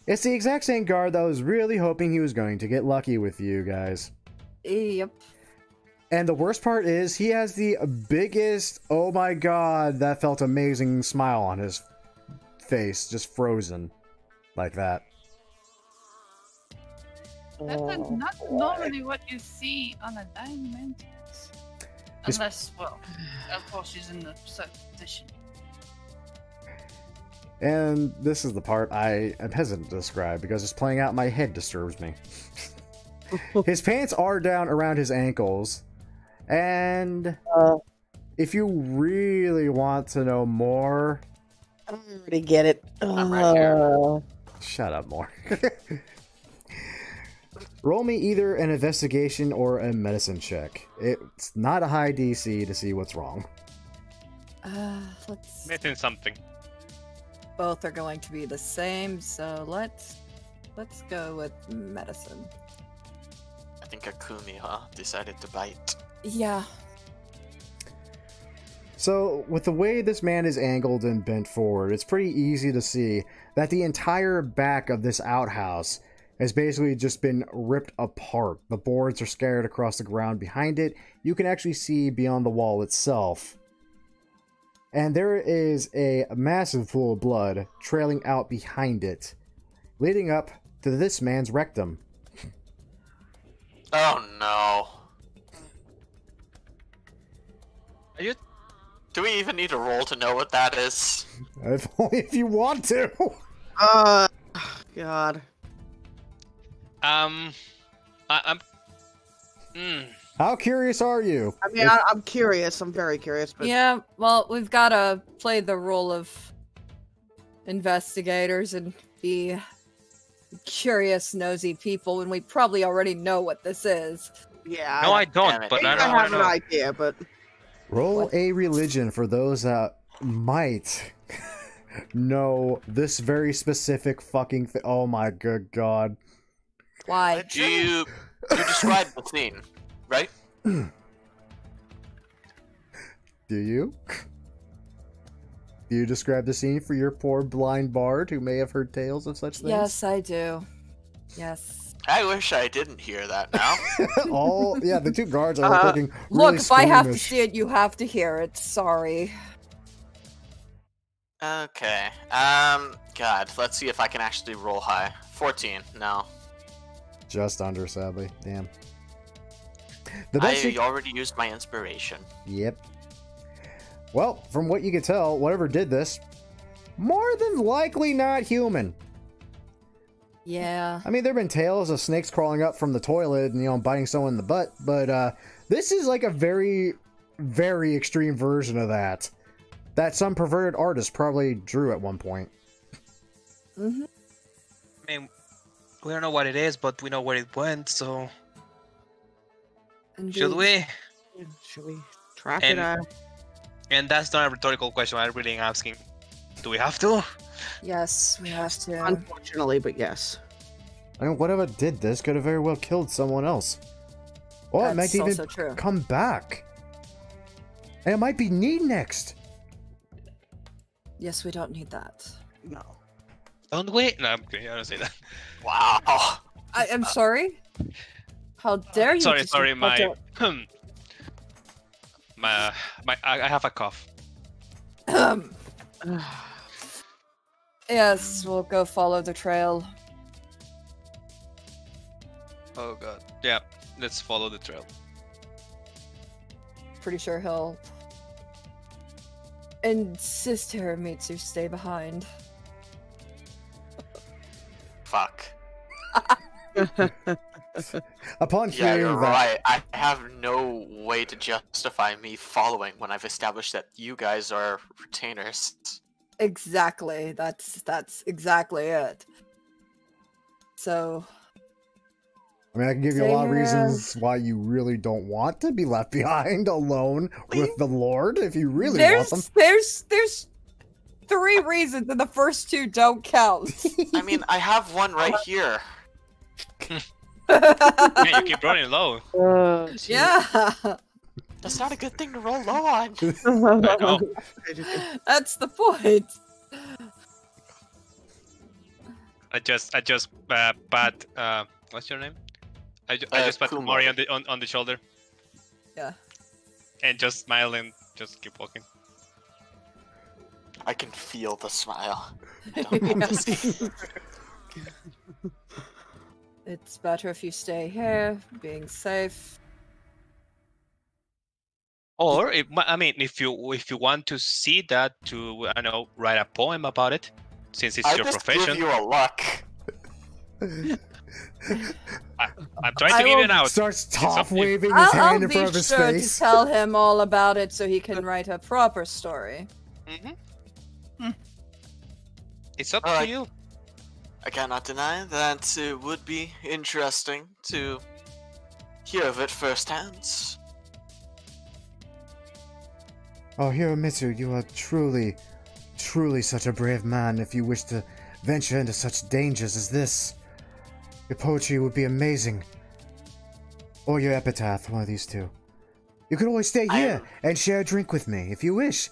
It's the exact same guard that I was really hoping he was going to get lucky with you guys.
Yep.
And the worst part is, he has the biggest, oh my god, that felt amazing smile on his face, just frozen. Like that.
That's not normally what you see on a dying mantis. Unless, well, of course she's in the certain position.
And this is the part I am hesitant to describe, because just playing out in my head disturbs me. His pants are down around his ankles, and if you really want to know more...
I already get it.
I'm right here.
Shut up, more. Roll me either an investigation or a medicine check. It's not a high DC to see what's wrong.
Let's...
Missing something.
Both are going to be the same, so let's go with medicine.
I think Akumi, decided to bite.
Yeah.
So, with the way this man is angled and bent forward, it's pretty easy to see that the entire back of this outhouse has basically just been ripped apart. The boards are scattered across the ground behind it. You can actually see beyond the wall itself. And there is a massive pool of blood trailing out behind it, leading up to this man's rectum.
Oh no.
Are you?
Do we even need a roll to know what that is?
If only if you want to.
God.
I'm.
How curious are you?
I mean, I'm curious. I'm very curious. But
Yeah, well, we've got to play the role of investigators and be curious, nosy people when we probably already know what this is.
yeah.
No, I
Damn
don't.
it.
But
I
I don't
have
want to
an
know.
idea, but
Roll
What?
a religion for those that might know this very specific fucking thing. Oh my good god.
Why?
You described the scene, right?
Do you? Do you describe the scene for your poor blind bard who may have heard tales of such things?
Yes, I do. Yes.
I wish I didn't hear that now.
The two guards are looking really
Look, if I have to
squeamish.
see it, you have to hear it. Sorry.
Okay. God, let's see if I can actually roll high. 14. No.
Just under, sadly. Damn. The best
I already used my inspiration.
Yep. Well, from what you can tell, whatever did this, more than likely not human.
Yeah.
I mean, there have been tales of snakes crawling up from the toilet and, biting someone in the butt, but this is like a very, very extreme version of that some perverted artist probably drew at one point.
Mm-hmm.
I mean, we don't know what it is, but we know where it went. So should we?
should we track
And-
it out?
And that's not a rhetorical question. I'm really asking. Do we have to?
Yes, we have to.
Unfortunately, but yes.
I mean, whatever did this could have very well killed someone else. Or it might
That's
even
also true.
come back. And it might be Need next.
Yes, we don't need that.
No.
Don't we? No, I'm kidding. I don't say that.
Wow.
I am sorry. How dare you?
Sorry,
just
sorry.
insult
I have a cough.
our- Yes, we'll go follow the trail.
Oh god. Yeah, let's follow the trail.
Pretty sure he'll insist Hiramitsu stay behind.
Fuck.
Upon
Yeah,
hearing
you're
that,
right. I have no way to justify me following when I've established that you guys are retainers.
Exactly. That's exactly it. So
I mean, I can give you a
Stay
lot of
here.
reasons why you really don't want to be left behind alone with the Lord if you really want them.
there's 3 reasons, and the first 2 don't count.
I mean, I have one right here.
Man, you keep running low.
Yeah,
That's not a good thing to roll low on.
I know.
that's the point.
I just pat. What's your name? I just pat
Kumar.
Mori on the shoulder.
Yeah.
And just smile and just keep walking.
I can feel the smile. I don't have to see.
It's better if you stay here, being safe.
Or if you want to see that, to write a poem about it, since it's
I
your
just
profession.
give you a luck.
I'm trying to give you an out.
Starts
It's up
top
to you.
waving his
I'll
hand in
be
front of his
sure
face.
to tell him all about it so he can write a proper story.
It's up to
Alright.
you.
I cannot deny that it would be interesting to hear of it firsthand.
Oh, Hiramitsu, you are truly, truly such a brave man if you wish to venture into such dangers as this. Your poetry would be amazing. Or your epitaph, one of these two. You could always stay here and share a drink with me, if you wish.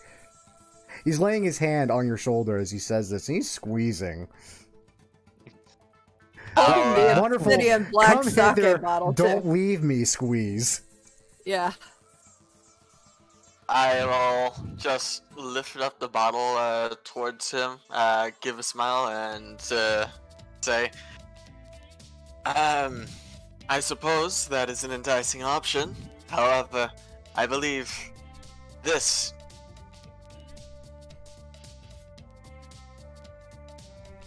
He's laying his hand on your shoulder as he says this, and he's squeezing.
The
Wonderful.
obsidian black
Come
sake
hither.
bottle
Don't
too.
leave me, squeeze.
Yeah.
I will just lift up the bottle towards him, give a smile, and say, I suppose that is an enticing option. However, I believe this.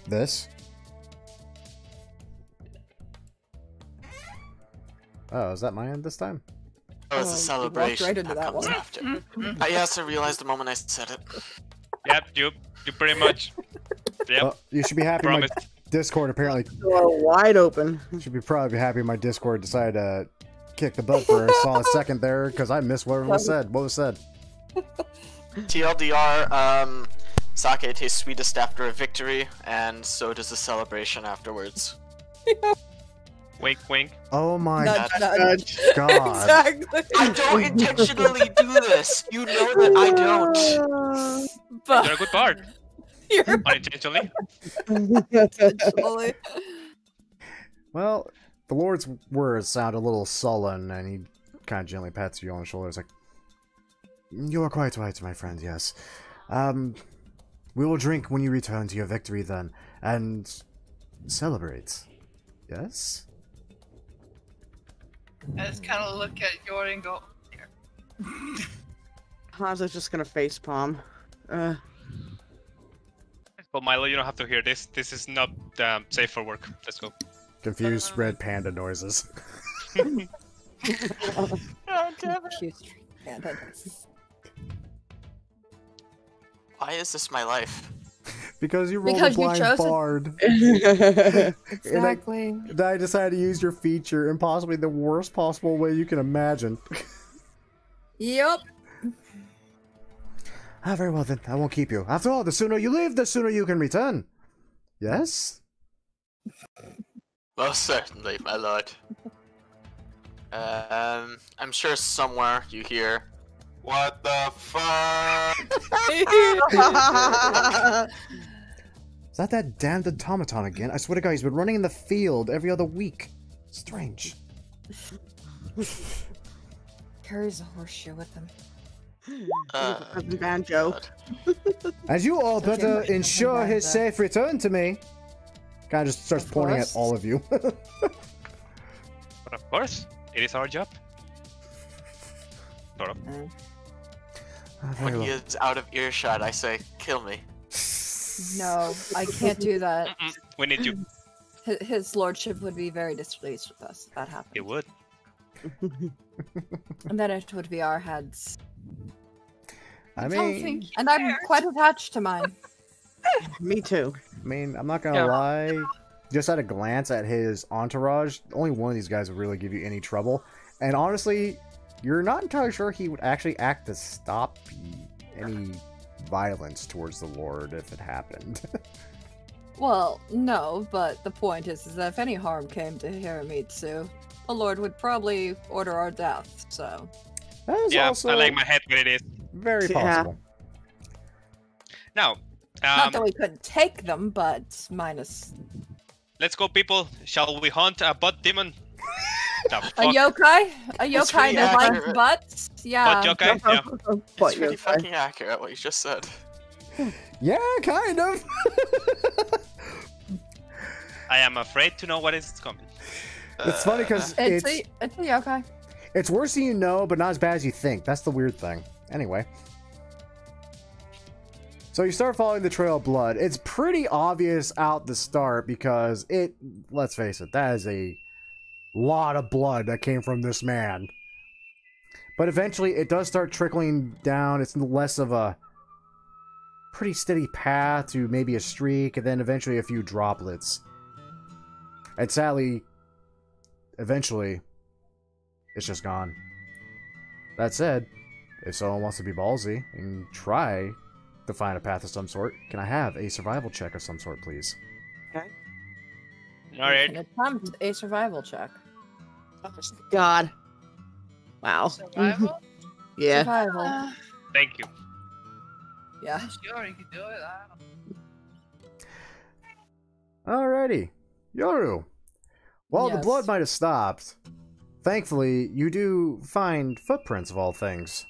This? Oh, is that my end this time?
Oh, it's a
you walked
celebration.
right into that
comes
one.
after. Yes, I realized the moment I said it.
Yep, you pretty much. Yep.
Well, you should be happy my
Promise.
Discord apparently...
Door wide open.
should be probably happy my Discord decided to kick the butt for a solid second there, because I missed what was said. What was said?
TLDR, sake tastes sweetest after a victory, and so does the celebration afterwards.
Wink, wink.
Oh my
Nudge,
God.
nudge.
god.
Exactly.
I don't intentionally do this! You know that I don't!
But
You're a good bard.
you're
Unintentionally.
intentionally.
Well, the Lord's words sound a little sullen, and he kind of gently pats you on the shoulder. It's like, you are quite right, my friend, yes. We will drink when you return to your victory then, and celebrate. Yes?
I just kind of look at Yori and go, here.
Hanzo's just gonna facepalm.
Well, Milo, you don't have to hear this. This is not safe for work. Let's go.
Confused red panda noises.
God damn it.
Cute pandas.
Why is this my life?
Because you rolled
Because
a
you
blind
chose it.
bard.
Exactly.
And I decided to use your feature in possibly the worst possible way you can imagine.
Yep.
Ah, very well then. I won't keep you. After all, the sooner you leave, the sooner you can return. Yes?
Most certainly, my lord. I'm sure somewhere you hear, "What the fuck?"
Is that damned automaton again? I swear to God, he's been running in the field every other week. Strange.
Carries a horseshoe with him.
Cousin Banjo.
God.
As you all
Okay,
better
but-
ensure his safe return to me. Kind of just starts
Of
pointing at
course.
all of you.
But of course, it is our job. Sort of.
Ah, very
When he
well.
is out of earshot, I say, "Kill me."
No, I can't do that.
Mm-mm. We need you.
His lordship would be very displeased with us if that happened.
It would.
And then it would be our heads.
I
don't
mean,
think you
And I'm
care.
quite attached to mine.
Me too.
I'm not gonna lie. Just at a glance at his entourage, only one of these guys would really give you any trouble. And honestly, you're not entirely sure he would actually act to stop any violence towards the Lord if it happened.
Well, no, but the point is that if any harm came to Hiramitsu, the Lord would probably order our death, so...
That is
Yeah,
also
I like my head when it is.
very
Yeah.
possible.
Now,
Not that we couldn't take them, but minus...
let's go, people. Shall we hunt a butt demon? The
A
fuck?
yokai? A yokai
pretty
that likes
accurate.
butts? Yeah.
Butt yokai? Yeah.
But
It's
you're
pretty fucking accurate what you just said.
Yeah, kind of.
I am afraid to know what is coming.
It's funny because
It's
it's
a yokai.
it's worse than you know, but not as bad as you think. That's the weird thing. Anyway. So you start following the trail of blood. It's pretty obvious out the start because let's face it, that is a lot of blood that came from this man. But eventually it does start trickling down. It's less of a pretty steady path to maybe a streak, and then eventually a few droplets. And sadly, eventually, it's just gone. That said, if someone wants to be ballsy and try to find a path of some sort, can I have a survival check of some sort, please?
All
You
right.
can attempt a survival check.
God. Wow.
Survival?
Yeah.
Survival.
Thank you.
Yeah.
Sure, you can do it. I don't know.
Alrighty. Yoru. While the
Yes.
blood might have stopped, thankfully, you do find footprints of all things.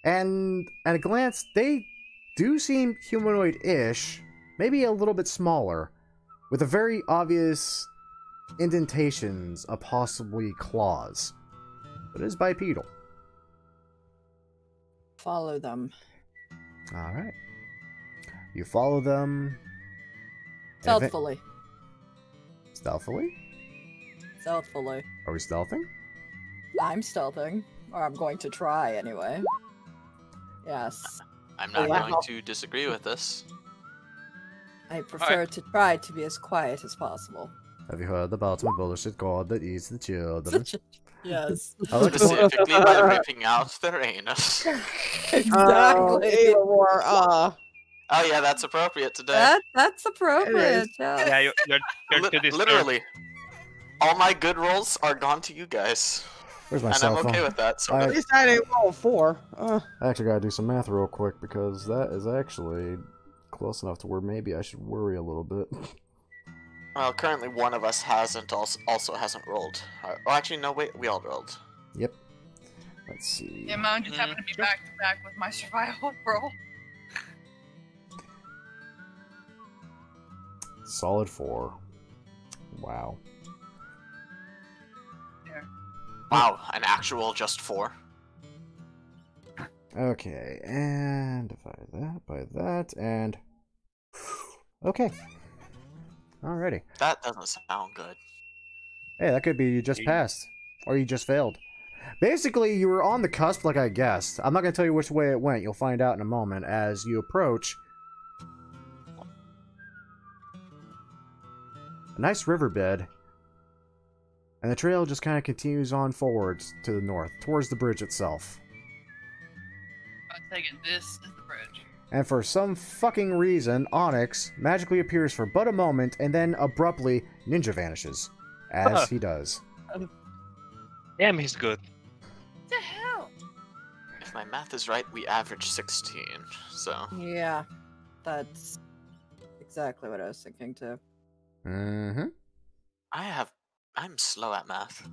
And at a glance, they do seem humanoid-ish, maybe a little bit smaller, with a very obvious indentations of possibly claws. But it is bipedal.
follow them.
All right. You follow them.
Stealthily.
Stealthily?
Stealthily.
Are we stealthing?
I'm stealthing. Or I'm going to try anyway. Yes.
I'm not
Wow.
going to disagree with this.
I prefer to try to be as quiet as possible.
Have you heard about the bullshit god that eats the children?
Yes.
I like to point-
Specifically by ripping out their anus.
Exactly.
Oh yeah, that's appropriate today.
That's appropriate.
Yeah,
Yes.
you're too disturbed.
Literally, all my good rolls are gone to you guys,
Where's my
and
cell
I'm okay
phone?
with that. So
I-
At least I didn't roll 4.
I actually gotta do some math real quick because that is actually close enough to where maybe I should worry a little bit.
well, currently one of us also hasn't rolled. Oh, actually, no, wait, we all rolled.
Yep. Let's see.
Yeah, mine just happened to be back to back with my survival roll.
Solid 4. Wow.
Wow, an actual just 4.
Okay, and divide that by that, and... Okay. Alrighty.
That doesn't sound good.
Hey, that could be you just passed. Or you just failed. Basically, you were on the cusp like I guessed. I'm not going to tell you which way it went. You'll find out in a moment as you approach a nice riverbed. And the trail just kind of continues on forwards to the north, towards the bridge itself.
I take it this is the bridge.
And for some fucking reason, Onyx magically appears for but a moment and then abruptly ninja vanishes. As he does.
Damn, he's good.
What the hell?
If my math is right, we average 16. So
Yeah. That's exactly what I was thinking too.
Mm-hmm.
I'm slow at math.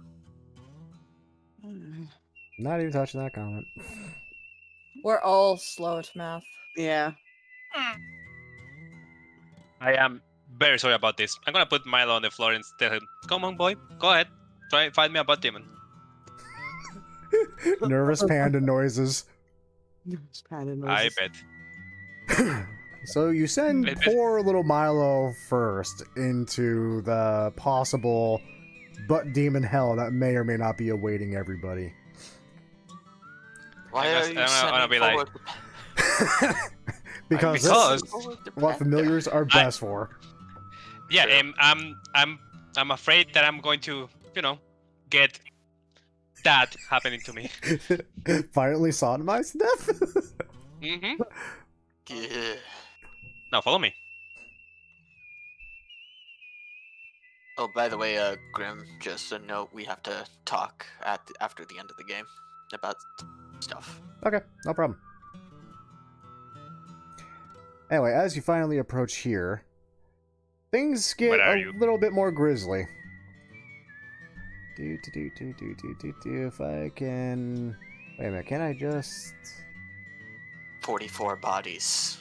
Not even touching that comment.
We're all slow at math.
Yeah.
I am very sorry about this. I'm gonna put Milo on the floor and tell him, "Come on, boy, go ahead, try and find me a butt demon."
Nervous panda noises.
I bet.
So you send
It-
poor little Milo first into the possible butt demon hell that may or may not be awaiting everybody.
Why
I'm
are you
gonna
sending
be like-
forward
Because
Because-
that's what familiars are best for.
Yeah,
Sure.
I'm afraid that I'm going to, get that happening to me.
Violently sodomized to death?
Mm-hmm.
Yeah.
Now follow me.
Oh, by the way, Grim, just a note, we have to talk after the end of the game about stuff.
Okay, no problem. Anyway, as you finally approach here, things get
Where are
a
you?
little bit more grisly. If I can... Wait a minute, can I just...
44 bodies.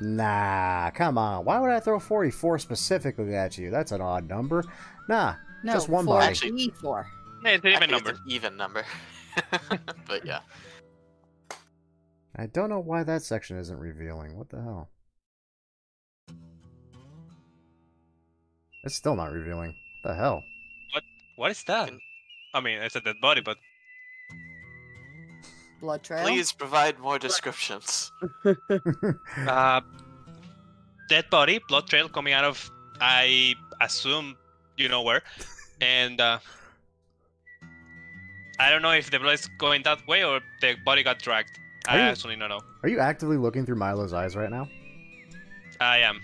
Nah, come on. Why would I throw 44 specifically at you? That's an odd number. Nah,
No,
just one
4
body.
Actually-
E4.
Yeah, it's an
I
even
think
number.
It's an even number. But yeah.
I don't know why that section isn't revealing. What the hell? It's still not revealing. What the hell?
What is that? I mean, it's a dead body, but
Blood trail.
Please provide more descriptions.
dead body, blood trail coming out of, I assume, you know where, and I don't know if the blood is going that way or the body got dragged. I
Are you-
actually don't know.
Are you actively looking through Milo's eyes right now?
I am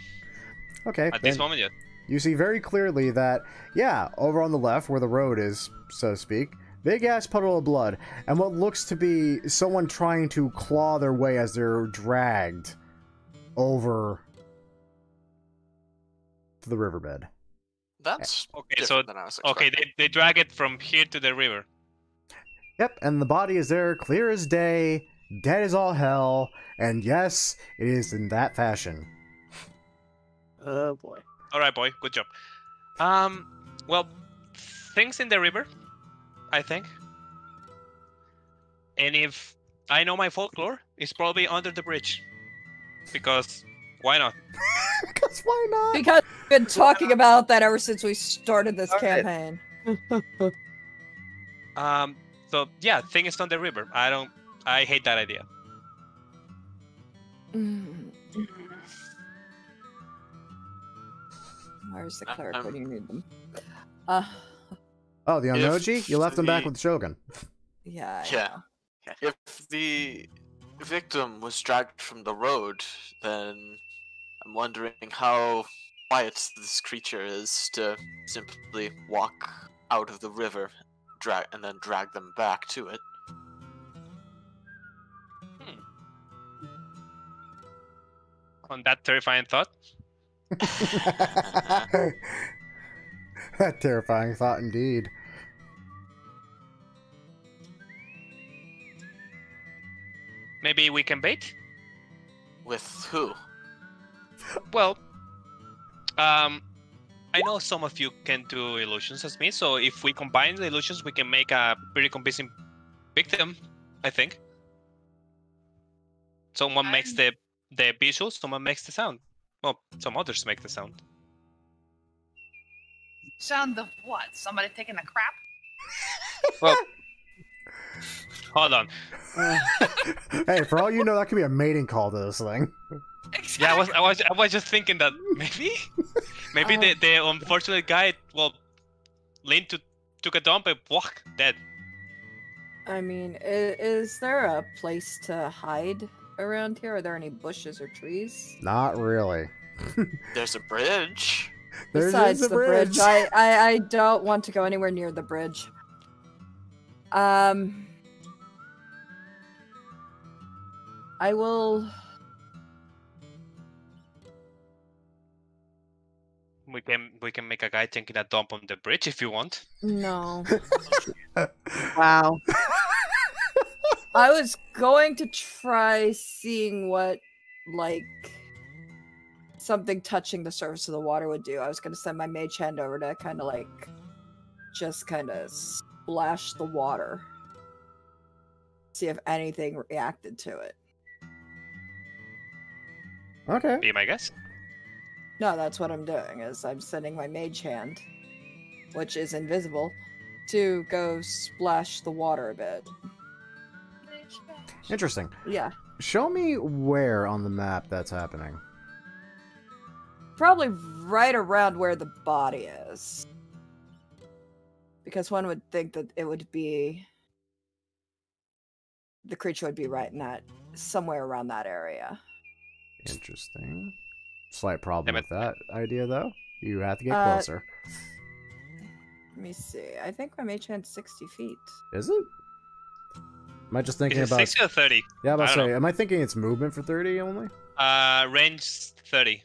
Okay.
at this
then
moment yet.
You see very clearly that, yeah, over on the left where the road is, so to speak, big ass puddle of blood, and what looks to be someone trying to claw their way as they're dragged over to the riverbed.
That's
Okay, so
different than I was
okay,
expecting.
they drag it from here to the river.
Yep, and the body is there, clear as day, dead as all hell, and yes, it is in that fashion.
Oh boy.
All right, boy, good job. Well, things in the river, I think. And if I know my folklore. It's probably under the bridge. Because why not?
Because why not?
Because we've been talking about that ever since we started this
All right.
campaign.
So yeah, thing is on the river. I hate that idea.
Where's the cleric when you need them?
Oh, the Onoji? You left them back with Shogun.
Yeah.
Yeah. If the victim was dragged from the road, then I'm wondering how quiet this creature is to simply walk out of the river, and then drag them back to it.
On that terrifying thought.
That terrifying thought indeed.
Maybe we can bait?
With who?
Well, I know some of you can do illusions as me, so if we combine the illusions, we can make a pretty convincing victim, I think. Someone makes the visual, someone makes the sound. Well, some others make the sound.
Sound of what? Somebody taking a crap?
Well, hold on.
Hey, for all you know, that could be a mating call to this thing.
Exactly.
Yeah, I was just thinking that maybe the unfortunate guy, well, leaned took a dump and walk dead.
I mean, is there a place to hide around here? Are there any bushes or trees?
Not really.
There's a bridge.
Besides the bridge, I don't want to go anywhere near the bridge. I will.
We can make a guy taking a dump on the bridge if you want.
No.
Wow.
I was going to try seeing what, like, something touching the surface of the water would do. I was going to send my mage hand over to kind of, like, just kind of splash the water. See if anything reacted to it.
Okay.
Be my guess.
No, that's what I'm doing, is I'm sending my mage hand, which is invisible, to go splash the water a bit.
Interesting.
Yeah.
Show me where on the map that's happening.
Probably right around where the body is. Because one would think that it would be... the creature would be right in that... somewhere around that area.
Interesting. Slight problem
Damn
with that idea, though. You have to get closer.
Let me see. I think my mage hand's 60 feet.
Is it? Am I just thinking
Is it
about...
60 or 30?
Yeah, I'm about to
I don't
say,
know.
am I thinking it's movement for 30 only?
Range 30.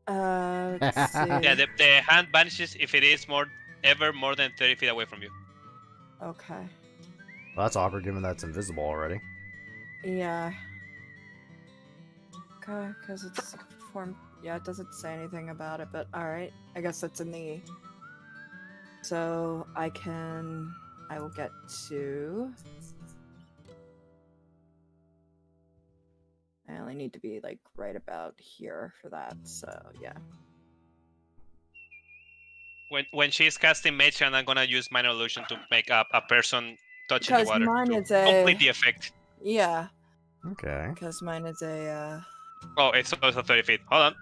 Let's see.
Yeah, the hand vanishes if it is more than 30 feet away from you.
Okay.
Well, that's awkward given that it's invisible already.
Yeah. Okay, because it's form. Yeah, it doesn't say anything about it, but alright. I guess that's in the... So, I will get to... I only need to be, like, right about here for that, so, yeah.
When she's casting Mage Hand, I'm gonna use Minor Illusion to make up a person touching the
Because
water
mine
to
is a...
complete the effect.
Yeah,
Okay.
because mine is a,
Oh, it's also 30 feet. Hold on.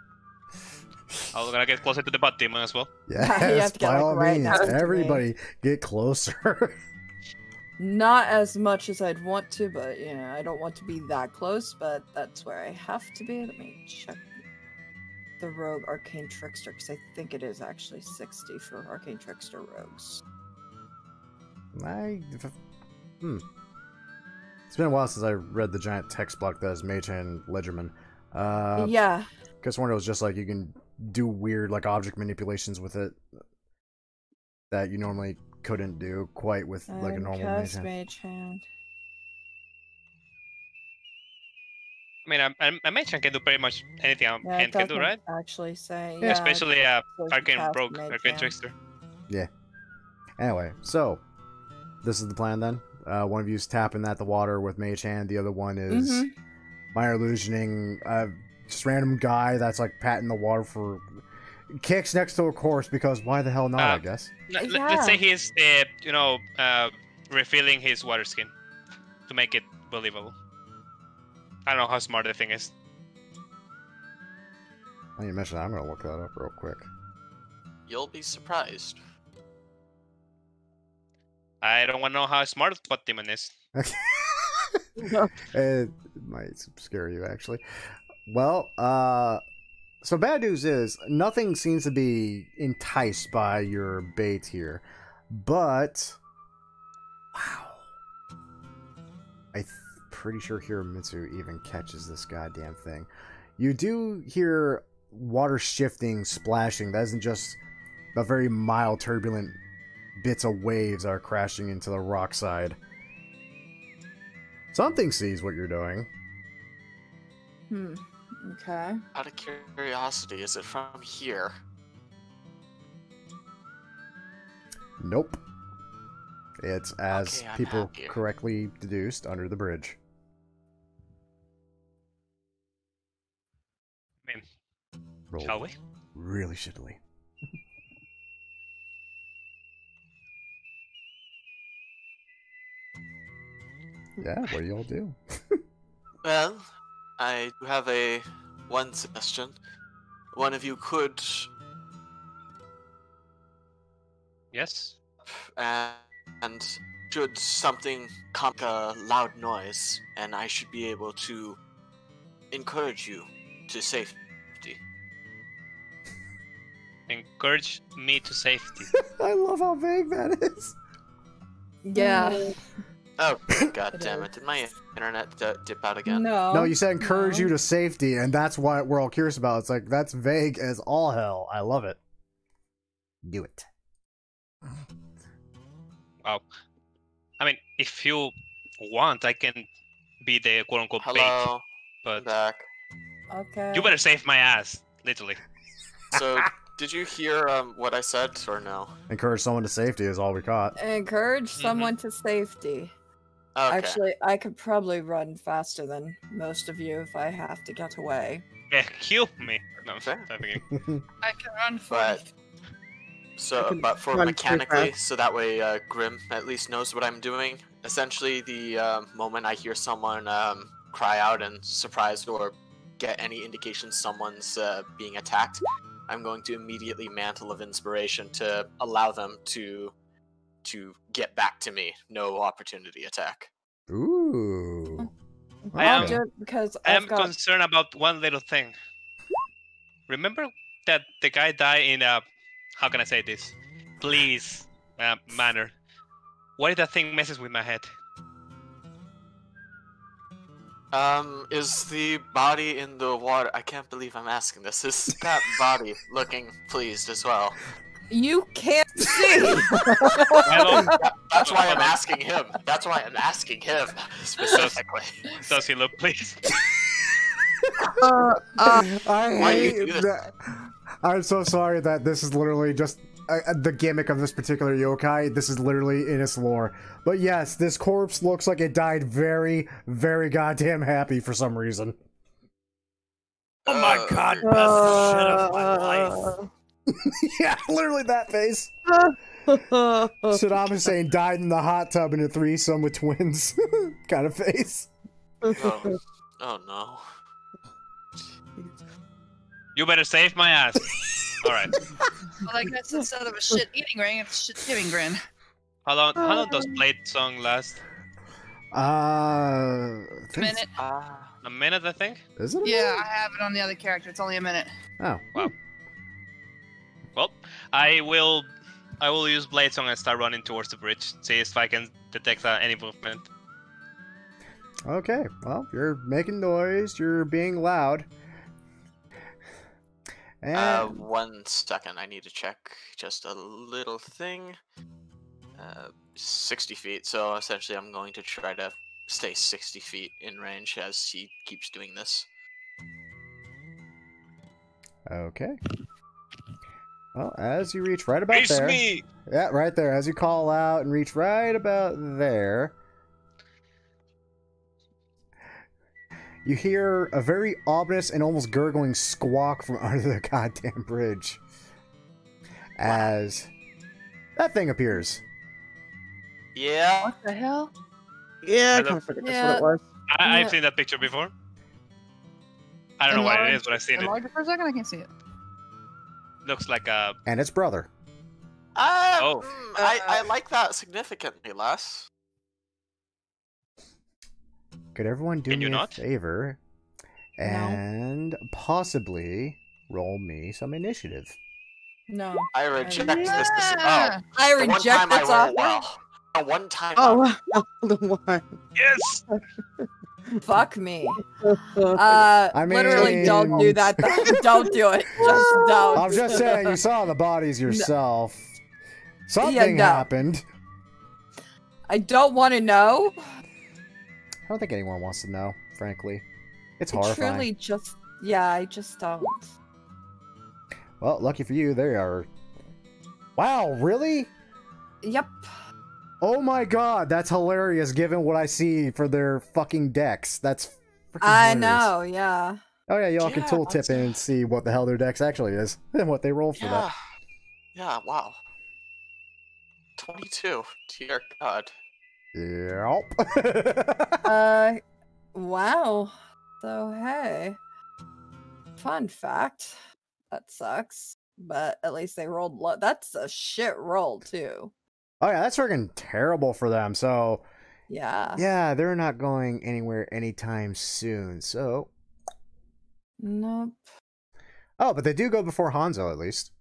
I'm gonna get closer to the butt demon as well.
Yes,
You have to get,
by
like,
all
right
means,
next to me.
everybody get closer.
Not as much as I'd want to, but, you know, I don't want to be that close, but that's where I have to be. Let me check the Rogue Arcane Trickster, because I think it is actually 60 for Arcane Trickster Rogues.
It's been a while since I read the giant text block that is Mage Hand Ledgerman.
Yeah.
Because one it was just like you can do weird like object manipulations with it that you normally couldn't do quite with like a normal Mage Hand.
Mage Hand.
I mean, a Mage Hand can do pretty much anything a
Yeah,
hand
it
can do,
doesn't
right?
actually say.
Yeah.
Especially
it says
Arcane
cast
Rogue,
Mage
Arcane
Hand.
Trickster.
Anyway, so this is the plan then. One of you is tapping at the water with Mage Hand. The other one is minor illusioning. Just random guy that's like patting the water for kicks next to a corpse because why the hell not? I guess.
Let's say he's refilling his water skin to make it believable. I don't know how smart the thing is.
Now you mentioned that, I'm gonna look that up real quick.
You'll be surprised.
I don't want to know how smart Spot Demon is.
It might scare you, actually. Well, so bad news is, nothing seems to be enticed by your bait here. But, wow. I'm pretty sure Hiromitsu even catches this goddamn thing. You do hear water shifting, splashing. That isn't just a very mild, turbulent bits of waves are crashing into the rock side. Something sees what you're doing.
Okay.
Out of curiosity, is it from here?
Nope. It's, as
Okay, I'm
people
happy.
correctly deduced, under the bridge.
I mean,
Roll
shall we?
really shittily. Yeah, what do y'all do?
Well, I do have one suggestion. One of you could,
Yes.
and should something come a loud noise, and I should be able to encourage you to safety.
Encourage me to safety.
I love how vague that is.
Yeah.
Oh, god damn it. Did my internet dip out again?
No, you said encourage you to safety, and that's what we're all curious about. It's like, that's vague as all hell. I love it. Do it.
Wow. I mean, if you want, I can be the quote-unquote bait.
Hello,
But
I'm back.
Okay.
you better save my ass, literally.
So, did you hear what I said, or no?
Encourage someone to safety is all we caught.
Encourage someone to safety.
Okay.
Actually, I could probably run faster than most of you if I have to get away.
Yeah, kill me. No,
Fair.
I'm thinking.
I can run for
But but for
run
mechanically,
too
so that way Grim at least knows what I'm doing. Essentially, the moment I hear someone cry out in surprise or get any indication someone's being attacked, I'm going to immediately Mantle of Inspiration to allow them to get back to me. No opportunity attack.
Ooh.
I
I'll
am-
do it because
I am
I've got.
concerned about one little thing. Remember that the guy died in a, how can I say this? Please, manner. What if that thing messes with my head?
Is the body in the water? I can't believe I'm asking this. Is that body looking pleased as well?
You can't see.
That's why I'm asking him. That's why I'm asking him specifically.
Does he look pleased?
I
Why do you
hate
do this?
that. I'm so sorry that this is literally just the gimmick of this particular yokai. This is literally in its lore. But yes, this corpse looks like it died very, very goddamn happy for some reason.
Oh my god, best shit of my life.
Yeah, literally that face. Saddam Hussein died in the hot tub in a threesome with twins. Kind of face.
Oh no.
You better save my ass. Alright.
Well, I guess instead of a shit-eating ring, it's a shit-giving grin.
How long does Blade song last?
A minute.
A minute, I think?
Is it?
Yeah, I have it on the other character. It's only a minute.
Oh.
Wow. Well, I will use Blade Song and start running towards the bridge. See if I can detect any movement.
Okay. Well, you're making noise. You're being loud. And
1 second. I need to check just a little thing. 60 feet. So essentially, I'm going to try to stay 60 feet in range as he keeps doing this.
okay. Well, as you reach right about
It's
there.
me!
Yeah, right there. As you call out and reach right about there, you hear a very ominous and almost gurgling squawk from under the goddamn bridge. As that thing appears.
Yeah.
What the hell?
Yeah, I
Hello.
kind of figured that's
Yeah.
what it was.
I've
Yeah.
seen that picture before. I don't know what it is, but I've seen it.
Enlarge it for a second. I can't see it.
Looks like a.
And its brother.
Oh.
I like that significantly less.
Could everyone do
Can
me
you
a
not?
favor and possibly roll me some initiative?
No.
I reject this.
Yeah.
I
The one
reject
time I
this
roll
offer.
well. The one time.
Oh, the one.
Yes!
Fuck me.
I
Literally don't do
mean-
that. Don't do it. Just don't.
I'm just saying, you saw the bodies yourself. Something
no.
happened.
I don't want to know.
I don't think anyone wants to know, frankly. It's
I
horrifying.
truly just, yeah, I just don't.
Well, lucky for you, they are... Wow, really?
Yep.
Oh my god, that's hilarious given what I see for their fucking decks. That's freaking
I
hilarious.
know, yeah.
Oh yeah, y'all can
Yeah,
tooltip
that's-
in and see what the hell their dex actually is and what they roll for
Yeah.
that.
Yeah. Wow. 22. Dear God.
Yep.
Wow. So, hey. Fun fact. That sucks. But at least they rolled low. That's a shit roll, too.
Oh yeah, that's freaking terrible for them. So
Yeah.
yeah, they're not going anywhere anytime soon. So
Nope.
oh, but they do go before Hanzo at least.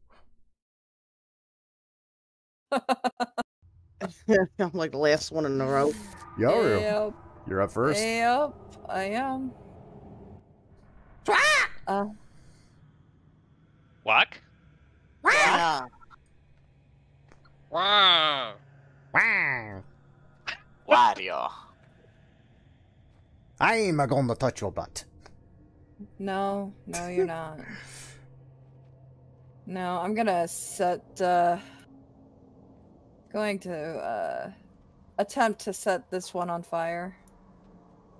I'm like the last one in a row.
Yoru,
Yep.
you're up first.
Yep. I am.
Whack?
Yeah.
Wow.
Wow.
Wario.
I'm gonna touch your butt.
No, you're not. No, I'm gonna set, going to, attempt to set this one on fire.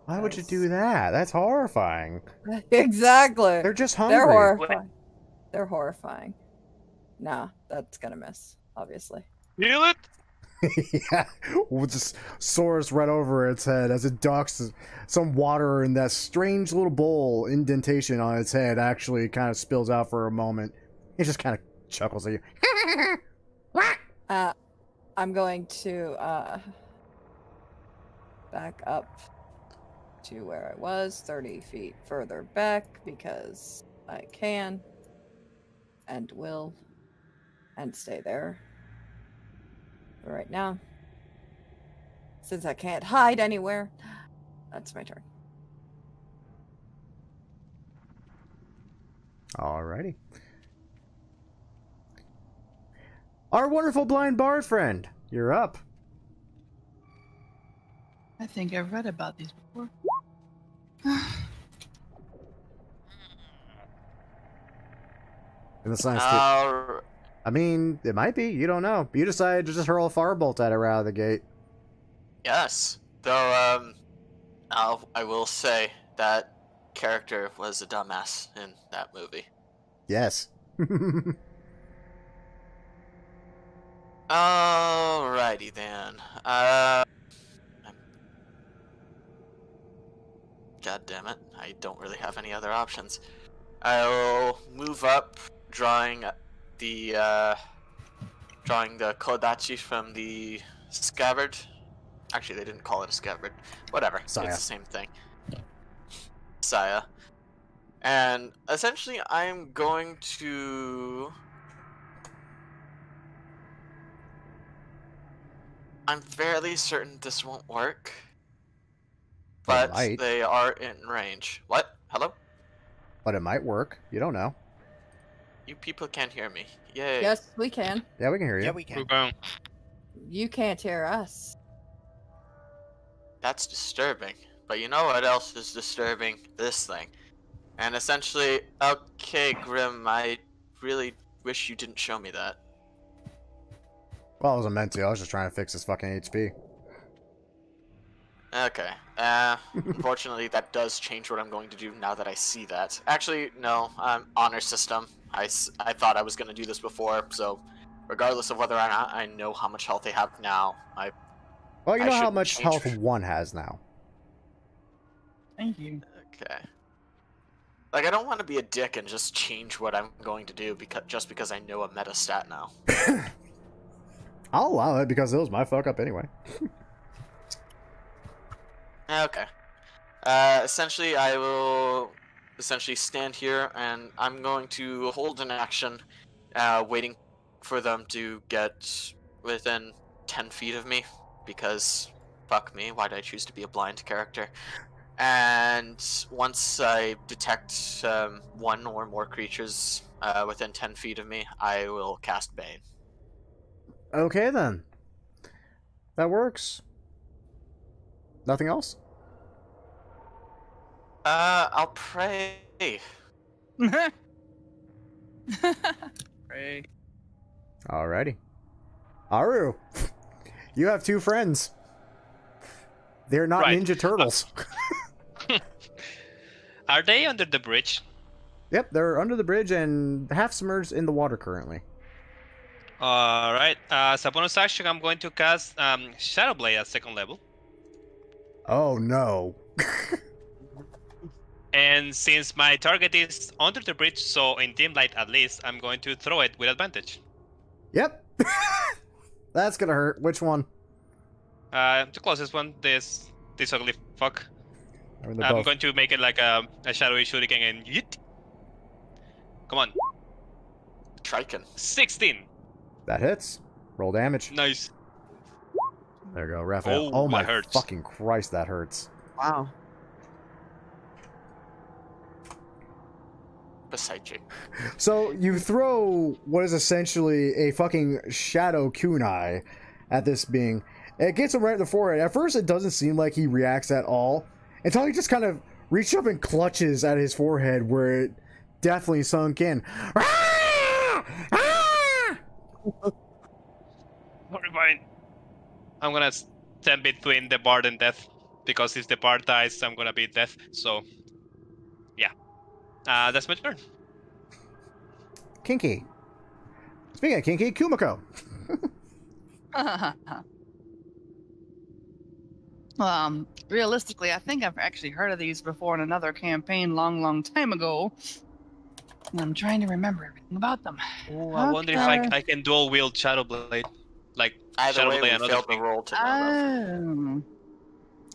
Why would you do that? That's horrifying.
Exactly.
They're just hungry.
They're horrifying. They're horrifying. Nah, that's gonna miss, obviously.
Feel it?
Yeah, we'll just soars right over its head as it ducks. Some water in that strange little bowl indentation on its head actually kind of spills out for a moment. It just kind of chuckles at you.
I'm going to back up to where I was, 30 feet further back, because I can and will, and stay there for right now. Since I can't hide anywhere, that's my turn.
Alrighty. Our wonderful blind bard friend, you're up.
I think I've read about these before.
In the science I mean, it might be. You don't know. You decided to just hurl a firebolt at it right out of the gate.
Yes. Though, I will say that character was a dumbass in that movie.
Yes.
Alrighty then. God damn it. I don't really have any other options. I'll move up, drawing the kodachi from the scabbard. Actually, they didn't call it a scabbard. Whatever.
Saya.
It's the same thing. Saya. And essentially, I'm going to... I'm fairly certain this won't work. But
might.
they are in range. What? Hello?
But it might work. You don't know.
You people can't hear me. Yay.
Yes, we can.
Yeah, we can hear you.
Yeah, we can.
Boom.
You can't hear us.
That's disturbing. But you know what else is disturbing? This thing. And essentially, okay, Grim, I really wish you didn't show me that.
Well, I wasn't meant to. I was just trying to fix his fucking HP.
Okay. Unfortunately, that does change what I'm going to do now that I see that. Actually, no. Honor system. I thought I was going to do this before, so regardless of whether or not I know how much health they have now,
Well, you know how
shouldn't
much
change-
health one has now.
Thank you.
Okay. Like, I don't want to be a dick and just change what I'm going to do just because I know a meta stat now.
I'll allow it because it was my fuck up anyway.
Okay. Essentially, I will stand here, and I'm going to hold an action, waiting for them to get within 10 feet of me, because fuck me, why did I choose to be a blind character? And once I detect one or more creatures within 10 feet of me, I will cast Bane.
Okay, then. That works. Nothing else?
I'll pray.
Pray.
Alrighty. Aru, you have two friends. They're not
Right.
Ninja Turtles.
Are they under the bridge?
Yep, they're under the bridge and half submerged in the water currently.
Alright, as a bonus action, I'm going to cast Shadow Blade at 2nd level.
Oh no.
And since my target is under the bridge, so in dim light at least, I'm going to throw it with advantage.
Yep. That's gonna hurt. Which one?
The closest one, this ugly fuck.
I mean, they're
I'm
both.
going to make it like a shadowy shuriken and yeet. Come on.
Triken.
16.
That hits. Roll damage.
Nice.
There you go, Raphael.
Oh,
my
that hurts.
fucking Christ, that hurts.
Wow.
Beside you.
So you throw what is essentially a fucking shadow kunai at this being. It gets him right in the forehead. At first, it doesn't seem like he reacts at all until he just kind of reaches up and clutches at his forehead where it definitely sunk in. Ah! Ah!
Horrifying. I'm gonna stand between the bard and death, because if the bard dies, I'm gonna be death. So, yeah. That's my turn.
Kinky. Speaking of kinky, Kumiko.
Realistically, I think I've actually heard of these before in another campaign long time ago. And I'm trying to remember everything about them.
Oh, I wonder if I can dual wield Shadow Blade. Like,
Either
Shadow
way,
Blade
we
another
failed the
thing.
roll to know of.
Oh.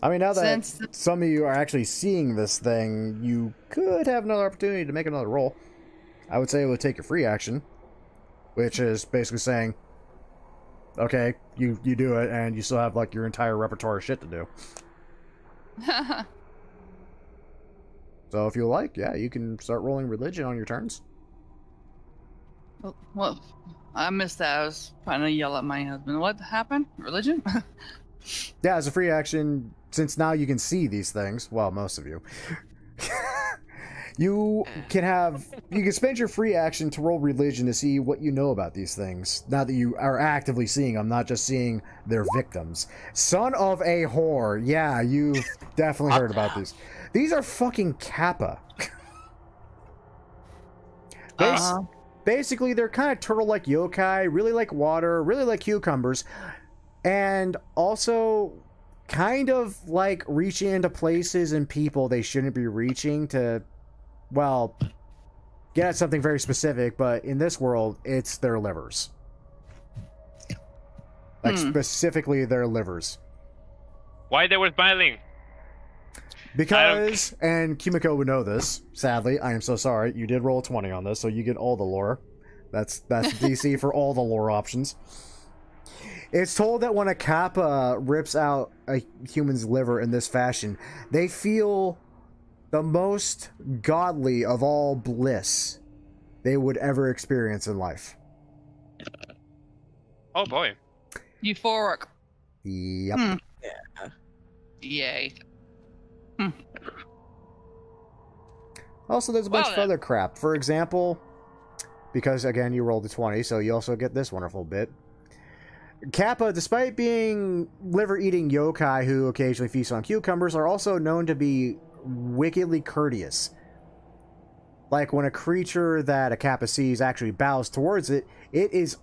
I mean, now that
Since the-
some of you are actually seeing this thing, you could have another opportunity to make another roll. I would say it would take your free action, which is basically saying, okay, you do it, and you still have like your entire repertoire of shit to do. So if you like, yeah, you can start rolling religion on your turns.
Well, I missed that. I was trying to yell at my husband. What happened? Religion?
Yeah, as a free action, since now you can see these things, well, most of you, you can spend your free action to roll religion to see what you know about these things. Now that you are actively seeing them, not just seeing their victims. Son of a whore. Yeah, you've definitely heard about these. These are fucking kappa. Basically, they're kind of turtle-like yokai, really like water, really like cucumbers, and also kind of like reaching into places and people they shouldn't be reaching to, well, get at something very specific, but in this world, it's their livers. Like, specifically their livers.
Why they were smiling?
Because, and Kimiko would know this, sadly, I am so sorry, you did roll a 20 on this, so you get all the lore. That's DC for all the lore options. It's told that when a kappa rips out a human's liver in this fashion, they feel the most godly of all bliss they would ever experience in life.
Oh boy.
Euphoric.
Yep.
Yay.
Also, there's a bunch of other crap. For example, because again you rolled a 20, so you also get this wonderful bit. Kappa, despite being liver-eating yokai who occasionally feast on cucumbers, are also known to be wickedly courteous. Like when a creature that a Kappa sees actually bows towards it, it is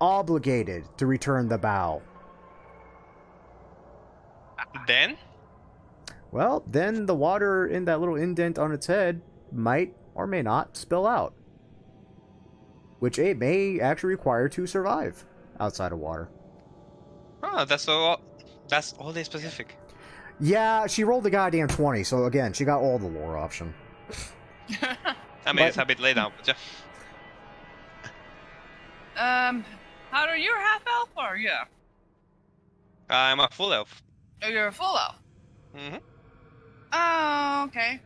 obligated to return the bow.
Then?
Well, then the water in that little indent on its head might or may not spill out, which it may actually require to survive outside of water.
Oh, that's all day specific.
Yeah, she rolled the goddamn 20, so again, she got all the lore option.
I mean, it's a bit late now, but yeah.
How are you half elf or yeah?
I'm a full elf.
Oh, you're a full elf.
Mm-hmm.
Oh, okay.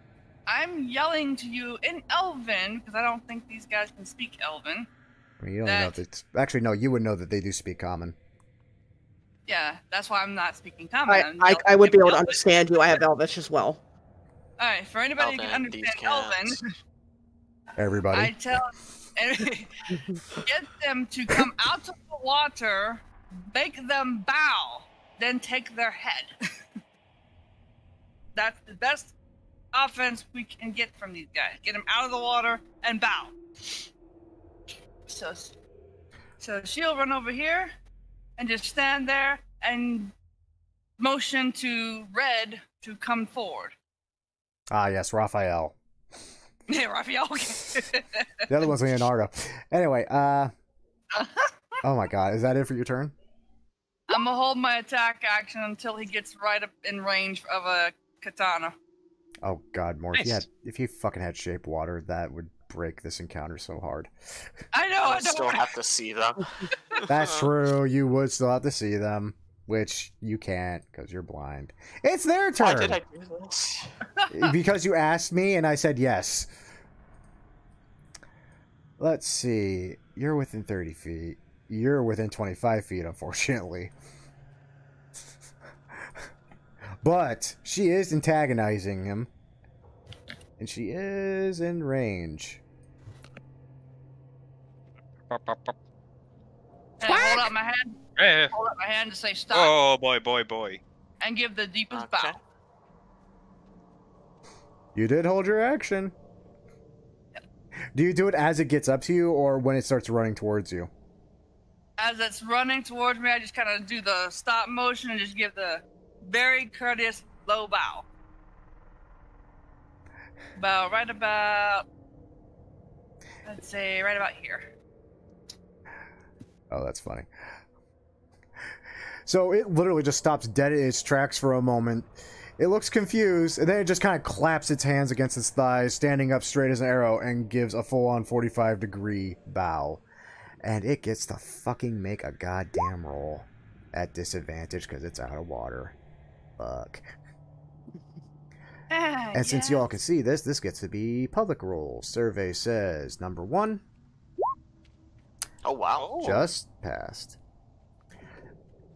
I'm yelling to you in Elven because I don't think these guys can speak Elven.
I mean, you don't know if it's... Actually, no, you would know that they do speak common.
Yeah, that's why I'm not speaking common.
I would be able to understand you. I have Elvish as well.
Alright, for anybody who can understand Elven,
everybody,
I tell get them to come out of the water, make them bow, then take their head. That's the best offense we can get from these guys. Get them out of the water and bow. So she'll run over here and just stand there and motion to Red to come forward.
Ah, yes, Raphael.
Yeah, Raphael. Okay.
The other one's Leonardo. Anyway, oh my god, is that it for your turn?
I'm gonna hold my attack action until he gets right up in range of a katana.
Oh god, more.
Nice.
If you fucking had shape water, that would break this encounter so hard.
I know.
I still have to see them.
That's true. You would still have to see them, which you can't because you're blind. It's their turn.
Why did I do this?
Because you asked me and I said yes. Let's see. You're within 30 feet. You're within 25 feet, unfortunately. But she is antagonizing him. And she is in range.
Pop, pop, pop.
And I hold out my hand.
Hey.
Hold out my hand to say stop.
Oh boy.
And give the deepest
Okay.
bow.
You did hold your action. Do you do it as it gets up to you or when it starts running towards you?
As it's running towards me, I just kind of do the stop motion and just give the very courteous low bow. Bow right about, let's say, right about here.
Oh, that's funny. So it literally just stops dead in its tracks for a moment. It looks confused, and then it just kind of claps its hands against its thighs, standing up straight as an arrow, and gives a full-on 45-degree bow. And it gets to fucking make a goddamn roll at disadvantage because it's out of water. Fuck. And since you all can see this gets to be public rolls. Survey says number 1.
Oh, wow.
Just passed.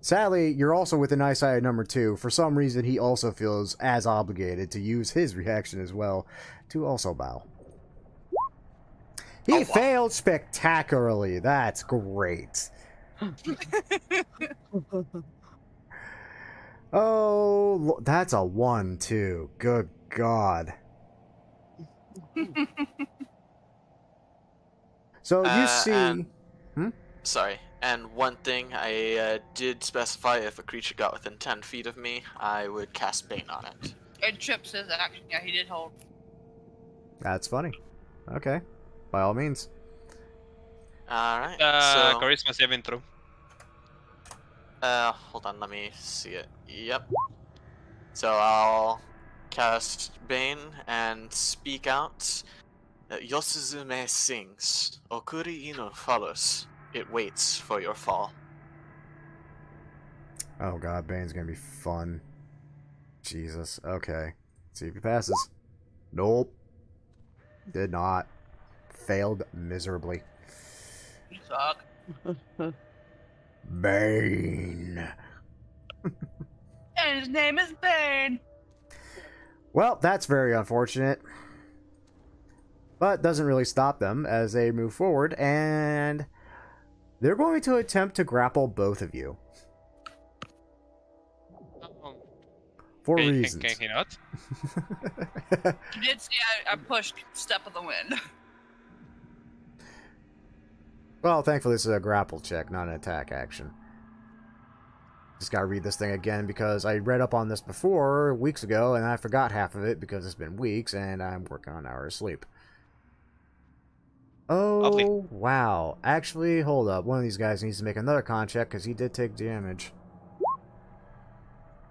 Sadly, you're also within eyesight of number 2. For some reason, he also feels as obligated to use his reaction as well to also bow. He failed spectacularly. That's great. Oh, that's a 1, too. Good God. So you see...
Sorry. And one thing, I did specify if a creature got within 10 feet of me, I would cast Bane on it.
It trips his action. Yeah, he did hold.
That's funny. Okay. By all means.
Alright,
Charisma saving throw.
hold on, let me see it. Yep. So I'll cast Bane and speak out. Yosuzume sings. Okuri ino follows. It waits for your fall.
Oh god, Bane's gonna be fun. Jesus. Okay. Let's see if he passes. Nope. Did not. Failed miserably.
You suck.
Bane.
And his name is Bane.
Well, that's very unfortunate. But doesn't really stop them as they move forward, and they're going to attempt to grapple both of you. For reasons.
Can he not?
You did see I pushed Step of the Wind.
Well, thankfully this is a grapple check, not an attack action. Just gotta read this thing again because I read up on this before, weeks ago, and I forgot half of it because it's been weeks and I'm working on an hour of sleep. Oh,
Lovely.
wow. Actually, hold up. One of these guys needs to make another con check because he did take damage.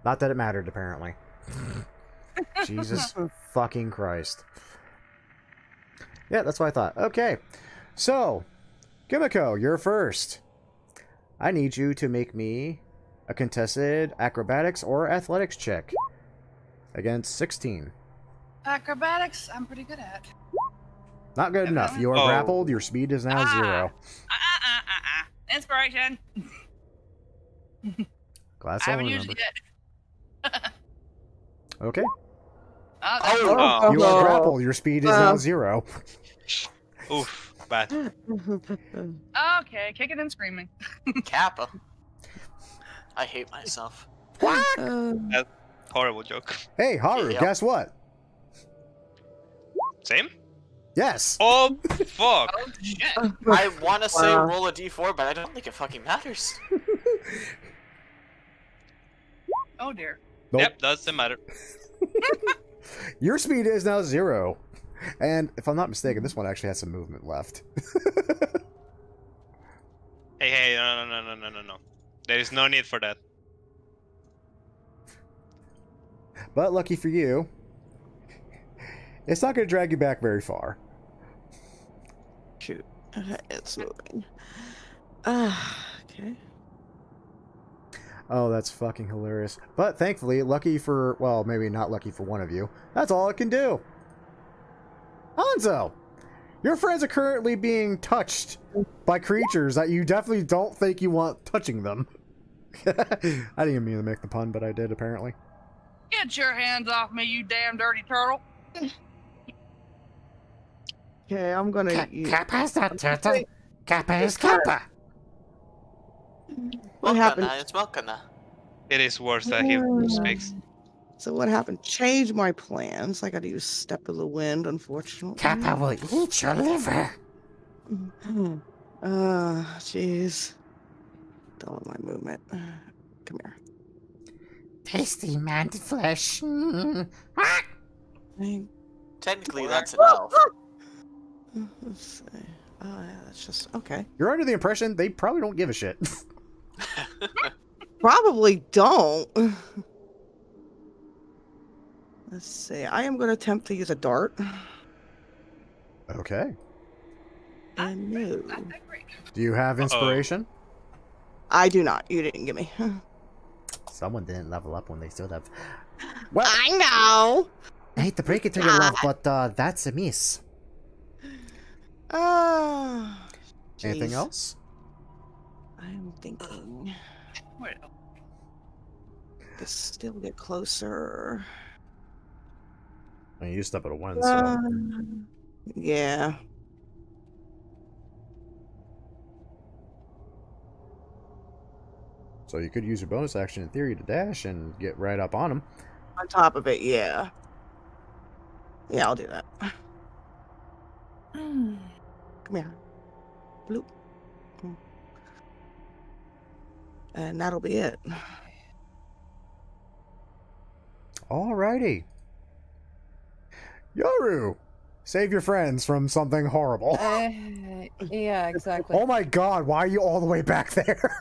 Not that it mattered, apparently. Jesus fucking Christ. Yeah, that's what I thought. Okay. So, Kimiko, you're first. I need you to make me a contested acrobatics or athletics check against 16.
Acrobatics, I'm pretty good at.
Not good enough. You are grappled. Your speed is now 0.
Inspiration.
Glad
I haven't used it yet.
Okay.
Oh,
You are grappled. Your speed is now 0.
Oof, bad.
Okay, kicking and screaming.
Kappa. I hate myself.
That's horrible joke.
Hey, Haru,
Yeah.
guess what?
Same?
Yes.
Oh, fuck.
Oh shit.
I want to say roll a d4, but I don't think it fucking matters.
Oh dear.
Nope.
Yep, doesn't matter.
Your speed is now 0. And if I'm not mistaken, this one actually has some movement left.
Hey, no. There is no need for that.
But lucky for you, it's not going to drag you back very far.
Shoot. It's moving. Okay.
Oh, that's fucking hilarious. But thankfully, lucky for, well, maybe not lucky for one of you, that's all it can do. Hanzo, your friends are currently being touched by creatures that you definitely don't think you want touching them. I didn't even mean to make the pun, but I did, apparently.
Get your hands off me, you damn dirty turtle.
Okay, I'm gonna use...
Kappa is not turtle. Kappa is Kappa.
What happened?
It's Welkana.
It is worse that he speaks.
So what happened? Change my plans. I gotta use Step of the Wind, unfortunately.
Kappa will eat your liver.
Jeez. Double my movement. Come here.
Tasty man flesh.
Technically, that's an elf.
Let's see. Oh, yeah, that's just... Okay.
You're under the impression they probably don't give a shit.
Probably don't. Let's see. I am going to attempt to use a dart.
Okay.
And no.
Not that great.
Do you have inspiration?
I do not. You didn't give me.
Someone didn't level up when they still have... Well,
I know.
I hate to break it to you, love, but that's a miss. Anything
Jeez.
else?
I'm thinking.
Wait,
To still get closer.
I mean, you step at a 1, so...
Yeah.
So you could use your bonus action in theory to dash and get right up on him.
On top of it, yeah. Yeah, I'll do that. Come here. Bloop. And that'll be it.
Alrighty. Yoru! Save your friends from something horrible.
Yeah, exactly.
Oh my god, why are you all the way back there?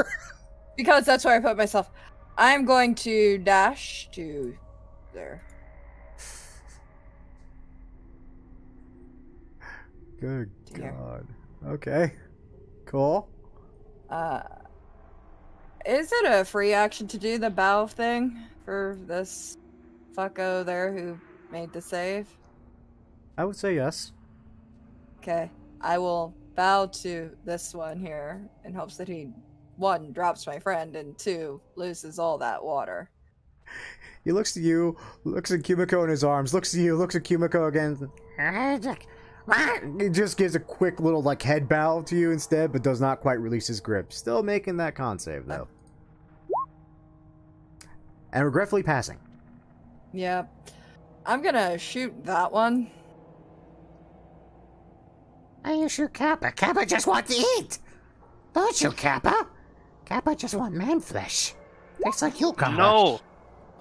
Because that's where I put myself. I'm going to dash to there.
Good
Here.
god. Okay. Cool.
Is it a free action to do the bow thing for this fucko there who made the save?
I would say yes.
Okay. I will bow to this one here in hopes that he, 1, drops my friend, and 2, loses all that water.
He looks to you, looks at Kumiko in his arms, looks at you, looks at Kumiko again. He just gives a quick little like head bow to you instead, but does not quite release his grip. Still making that con save though. And regretfully passing.
Yep. I'm gonna shoot that one.
Why you shoot Kappa? Kappa just wants to eat. Don't shoot Kappa. Kappa just want man flesh. Tastes like cucumber.
No!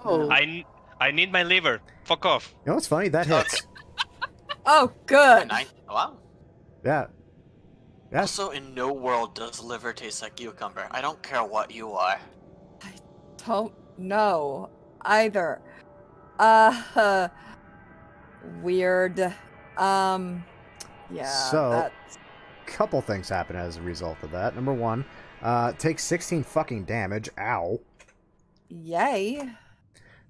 Oh.
I need my liver. Fuck off.
You know what's funny? That hits.
Oh, good.
Wow.
Yeah. Yes.
Also, in no world does liver taste like cucumber. I don't care what you are.
Don't know either. Weird. Yeah.
So,
That's...
couple things happen as a result of that. Number one, takes 16 fucking damage. Ow.
Yay.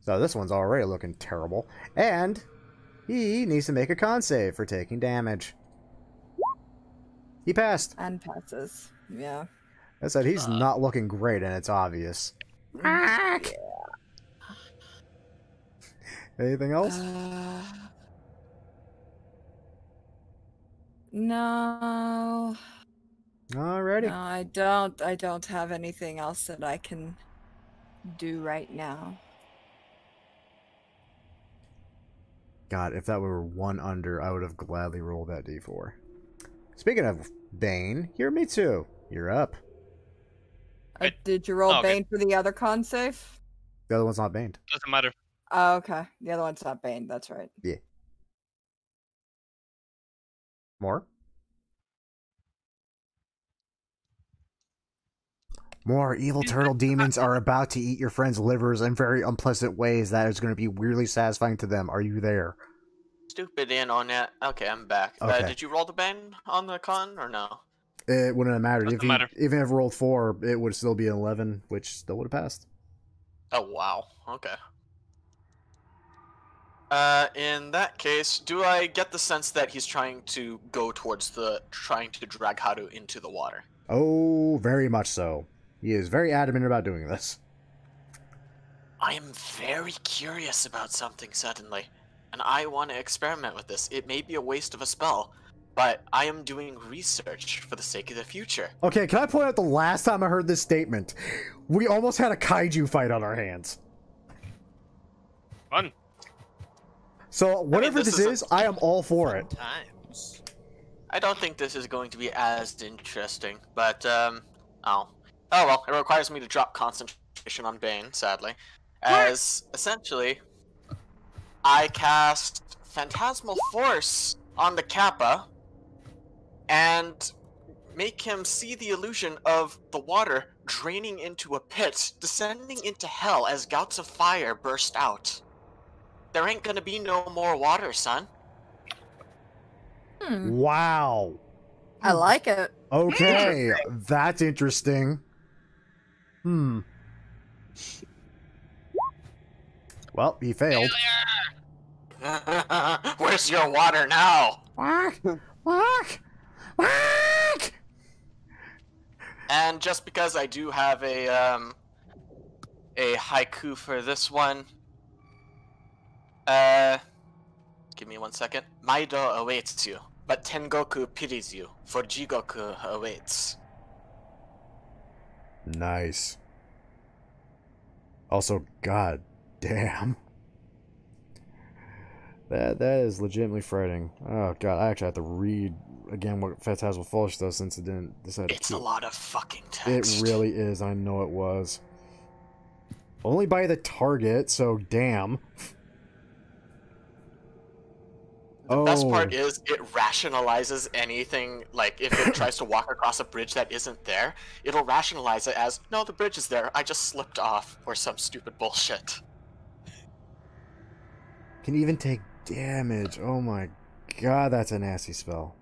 So this one's already looking terrible. And he needs to make a con save for taking damage. He passed.
And passes. Yeah.
I said he's not looking great, and it's obvious. Anything else?
No.
Alrighty.
No, I don't have anything else that I can do right now.
God, if that were one under, I would have gladly rolled that d4. Speaking of Bane, here, me too. You're up.
Did you roll
Oh, okay.
Bane for the other con save?
The other one's not baned.
Doesn't matter.
Oh, okay. The other one's not Bane, that's right.
Yeah. More? More evil turtle demons are about to eat your friend's livers in very unpleasant ways that is going to be weirdly satisfying to them. Are you there?
Stupid in on that. Okay, I'm back.
Okay.
Did you roll the bane on the con or no?
It wouldn't have mattered.
Doesn't matter.
Even if it rolled 4, it would still be an 11, which still would have passed.
Oh wow. Okay. In that case, do I get the sense that he's trying to go towards trying to drag Haru into the water?
Oh, very much so. He is very adamant about doing this.
I am very curious about something suddenly, and I want to experiment with this. It may be a waste of a spell, but I am doing research for the sake of the future.
Okay, can I point out the last time I heard this statement? We almost had a kaiju fight on our hands.
Fun.
So, whatever
this
this is, I am all for it.
Times.
I don't think this is going to be as interesting, but, oh well, it requires me to drop concentration on Bane, sadly, as, essentially, I cast Phantasmal Force on the Kappa, and make him see the illusion of the water draining into a pit, descending into hell as gouts of fire burst out. There ain't gonna be no more water, son.
Wow.
I like it.
Okay, that's interesting. Well, he failed.
Where's your water now?
Walk, walk, walk.
And just because I do have a haiku for this one, give me 1 second. Maido awaits you, but Tengoku pities you, for Jigoku awaits.
Nice. Also, god damn. That is legitimately frightening. Oh god, I actually have to read again what Phantasmal Force does since it didn't decide.
It's a lot of fucking
It
text.
really is. I know it was. Only by the target, so damn.
The best part is it rationalizes anything, like if it tries to walk across a bridge that isn't there, it'll rationalize it as, no, the bridge is there, I just slipped off, or some stupid bullshit.
Can even take damage. Oh my god, that's a nasty spell.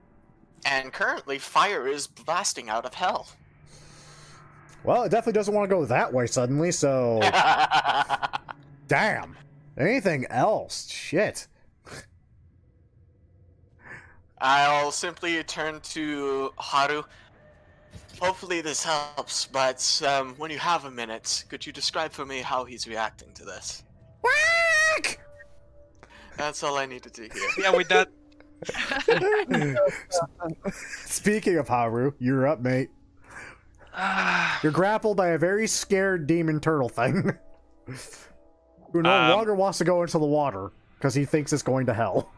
And currently, fire is blasting out of hell.
Well, it definitely doesn't want to go that way suddenly, so... Damn. Anything else? Shit.
I'll simply turn to Haru. Hopefully this helps, but when you have a minute, could you describe for me how he's reacting to this?
Walk.
That's all I needed to hear.
Yeah, with that
Speaking of Haru, you're up, mate. You're grappled by a very scared demon turtle thing. Who no longer wants to go into the water because he thinks it's going to hell.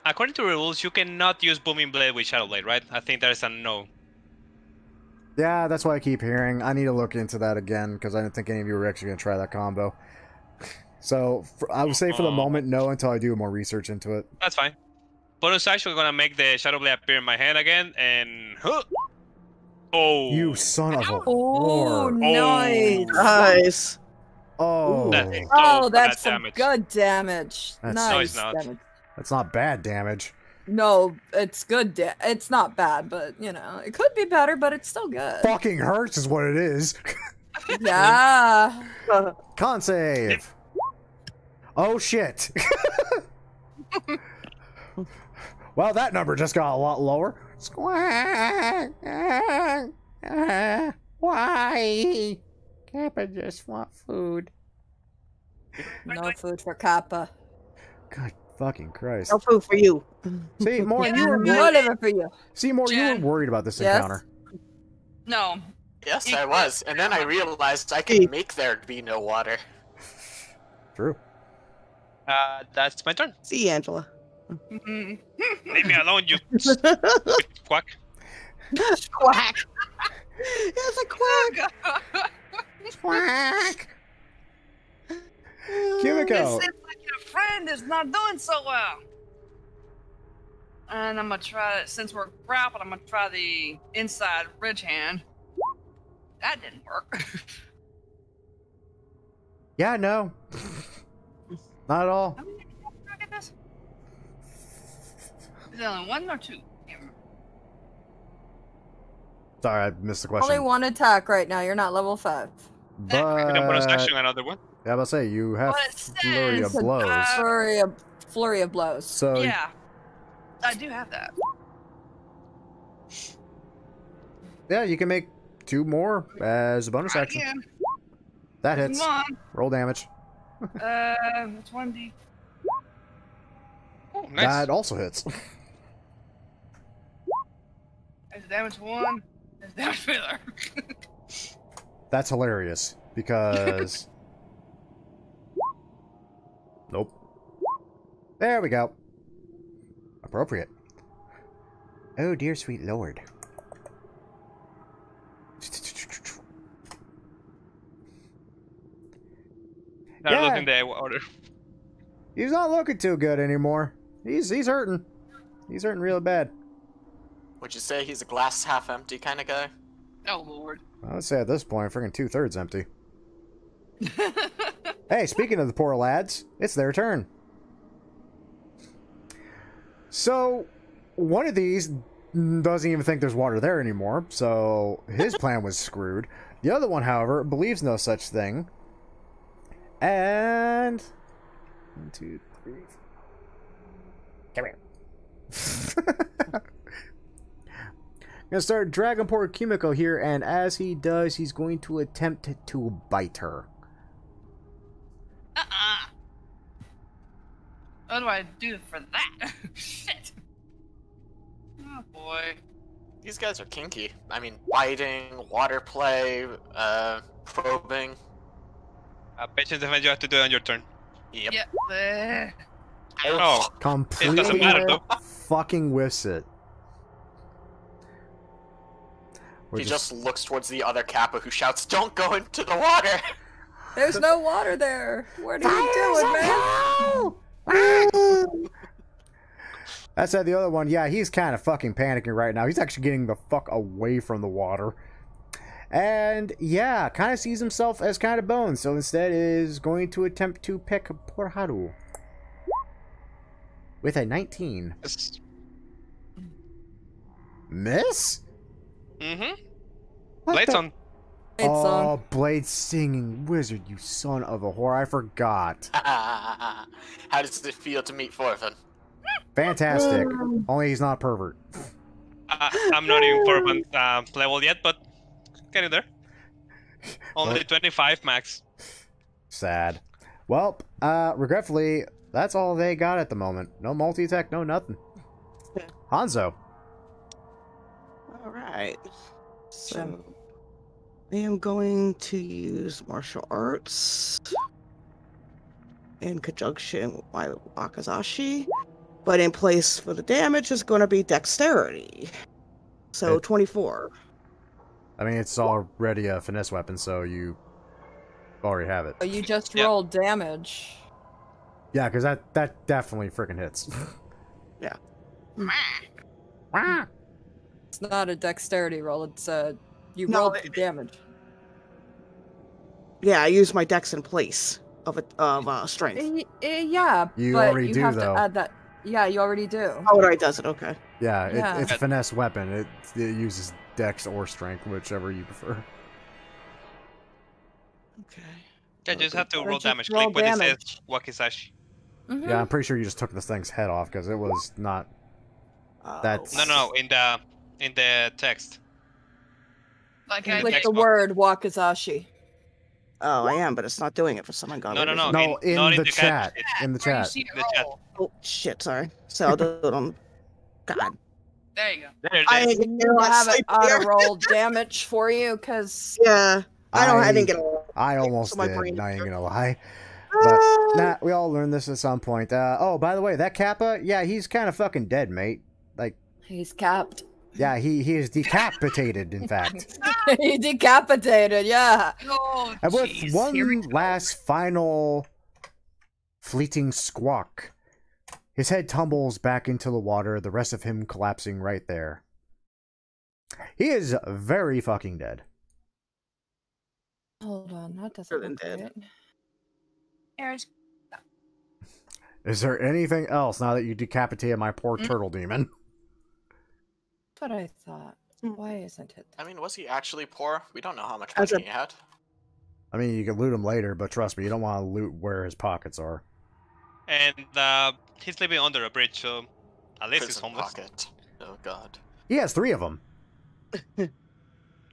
According to the rules, you cannot use Booming Blade with Shadow Blade, right? I think that is a no.
Yeah, that's what I keep hearing. I need to look into that again because I didn't think any of you were actually going to try that combo. So I would say for the moment, no, until I do more research into it.
That's fine. Bonus action, we're gonna make the Shadow Blade appear in my hand again, and oh,
you son of a
Oh,
whore!
nice.
Nice.
Oh,
That's some good damage. Nice damage.
That's not bad damage.
No, it's good. It's not bad, but you know, it could be better, but it's still good.
Fucking hurts is what it is.
Yeah.
Con save. Oh shit. Well, that number just got a lot lower. Squawk. Why? Kappa just want food.
No food for Kappa.
God fucking Christ.
No food for you.
See, more you were
whatever for you.
See, more you were worried about this encounter.
No.
Yes, I was. And then I realized I could make there be no water.
True.
That's my turn.
See, Angela.
Leave me alone, you quack.
Quack. It's a quack. Quack.
Kimiko.
It seems like your friend is not doing so well. And I'm gonna try, since we're grappled, I'm gonna try the inside ridge hand. That didn't work.
Yeah, no. Not at all.
How many did I get this? Is it only one or two?
Sorry, I missed the question.
Only one attack right now. You're not level 5.
But
bonus action, another one.
Yeah, I'm about to say you have flurry of blows.
Flurry of blows.
So
yeah, I do have that.
yeah, you can make 2 more as a bonus action. That hits. Roll damage.
It's 1d.
Oh, nice.
That also hits.
There's damage 1. There's damage filler.
That's hilarious because. Nope. There we go. Appropriate. Oh dear sweet lord.
Not looking the water.
He's not looking too good anymore. He's hurting. He's hurting real bad.
Would you say he's a glass half empty kind of guy?
Oh lord.
I would say at this point, freaking 2/3 empty. Hey, speaking of the poor lads, it's their turn. So, one of these doesn't even think there's water there anymore, so his plan was screwed. The other one, however, believes no such thing. And 1, 2, 3. Come here. I'm gonna start Dragonborn Kimiko here, and as he does, he's going to attempt to bite her.
What do I do for that? Shit. Oh boy.
These guys are kinky. I mean, biting, water play, probing.
Patience defense, you have to do it on your turn.
Yep.
Yep.
Oh,
completely
it doesn't matter though.
Fucking whiffs it.
He just looks towards the other Kappa who shouts, "Don't go into the water!"
There's no water there. What are you doing, man?
That said, the other one, yeah, he's kind of fucking panicking right now. He's actually getting the fuck away from the water. And, yeah, kind of sees himself as kind of bones, so instead is going to attempt to pick poor Haru. With a 19.
Yes.
Miss?
Mm-hmm. Blades on.
Oh, Blade singing wizard, you son of a whore. I forgot.
How does it feel to meet Forfin?
Fantastic. Only he's not a pervert.
I'm not even pervert level yet, but getting there. Only 25 max.
Sad. Well, regretfully, that's all they got at the moment. No multi-tech, no nothing. Hanzo.
All right. So I am going to use martial arts in conjunction with my Wakazashi, but in place for the damage is going to be dexterity. So 24.
I mean, it's already a finesse weapon, so you already have it.
Oh, you just rolled damage.
Yeah, because that definitely freaking hits.
Yeah.
It's not a dexterity roll. It's you rolled the damage.
Yeah, I use my dex in place of strength.
Yeah,
You
but
already
you
do,
have
though.
to add that. Yeah, you already do.
Oh, it already does it. Okay.
Yeah, it's a finesse weapon. It uses dex or strength, whichever you prefer.
Okay.
Yeah, you just have to roll damage.
roll
Click when it says
damage.
Wakizashi.
Yeah, I'm pretty sure you just took this thing's head off because it was not. That's
No, in the text.
Like
You
I
click
did.
the word Wakazashi.
Oh, I am, but it's not doing it for some ungodly
No.
reason.
No,
not
in the chat. In the
Where you
chat.
see it
The chat.
roll.
Oh shit! Sorry. So I'll do it on. God.
There you go.
There it
I
is.
didn't get
We'll
that
have it
sleep
auto
here.
roll damage for you, because
Yeah. I didn't get it.
I almost
So my
did.
brain-
Not even gonna lie. But nah, we all learned this at some point. Oh, by the way, that Kappa, yeah, he's kind of fucking dead, mate. Like,
he's capped.
yeah, he is decapitated, in fact.
He decapitated, yeah.
Oh,
And with
jeez. Here we
one last final fleeting squawk, his head tumbles back into the water, the rest of him collapsing right there. He is very fucking dead.
Hold on, that doesn't look right.
Here's
Is there anything else now that you decapitated my poor turtle demon?
That's what I thought. Why isn't it?
I mean, was he actually poor? We don't know how much
As
money
a-
he had.
I mean, you can loot him later, but trust me, you don't want to loot where his pockets are.
And he's living under a bridge, so at least he's
Prison
homeless.
pocket. Oh god.
He has 3 of them.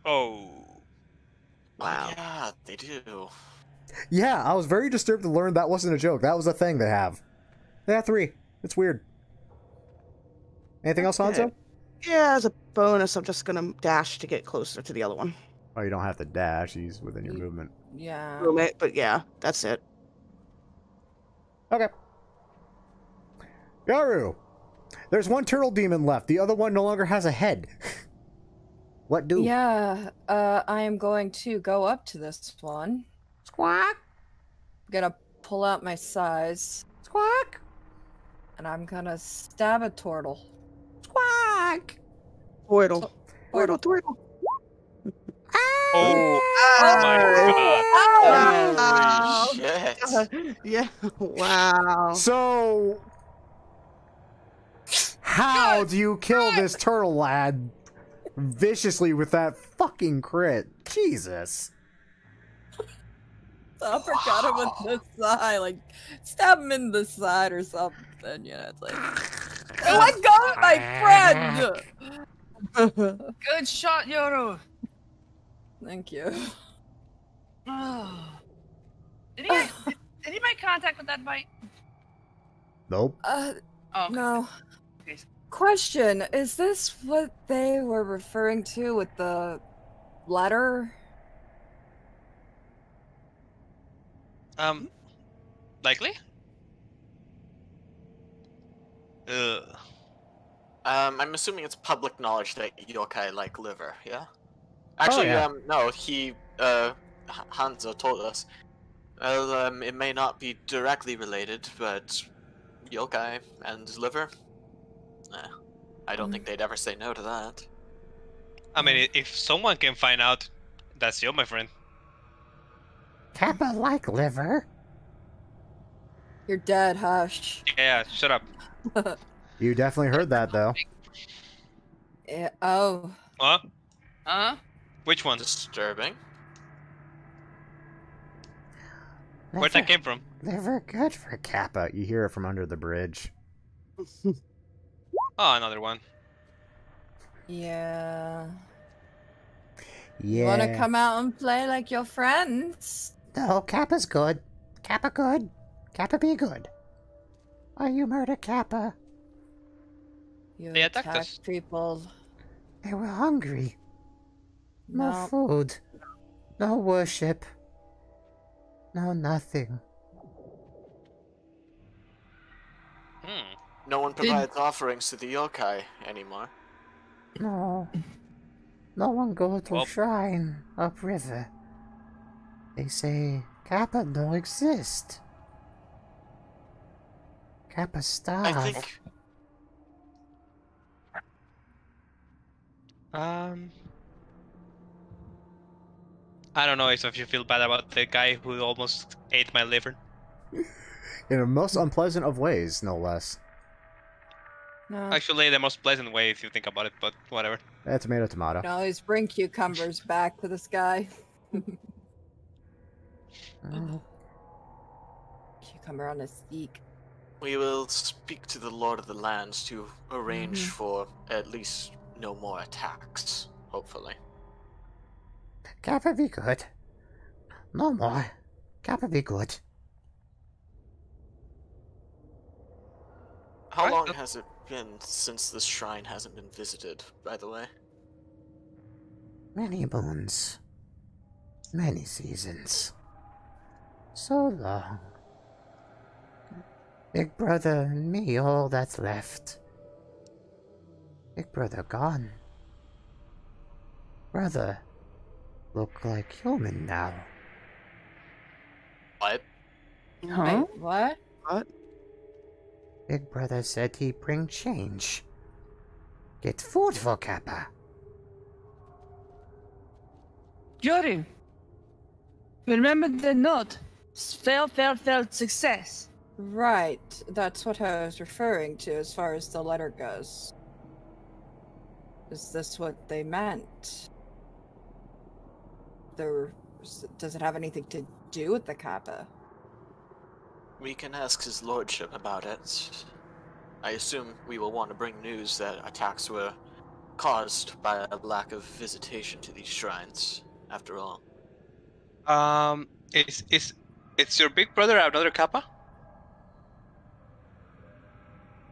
Oh.
Wow.
Oh, yeah, they do.
Yeah, I was very disturbed to learn that wasn't a joke. That was a thing they have. They have 3. It's weird. Anything else, Hanzo?
Yeah, as a bonus, I'm just gonna dash to get closer to the other one.
Oh, you don't have to dash. He's within your movement.
Yeah.
Roommate, but yeah, that's it.
Okay. Garu! There's one turtle demon left. The other one no longer has a head. What do?
Yeah, I am going to go up to this one.
Squawk,
I'm gonna pull out my size,
squawk,
and I'm gonna stab a turtle.
squawk.
Twiddle.
Turtle.
Twiddle.
Oh my god.
Holy shit.
Yeah. Wow.
So, how do you kill this turtle lad viciously with that fucking crit? Jesus.
The uppercut him with the side, like stab him in the side or something. Yeah, it's like let go of my friend.
good shot, Yoru.
Thank you.
Oh. Did he make contact with that bite?
Nope.
Oh, okay.
No.
Okay.
Question: is this what they were referring to with the letter?
Likely? Ugh.
I'm assuming it's public knowledge that yokai like liver, yeah? Actually,
yeah.
No, Hanzo told us. Well, it may not be directly related, but yokai and liver? I don't think they'd ever say no to that.
I mean, if someone can find out, that's you, my friend.
Kappa like liver.
You're dead. Hush.
Yeah, shut up.
You definitely heard that, though.
Yeah, oh.
What?
Huh?
Which one?
Disturbing.
Where'd that came from?
Liver good for
Kappa, you hear it from under the bridge.
Oh, another one.
Yeah.
Yeah.
You wanna come out and play like your friends?
No, Kappa's good. Kappa good. Kappa be good. Why you murder Kappa?
You
They attacked
attack
us.
people.
They were hungry. No
No.
food. No worship. No nothing.
Hmm.
No one provides offerings to the yokai anymore.
No. No one go to
Well-
shrine upriver. They say Kappa don't exist. Kappa
I
starve.
think
Um, I don't know if you feel bad about the guy who almost ate my liver.
In a most unpleasant of ways, no less.
No.
Actually, the most pleasant way if you think about it, but whatever.
Tomato, tomato.
No, always bring cucumbers back to this guy. Cucumber on a stick.
we will speak to the Lord of the Lands to arrange for at least no more attacks, hopefully.
Kappa be good. No more. Kappa be good.
How
Right,
long
but-
has it been since this shrine hasn't been visited, by the way?
Many moons. Many seasons. So long. Big brother and me, all that's left. Big brother gone. Brother, look like human now.
What?
Huh?
Wait, what?
Big brother said he'd bring change. Get food for Kappa.
Yuri, remember the note? Failed success.
Right, that's what I was referring to as far as the letter goes. Is this what they meant? Does it have anything to do with the Kappa?
We can ask his lordship about it. I assume we will want to bring news that attacks were caused by a lack of visitation to these shrines, after all.
It's your big brother another Kappa?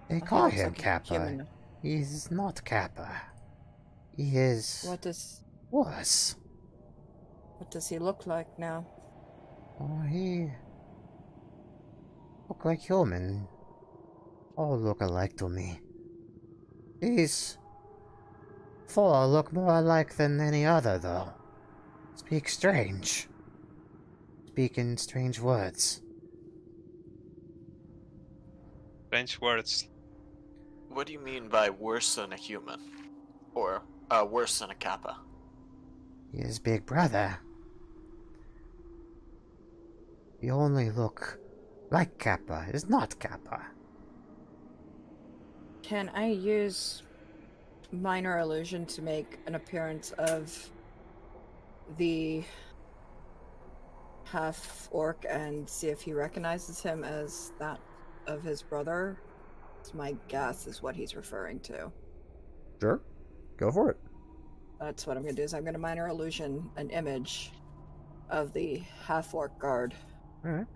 They
He
call
looks
him
like a
Kappa.
human.
He's not Kappa. He is
What does
worse.
he look like now?
Oh, he look like human. All look alike to me. These four look more alike than any other, though. Speak strange. Speak in strange words.
French words.
What do you mean by worse than a human? Or, worse than a kappa?
His big brother. You only look like Kappa, is not Kappa.
Can I use minor illusion to make an appearance of the half orc and see if he recognizes him as that of his brother? It's my guess is what he's referring to.
Sure. Go for it.
That's what I'm gonna do, is I'm gonna minor illusion an image of the half orc guard.
Alright.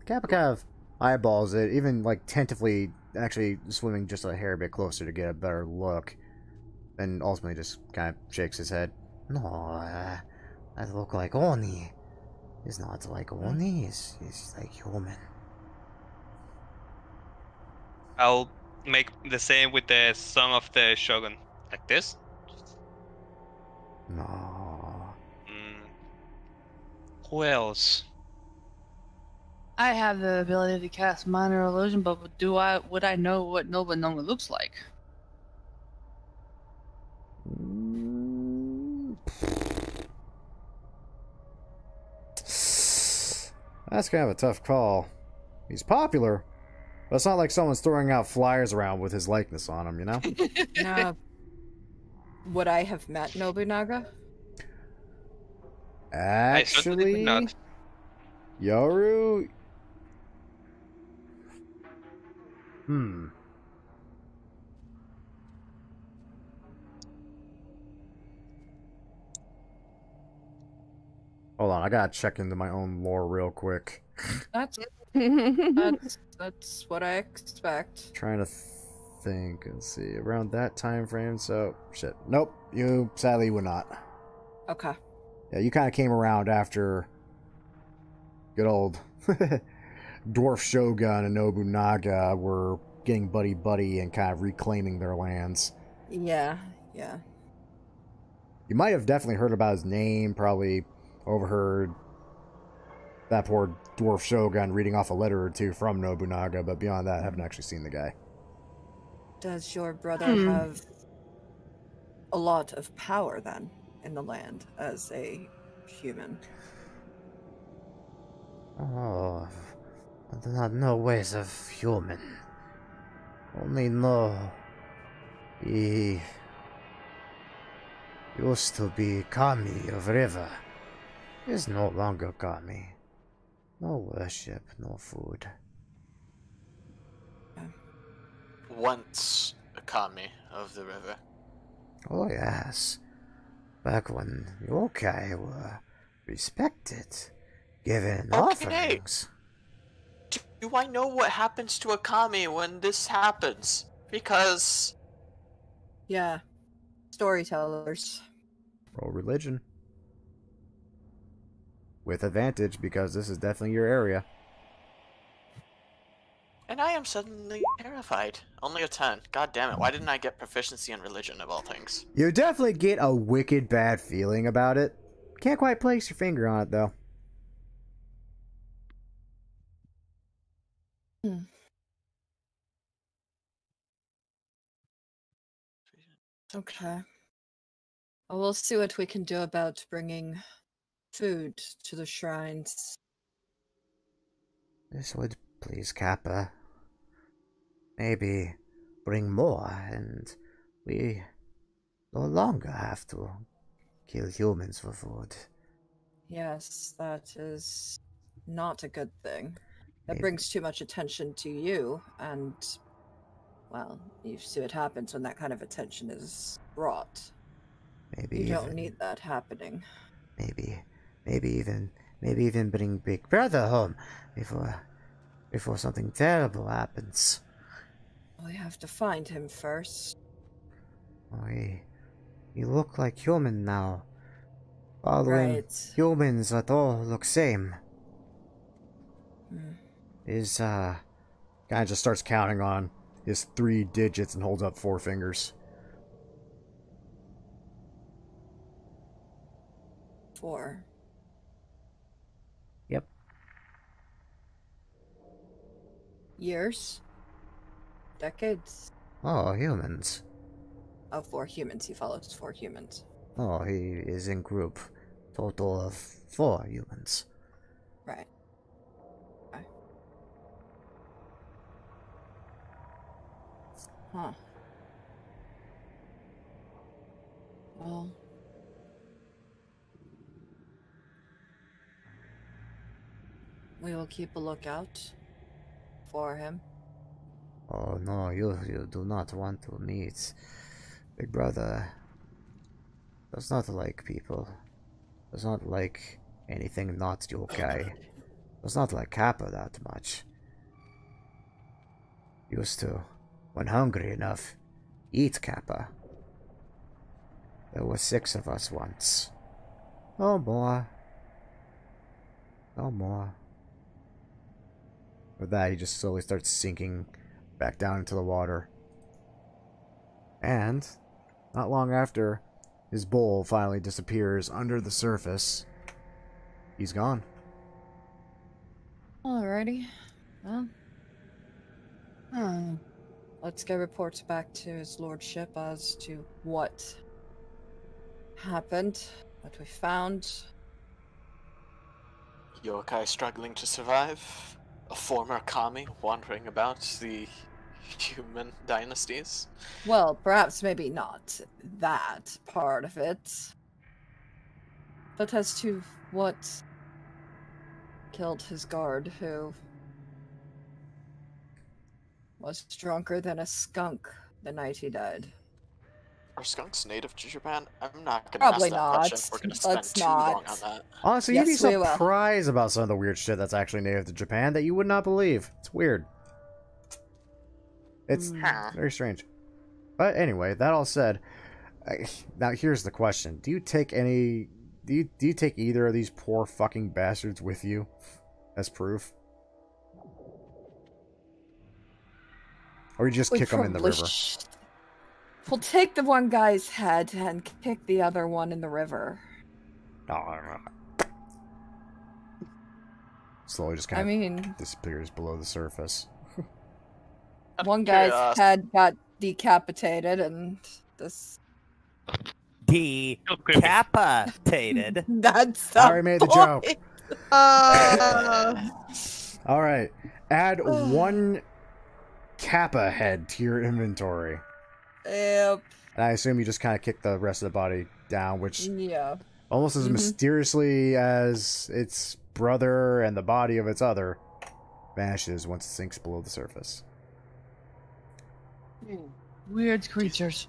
Kappa kind of eyeballs it, even like tentatively actually swimming just a hair bit closer to get a better look. And ultimately just kind of shakes his head.
No, that look like Oni. He's not like Oni, he's like human.
I'll make the same with the Song of the Shogun. Like this?
No.
Who else?
I have the ability to cast minor illusion, but would I know what Nobunonga looks like?
That's kind of a tough call. He's popular, but it's not like someone's throwing out flyers around with his likeness on them, you know?
Would I have met Nobunaga?
I certainly would
Actually,
not.
Yoru. Hold on, I gotta check into my own lore real quick.
That's what I expect.
Trying to think and see around that time frame. So shit. Nope. You sadly would not.
Okay.
Yeah, you kind of came around after good old Dwarf Shogun and Nobunaga were getting buddy and kind of reclaiming their lands.
Yeah.
You might have definitely heard about his name, probably overheard that poor Dwarf Shogun reading off a letter or two from Nobunaga, but beyond that, I haven't actually seen the guy.
Does your brother have a lot of power then in the land as a human?
Oh, I do not know ways of human. Only know he used to be Kami of River. He is no longer Kami. No worship, no food.
Once a kami of the river.
Oh yes. Back when yokai were respected, given offerings.
Do I know what happens to a kami when this happens? Because...
Yeah. Storytellers.
Roll religion. With advantage, because this is definitely your area.
And I am suddenly terrified. Only a 10. God damn it, why didn't I get proficiency in religion of all things?
You definitely get a wicked bad feeling about it. Can't quite place your finger on it, though.
Okay. Well, we'll see what we can do about bringing food to the shrines.
This would please Kappa. Maybe bring more, and we no longer have to kill humans for food.
Yes, that is not a good thing. That brings too much attention to you, and, well, you see what happens when that kind of attention is brought. You don't need that happening.
Maybe even bring Big Brother home before something terrible happens.
We have to find him first.
Oh, he look like human now. Following humans that all look same.
Is kind of just starts counting on his 3 digits and holds up 4 fingers.
4.
Yep.
Years? Decades?
Oh, humans.
Oh, 4 humans. He follows 4 humans.
Oh, he is in group. Total of 4 humans.
Right. Okay. Huh. Well... we will keep a lookout for him.
Oh no, you do not want to meet Big Brother. Does not like people. Does not like anything not yokai. Does not like Kappa that much. Used to, when hungry enough, eat Kappa. There were 6 of us once. No more. No more.
With that, he just slowly starts sinking back down into the water. And, not long after, his bowl finally disappears under the surface. He's gone.
Alrighty. Well. Let's get reports back to his lordship as to what happened, what we found.
Yokai struggling to survive? A former kami wandering about the human dynasties?
Well, perhaps maybe not that part of it. But as to what killed his guard, who was drunker than a skunk the night he died.
Are skunks native to Japan? I'm not gonna
Probably
ask that
not.
question. We're gonna spend
Let's
too long
not.
on that.
Honestly, you'd be
Yes, we will.
surprised about some of the weird shit that's actually native to Japan that you would not believe. It's weird. It's very strange. But anyway, that all said, now here's the question: do you take any? Do you take either of these poor fucking bastards with you as proof, or you just
We
kick them in the
probably
river?
We'll take the one guy's head and kick the other one in the river.
Slowly just
I
kind of
mean,
disappears below the surface.
one guy's head got decapitated, and this
Decapitated.
that's the
I already made the joke.
point.
All right, add one kappa head to your inventory.
Yep.
And I assume you just kind of kick the rest of the body down, which
Yeah.
almost as mysteriously as its brother and the body of its other vanishes once it sinks below the surface.
Weird creatures.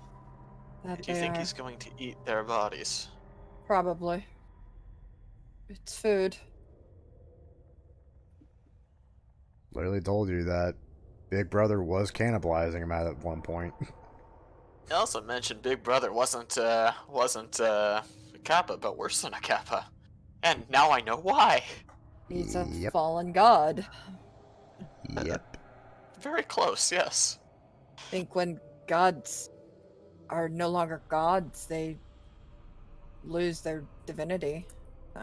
That
Do you
they
think
are.
he's going to eat their bodies?
Probably. It's food.
Literally told you that Big Brother was cannibalizing him at one point.
He also mentioned Big Brother wasn't a kappa, but worse than a kappa. And now I know why.
He's a
Yep.
fallen god.
Yep.
Very close, yes.
I think when gods are no longer gods, they lose their divinity. So,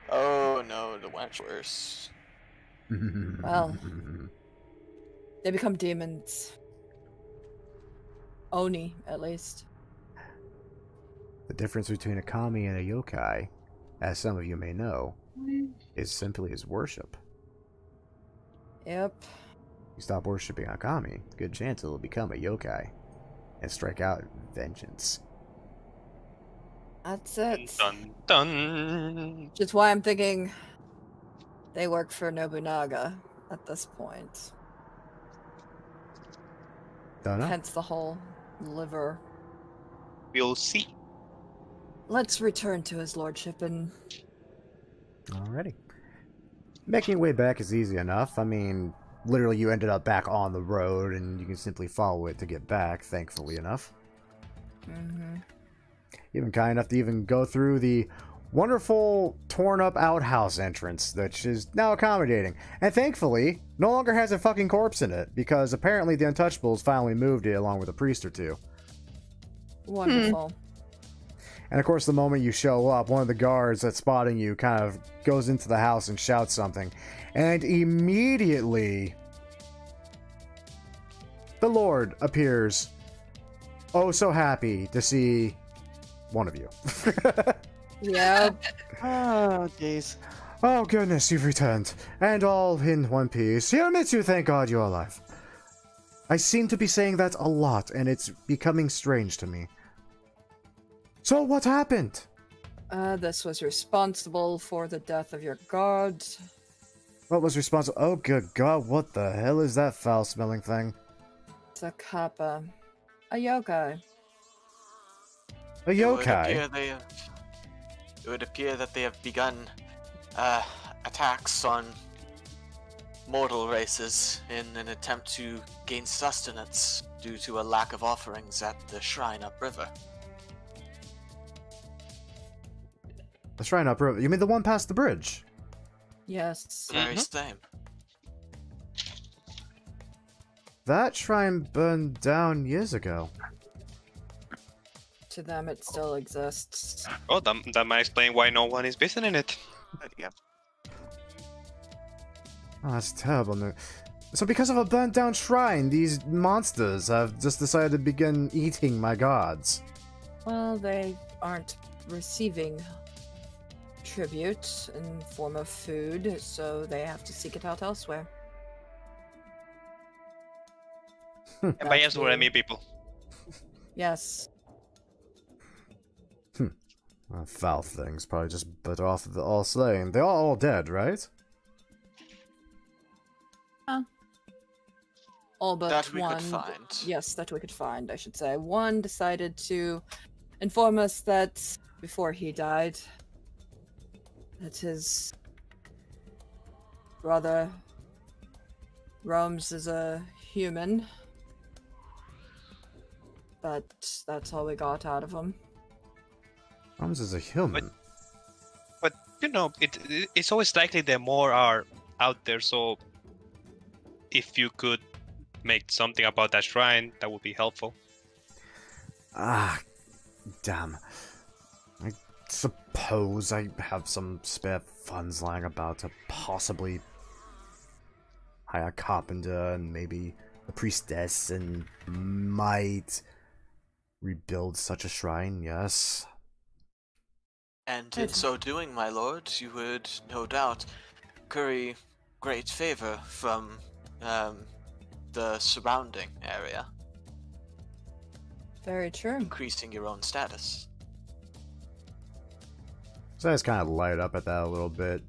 Oh no, the much worse.
well, they become demons. Oni, at least.
The difference between a kami and a yokai, as some of you may know, is simply his worship.
Yep.
You stop worshipping a kami, good chance it'll become a yokai and strike out vengeance.
That's it.
Dun dun.
Which is why I'm thinking they work for Nobunaga at this point.
Don't know.
Hence the whole liver.
We'll see.
Let's return to his lordship and
Alrighty. Making your way back is easy enough. I mean, literally you ended up back on the road and you can simply follow it to get back, thankfully enough. Even kind enough to even go through the wonderful torn up outhouse entrance, which is now accommodating. And thankfully, no longer has a fucking corpse in it, because apparently the Untouchables finally moved it along with a priest or two.
wonderful.
And of course, the moment you show up, one of the guards that's spotting you kind of goes into the house and shouts something. And immediately, the Lord appears. Oh, so happy to see one of you.
Yep.
Oh, jeez.
Oh, goodness, you've returned. And all in one piece. Here, Mitsu, thank God you're alive. I seem to be saying that a lot, and it's becoming strange to me. So, what happened?
This was responsible for the death of your guard.
What was responsible? Oh, good God, what the hell is that foul-smelling thing?
It's a kappa. A yokai.
A yokai?
It would appear that they have begun attacks on mortal races in an attempt to gain sustenance due to a lack of offerings at the shrine upriver.
The shrine upriver? You mean the one past the bridge?
Yes.
The very same.
That shrine burned down years ago.
To them, it still exists.
Oh, that might explain why no one is visiting it.
Yep.
Oh, that's terrible news. So because of a burnt down shrine, these monsters have just decided to begin eating my gods.
Well, they aren't receiving tribute in form of food, so they have to seek it out elsewhere.
And by elsewhere, I mean people.
Yes.
Foul things, probably just better off all slain. They are all dead, right?
all but
That we
one.
could find.
Yes, that we could find, I should say. One decided to inform us that before he died, that his brother roams as a human. But that's all we got out of him.
Roms is a human.
But you know, it's always likely that more are out there. So if you could make something about that shrine, that would be helpful.
Ah, damn. I suppose I have some spare funds lying about to possibly hire a carpenter and maybe a priestess and might rebuild such a shrine, yes.
And in so doing, my lord, you would no doubt curry great favor from the surrounding area,
Very true.
increasing your own status.
So I just kind of light up at that a little bit.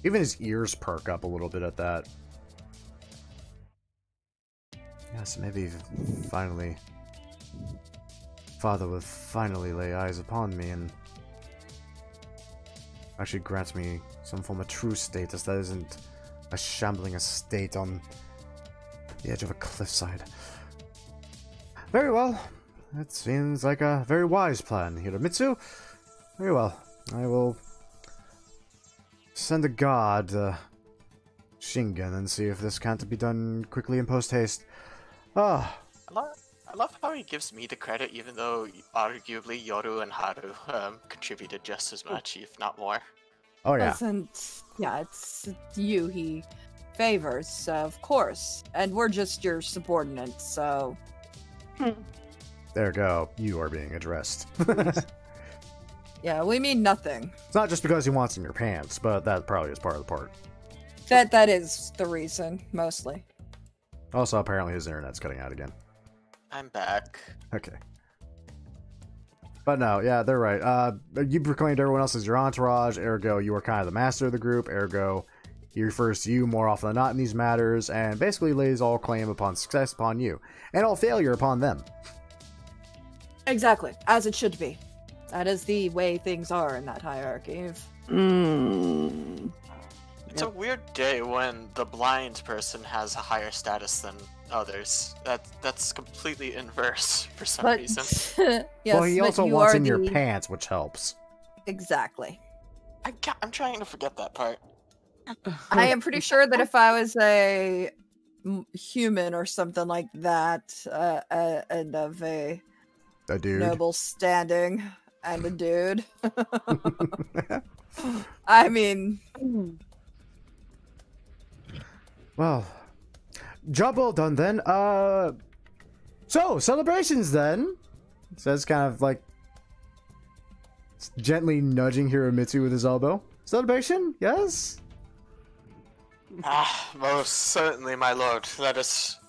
Even his ears perk up a little bit at that. Yes, maybe finally Father will finally lay eyes upon me and actually grants me some form of true status that isn't a shambling estate on the edge of a cliffside. Very well. That seems like a very wise plan, Hiromitsu. Very well. I will send a guard, Shingen, and see if this can't be done quickly in post-haste. Ah.
I love how he gives me the credit, even though arguably Yoru and Haru contributed just as much, if not more.
Oh yeah.
It's you he favors, of course. And we're just your subordinates, so...
There you go. You are being addressed.
Yeah, we mean nothing.
It's not just because he wants in your pants, but that probably is part of the part.
That is the reason, mostly.
Also, apparently his internet's cutting out again.
I'm back.
Okay. But no, yeah, they're right. You proclaimed everyone else as your entourage, ergo you are kind of the master of the group, ergo he refers to you more often than not in these matters, and basically lays all claim upon success upon you, and all failure upon them.
Exactly, as it should be. That is the way things are in that hierarchy.
It's a weird day when the blind person has a higher status than others. That's completely inverse for some reason.
Yes,
well, he also wants in your pants, which helps.
Exactly.
I'm trying to forget that part.
I am pretty sure that if I was a human or something like that, and of a
dude,
noble standing, and a dude, I mean,
well, job well done then. So celebrations then. Says kind of like gently nudging Hiromitsu with his elbow. Celebration, yes.
Ah, most certainly, my lord. Let us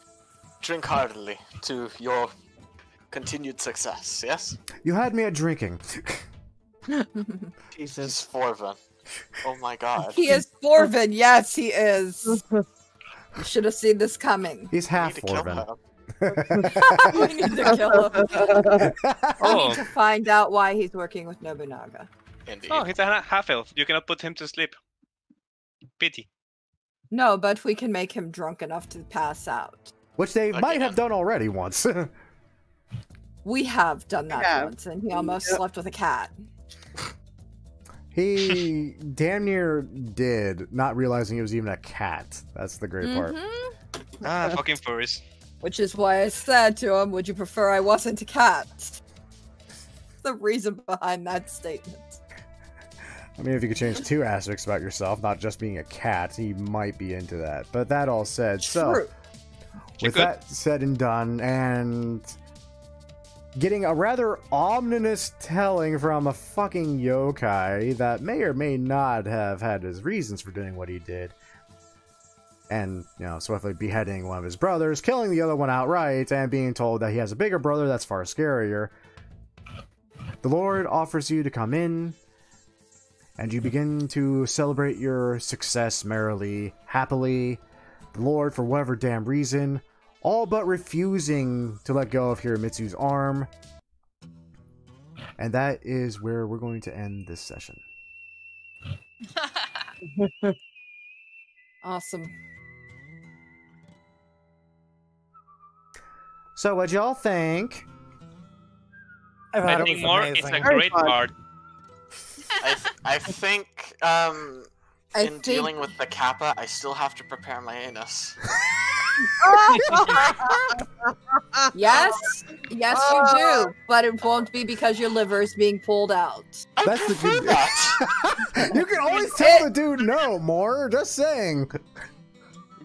drink heartily to your continued success, yes?
You had me at drinking.
Jesus, Forvin. Oh my god.
He is Forvin, yes, he is. You should have seen this coming.
He's half Forvin.
We need to kill him.
Oh.
We need to find out why he's working with Nobunaga.
Indeed.
Oh, he's a half-elf. You cannot put him to sleep. Pity.
No, but we can make him drunk enough to pass out.
Which they might have done already once.
We have done that once, and he almost slept with a cat.
He damn near did, not realizing it was even a cat. That's the great part.
Fucking furries.
Which is why I said to him, would you prefer I wasn't a cat? The reason behind that statement.
I mean, if you could change two aspects about yourself, not just being a cat, he might be into that. But that all said, so with that said and done, and getting a rather ominous telling from a fucking yokai that may or may not have had his reasons for doing what he did, and, you know, swiftly beheading one of his brothers, killing the other one outright, and being told that he has a bigger brother that's far scarier, the Lord offers you to come in, and you begin to celebrate your success merrily, happily. The Lord, for whatever damn reason, all but refusing to let go of Hiramitsu's arm. And that is where we're going to end this session.
Awesome.
So what'd y'all think?
I think more it's a great part.
I think dealing with the kappa, I still have to prepare my anus.
Yes, yes, you do, but it won't be because your liver is being pulled out.
That's the dude. You can always tell the dude no, more. Just saying.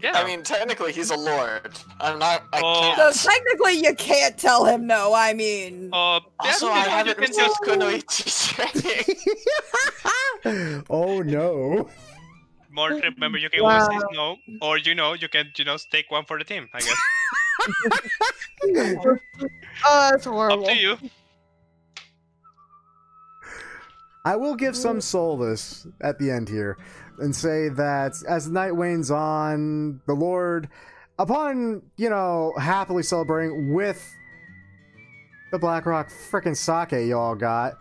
Yeah.
I mean, technically, he's a lord. I'm not. I
So
can't.
technically, you can't tell him no. I mean,
Also, I haven't finished Kunoichi training.
Oh no.
More, remember, you can always say no, or you can take one for the team. I guess.
Oh, that's horrible.
Up to you.
I will give some solace at the end here and say that as the night wanes on, the Lord, upon, happily celebrating with the Blackrock frickin' sake y'all got,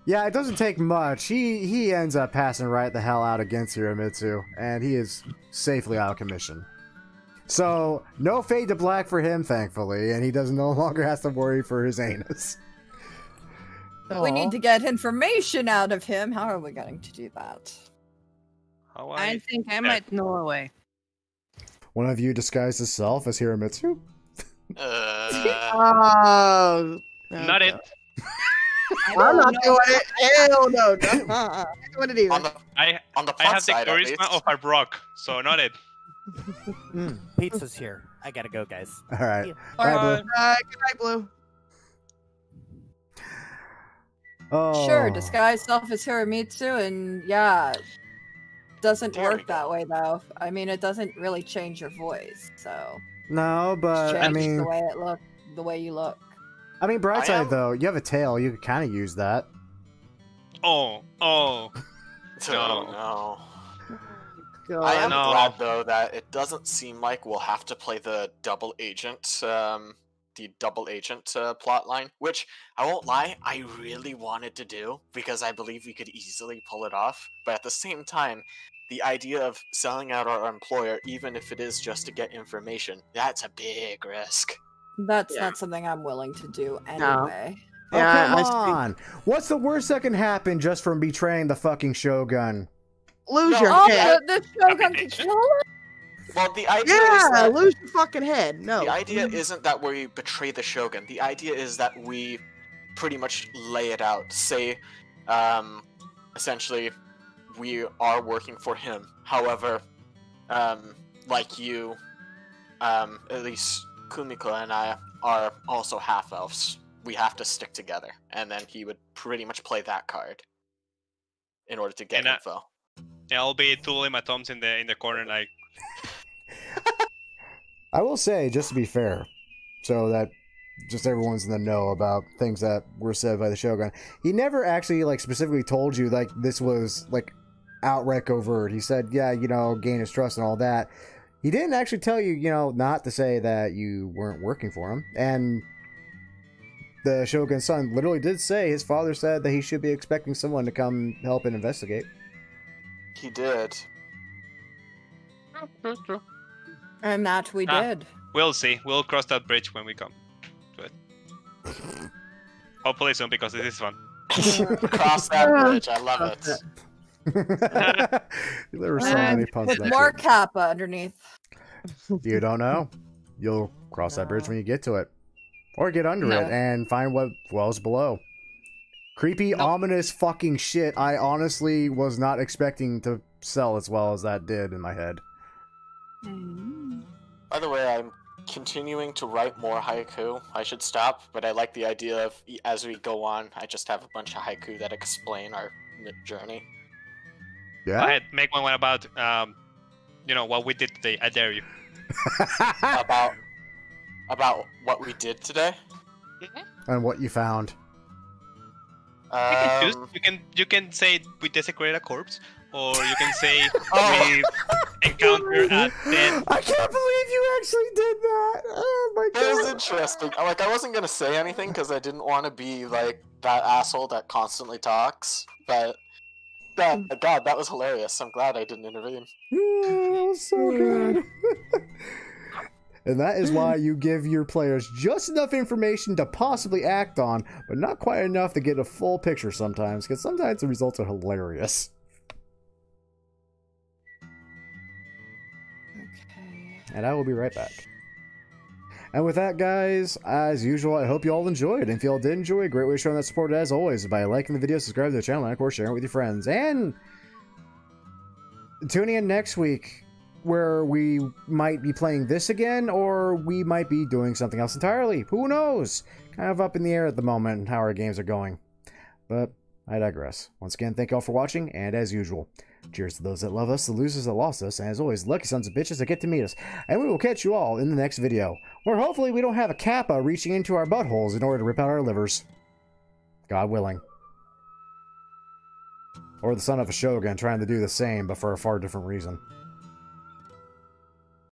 yeah, it doesn't take much. He ends up passing right the hell out against Hiramitsu, and he is safely out of commission. So, no fade to black for him, thankfully, and he no longer has to worry for his anus.
we need to get information out of him. How are we going to do that?
I think I might know a way.
One of you disguised as self as Hiramitsu?
Oh,
Not it.
I'm not doing it. Hell no. I'm doing it either.
I
On the
have
plus
the
side, at least.
charisma of a rock, so not it.
Pizza's here. I gotta go, guys.
All right.
All
Bye,
right.
Blue.
Good night, Blue.
Oh.
Sure, disguise self as Hiramitsu, and yeah, doesn't
There we
work that way though. I mean, it doesn't really change your voice, so
No,
it
but
changes the way it look, the way you look.
bright
I
side
am-
though, you have a tail. You could kind of use that.
Oh.
Oh
No.
no.
God.
I am
No.
glad though that it doesn't seem like we'll have to play the double agent, plot line, which I won't lie, I really wanted to do because I believe we could easily pull it off. But at the same time, the idea of selling out our employer, even if it is just to get information, that's a big risk.
That's
Yeah.
not something I'm willing to do
No.
anyway.
Oh,
Yeah,
come
I see.
on. What's the worst that can happen just from betraying the fucking Shogun?
Lose
No,
your
Oh,
head.
the Shogun can kill him?
Well, the idea is
Yeah,
that
lose your fucking head. No.
the idea isn't that we betray the Shogun. The idea is that we pretty much lay it out. Say, essentially, we are working for him. However, like you, at least Kumiko and I are also half-elves. We have to stick together. And then he would pretty much play that card in order to get
And,
info.
I'll be twiddling my thumbs in the corner like.
I will say, just to be fair, so that just everyone's in the know about things that were said by the Shogun, he never actually specifically told you this was outright overt. He said, yeah, gain his trust and all that. He didn't actually tell you, not to say that you weren't working for him. And the Shogun's son literally did say his father said that he should be expecting someone to come help and investigate.
He did.
True.
And that we did.
We'll see. We'll cross that bridge when we come to it. Hopefully soon, because this is fun.
Cross that bridge. I love it.
There were so many puns.
With
in that
more
shit.
kappa underneath.
You don't know. You'll cross that bridge when you get to it. Or get under
No.
it and find what dwells below. Creepy, ominous fucking shit I honestly was not expecting to sell as well as that did in my head.
By the way, I'm continuing to write more haiku. I should stop, but I like the idea of, as we go on, I just have a bunch of haiku that explain our journey.
Yeah?
Go ahead, make one about, what we did today. I dare you.
About what we did today?
And what you found.
You can choose. You can say we desecrated a corpse, or you can say
Oh.
we encounter at 10.
I can't believe you actually did that. Oh my god.
It was interesting. Like, I wasn't gonna say anything because I didn't want to be like that asshole that constantly talks. But God, that was hilarious. I'm glad I didn't intervene.
Yeah, that was so good. And that is why you give your players just enough information to possibly act on, but not quite enough to get a full picture sometimes, because sometimes the results are hilarious.
Okay.
And I will be right back. And with that, guys, as usual, I hope you all enjoyed. And if you all did enjoy, a great way of showing that support, as always, by liking the video, subscribing to the channel, and of course, sharing it with your friends. And tuning in next week, where we might be playing this again, or we might be doing something else entirely. Who knows? Kind of up in the air at the moment how our games are going. But I digress. Once again, thank you all for watching, and as usual, cheers to those that love us, the losers that lost us, and as always, lucky sons of bitches that get to meet us. And we will catch you all in the next video, where hopefully we don't have a kappa reaching into our buttholes in order to rip out our livers. God willing. Or the son of a shogun trying to do the same, but for a far different reason.